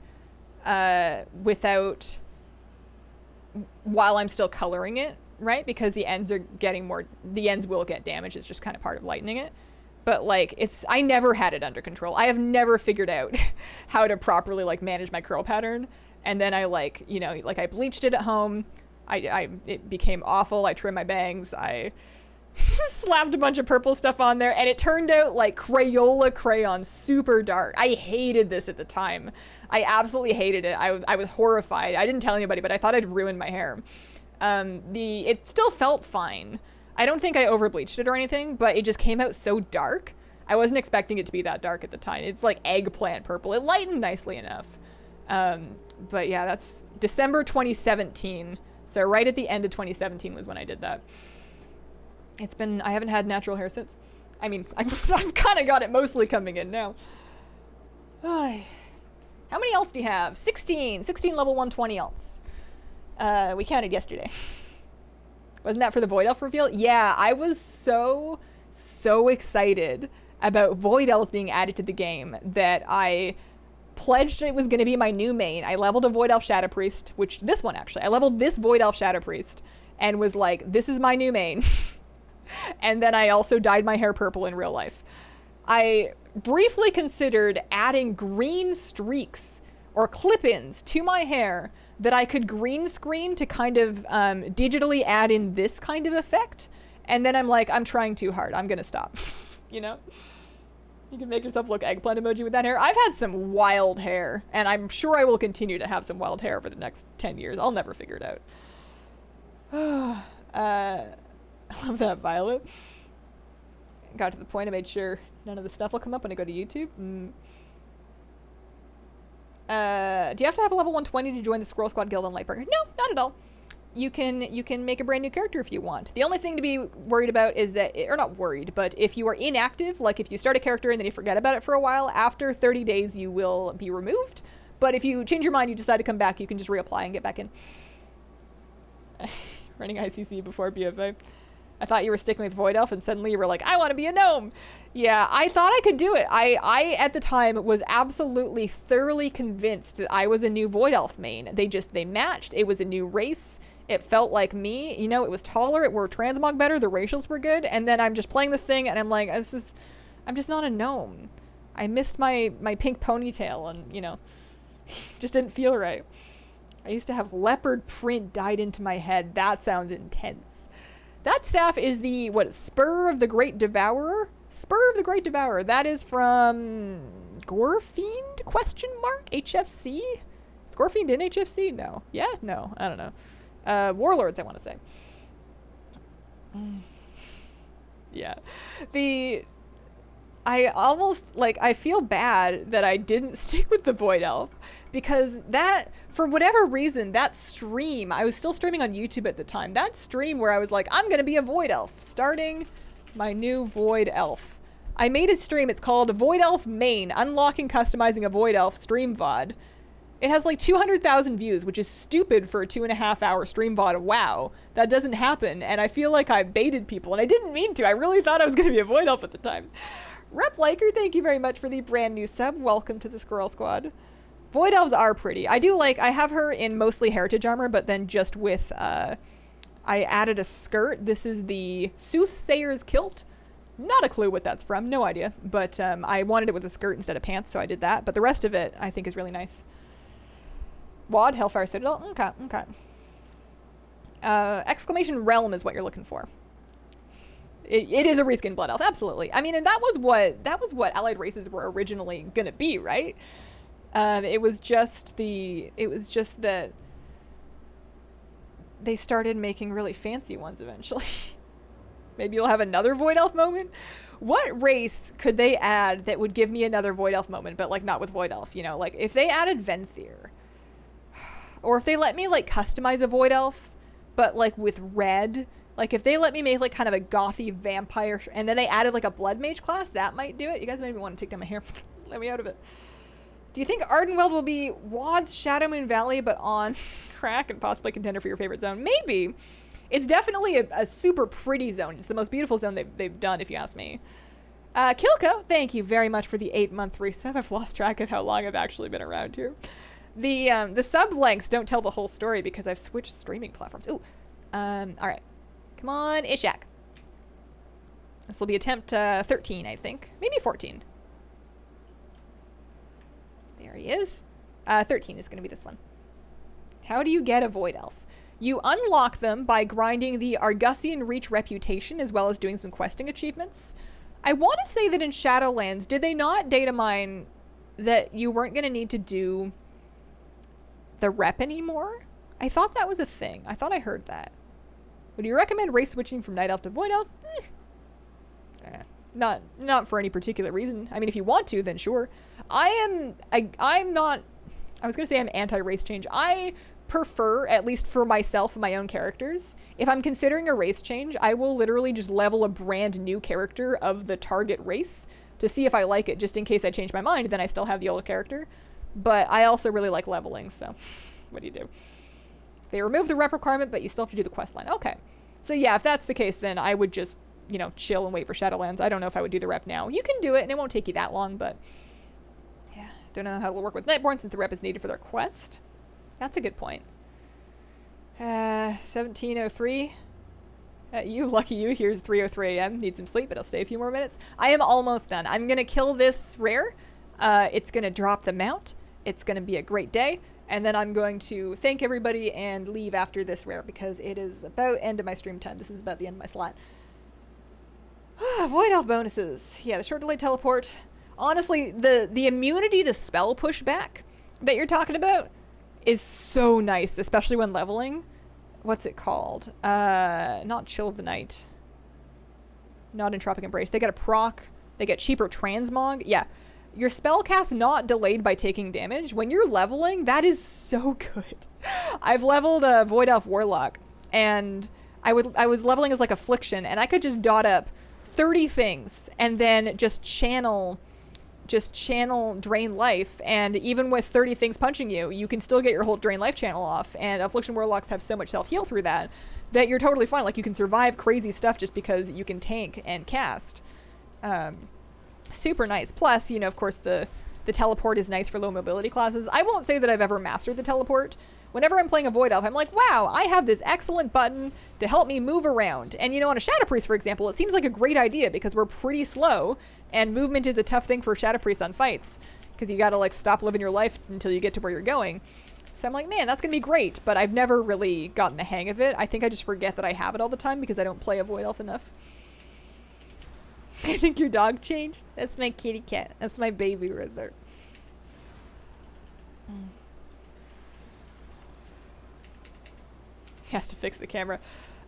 while I'm still coloring it, right? Because the ends will get damaged. It's just kind of part of lightening it. But like, I never had it under control. I have never figured out how to properly like manage my curl pattern. And then I I bleached it at home. It became awful. I trimmed my bangs. I just slapped a bunch of purple stuff on there, and it turned out like Crayola crayon, super dark. I hated this at the time. I absolutely hated it. I was horrified. I didn't tell anybody, but I thought I'd ruined my hair. It still felt fine. I don't think I over bleached it or anything, but it just came out so dark. I wasn't expecting it to be that dark at the time. It's like eggplant purple. It lightened nicely enough. But yeah, that's December 2017. So right at the end of 2017 was when I did that. I haven't had natural hair since. I mean, I've kind of got it mostly coming in now. How many alts do you have? 16 level 120 alts. We counted yesterday. Wasn't that for the Void Elf reveal? Yeah, I was so excited about Void Elves being added to the game that I pledged it was going to be my new main. I leveled a Void Elf Shadow Priest, I leveled this Void Elf Shadow Priest and was like, this is my new main. And then I also dyed my hair purple in real life. I briefly considered adding green streaks or clip-ins to my hair that I could green screen to kind of digitally add in this kind of effect. And then I'm like, I'm trying too hard. I'm going to stop. You know? You can make yourself look eggplant emoji with that hair. I've had some wild hair, and I'm sure I will continue to have some wild hair for the next 10 years. I'll never figure it out. I love that Violet. Got to the point, I made sure none of the stuff will come up when I go to YouTube. Do you have to have a level 120 to join the Squirrel Squad Guild on Lightbringer? No, not at all. You can make a brand new character if you want. The only thing to be worried about is that, or not worried, but if you are inactive, like if you start a character and then you forget about it for a while, after 30 days you will be removed. But if you change your mind, you decide to come back, you can just reapply and get back in. Running ICC before BFA. I thought you were sticking with Void Elf, and suddenly you were like, I want to be a gnome. Yeah, I thought I could do it. I at the time was absolutely thoroughly convinced that I was a new Void Elf main. They matched. It was a new race. It felt like me. You know, it was taller. It wore transmog better. The racials were good. And then I'm just playing this thing, and I'm like, I'm just not a gnome. I missed my pink ponytail, and, you know, just didn't feel right. I used to have leopard print dyed into my head. That sounds intense. That staff is the, Spur of the Great Devourer? Spur of the Great Devourer. That is from Gorefiend? ? HFC? Is Gorefiend in HFC? No. Yeah? No. I don't know. Warlords, I want to say. Yeah. I almost, I feel bad that I didn't stick with the Void Elf, because that, for whatever reason, that stream, I was still streaming on YouTube at the time, that stream where I was like, I'm going to be a Void Elf, starting my new Void Elf. I made a stream, it's called Void Elf Main, Unlocking Customizing a Void Elf Stream VoD. It has 200,000 views, which is stupid for a 2.5-hour stream VoD. Wow, that doesn't happen, and I feel like I baited people, and I didn't mean to. I really thought I was going to be a Void Elf at the time. Rep Liker, thank you very much for the brand new sub. Welcome to the Squirrel Squad. Void Elves are pretty. I have her in mostly heritage armor, but then just with, I added a skirt. This is the Soothsayer's Kilt. Not a clue what that's from, no idea. But I wanted it with a skirt instead of pants, so I did that. But the rest of it, I think, is really nice. WoD, Hellfire Citadel, okay. Exclamation Realm is what you're looking for. It is a reskin Blood Elf, absolutely. I mean, and that was what allied races were originally gonna be, right? It was just that they started making really fancy ones eventually. Maybe you'll have another Void Elf moment. What race could they add that would give me another Void Elf moment, but not with Void Elf? You know, if they added Venthyr, or if they let me customize a Void Elf, but with red. If they let me make kind of a gothy vampire, and then they added a blood mage class, that might do it. You guys maybe want to take down my hair. Let me out of it. Do you think Ardenweld will be WoD's Shadow Moon Valley, but on crack and possibly contender for your favorite zone? Maybe. It's definitely a super pretty zone. It's the most beautiful zone they've done, if you ask me. Kilko, thank you very much for the 8-month resub. I've lost track of how long I've actually been around here. The sub lengths don't tell the whole story because I've switched streaming platforms. Ooh. All right. Come on, Ishak. This will be attempt 13, I think. Maybe 14. There he is. 13 is going to be this one. How do you get a Void Elf? You unlock them by grinding the Argusian Reach reputation, as well as doing some questing achievements. I want to say that in Shadowlands, did they not data mine that you weren't going to need to do the rep anymore? I thought that was a thing. I thought I heard that. Would you recommend race switching from Night Elf to Void Elf? Not for any particular reason. I mean, if you want to, then sure. I'm not, I was going to say I'm anti-race change. I prefer, at least for myself and my own characters, if I'm considering a race change, I will literally just level a brand new character of the target race to see if I like it, just in case I change my mind, then I still have the old character. But I also really like leveling, so what do you do? They remove the rep requirement, but you still have to do the quest line. Okay. So yeah, if that's the case, then I would just, chill and wait for Shadowlands. I don't know if I would do the rep now. You can do it, and it won't take you that long, but yeah. Don't know how it'll work with Nightborn since the rep is needed for their quest. That's a good point. 1703. You, lucky you. Here's 3:03 a.m. Need some sleep, but I'll stay a few more minutes. I am almost done. I'm going to kill this rare. It's going to drop the mount. It's going to be a great day. And then I'm going to thank everybody and leave after this rare because it is about end of my stream time. This is about the end of my slot. Void Elf bonuses. Yeah, the short delay teleport. Honestly, the immunity to spell pushback that you're talking about is so nice, especially when leveling. What's it called? Not Chill of the Night. Not Entropic Embrace. They get a proc. They get cheaper transmog. Yeah. Your spell cast not delayed by taking damage. When you're leveling, that is so good. I've leveled a Void Elf Warlock, and I was leveling as Affliction, and I could just dot up 30 things and then just channel just channel drain life, and even with 30 things punching you, you can still get your whole drain life channel off, and Affliction Warlocks have so much self-heal through that you're totally fine. Like, you can survive crazy stuff just because you can tank and cast. Super nice. Plus, you know, of course, the teleport is nice for low mobility classes. I won't say that I've ever mastered the teleport. Whenever I'm playing a Void Elf, I'm like, wow, I have this excellent button to help me move around. And, you know, on a Shadow Priest, for example, it seems like a great idea because we're pretty slow, and movement is a tough thing for Shadow Priests on fights because you gotta, like, stop living your life until you get to where you're going. So I'm like, man, that's gonna be great, but I've never really gotten the hang of it. I think I just forget that I have it all the time because I don't play a Void Elf enough. I think your dog changed. That's my kitty cat. That's my baby right there. Has to fix the camera.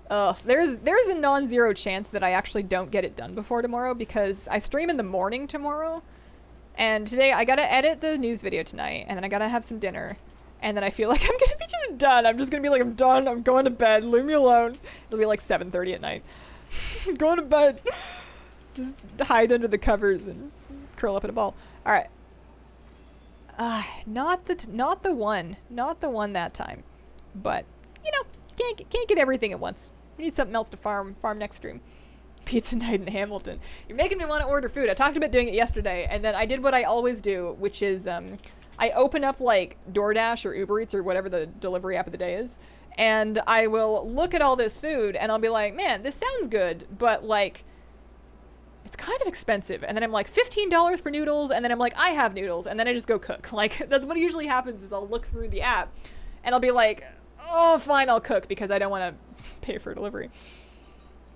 There's a non-zero chance that I actually don't get it done before tomorrow because I stream in the morning tomorrow, and today I gotta edit the news video tonight, and then I gotta have some dinner, and then I feel like I'm gonna be just done. I'm just gonna be like, I'm done. I'm going to bed. Leave me alone. It'll be like 7:30 at night. I'm going to bed. Just hide under the covers and curl up in a ball. All right. Not the one that time, but you know, can't get everything at once. We need something else to farm next stream. Pizza night in Hamilton. You're making me want to order food. I talked about doing it yesterday, and then I did what I always do, which is I open up like DoorDash or Uber Eats or whatever the delivery app of the day is, and I will look at all this food and I'll be like, man, this sounds good, but like, it's kind of expensive. And then I'm like, $15 for noodles, and then I'm like, I have noodles, and then I just go cook. Like, that's what usually happens is I'll look through the app and I'll be like, oh, fine, I'll cook because I don't want to pay for delivery.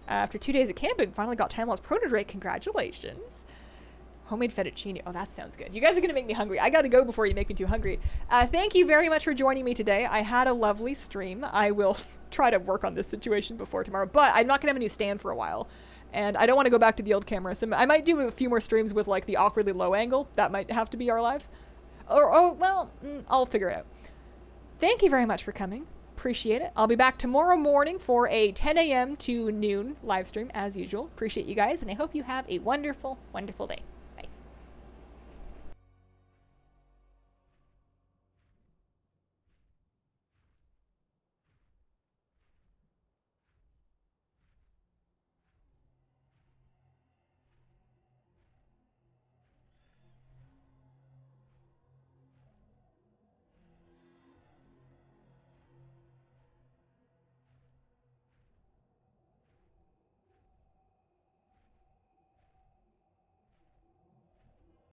After 2 days of camping, finally got time lost proto drake. Congratulations. Homemade fettuccine. Oh, that sounds good. You guys are going to make me hungry. I got to go before you make me too hungry. Thank you very much for joining me today. I had a lovely stream. I will try to work on this situation before tomorrow, but I'm not going to have a new stand for a while. And I don't want to go back to the old camera. So I might do a few more streams with like the awkwardly low angle. That might have to be our live. Well, I'll figure it out. Thank you very much for coming. Appreciate it. I'll be back tomorrow morning for a 10 a.m. to noon live stream as usual. Appreciate you guys, and I hope you have a wonderful, wonderful day.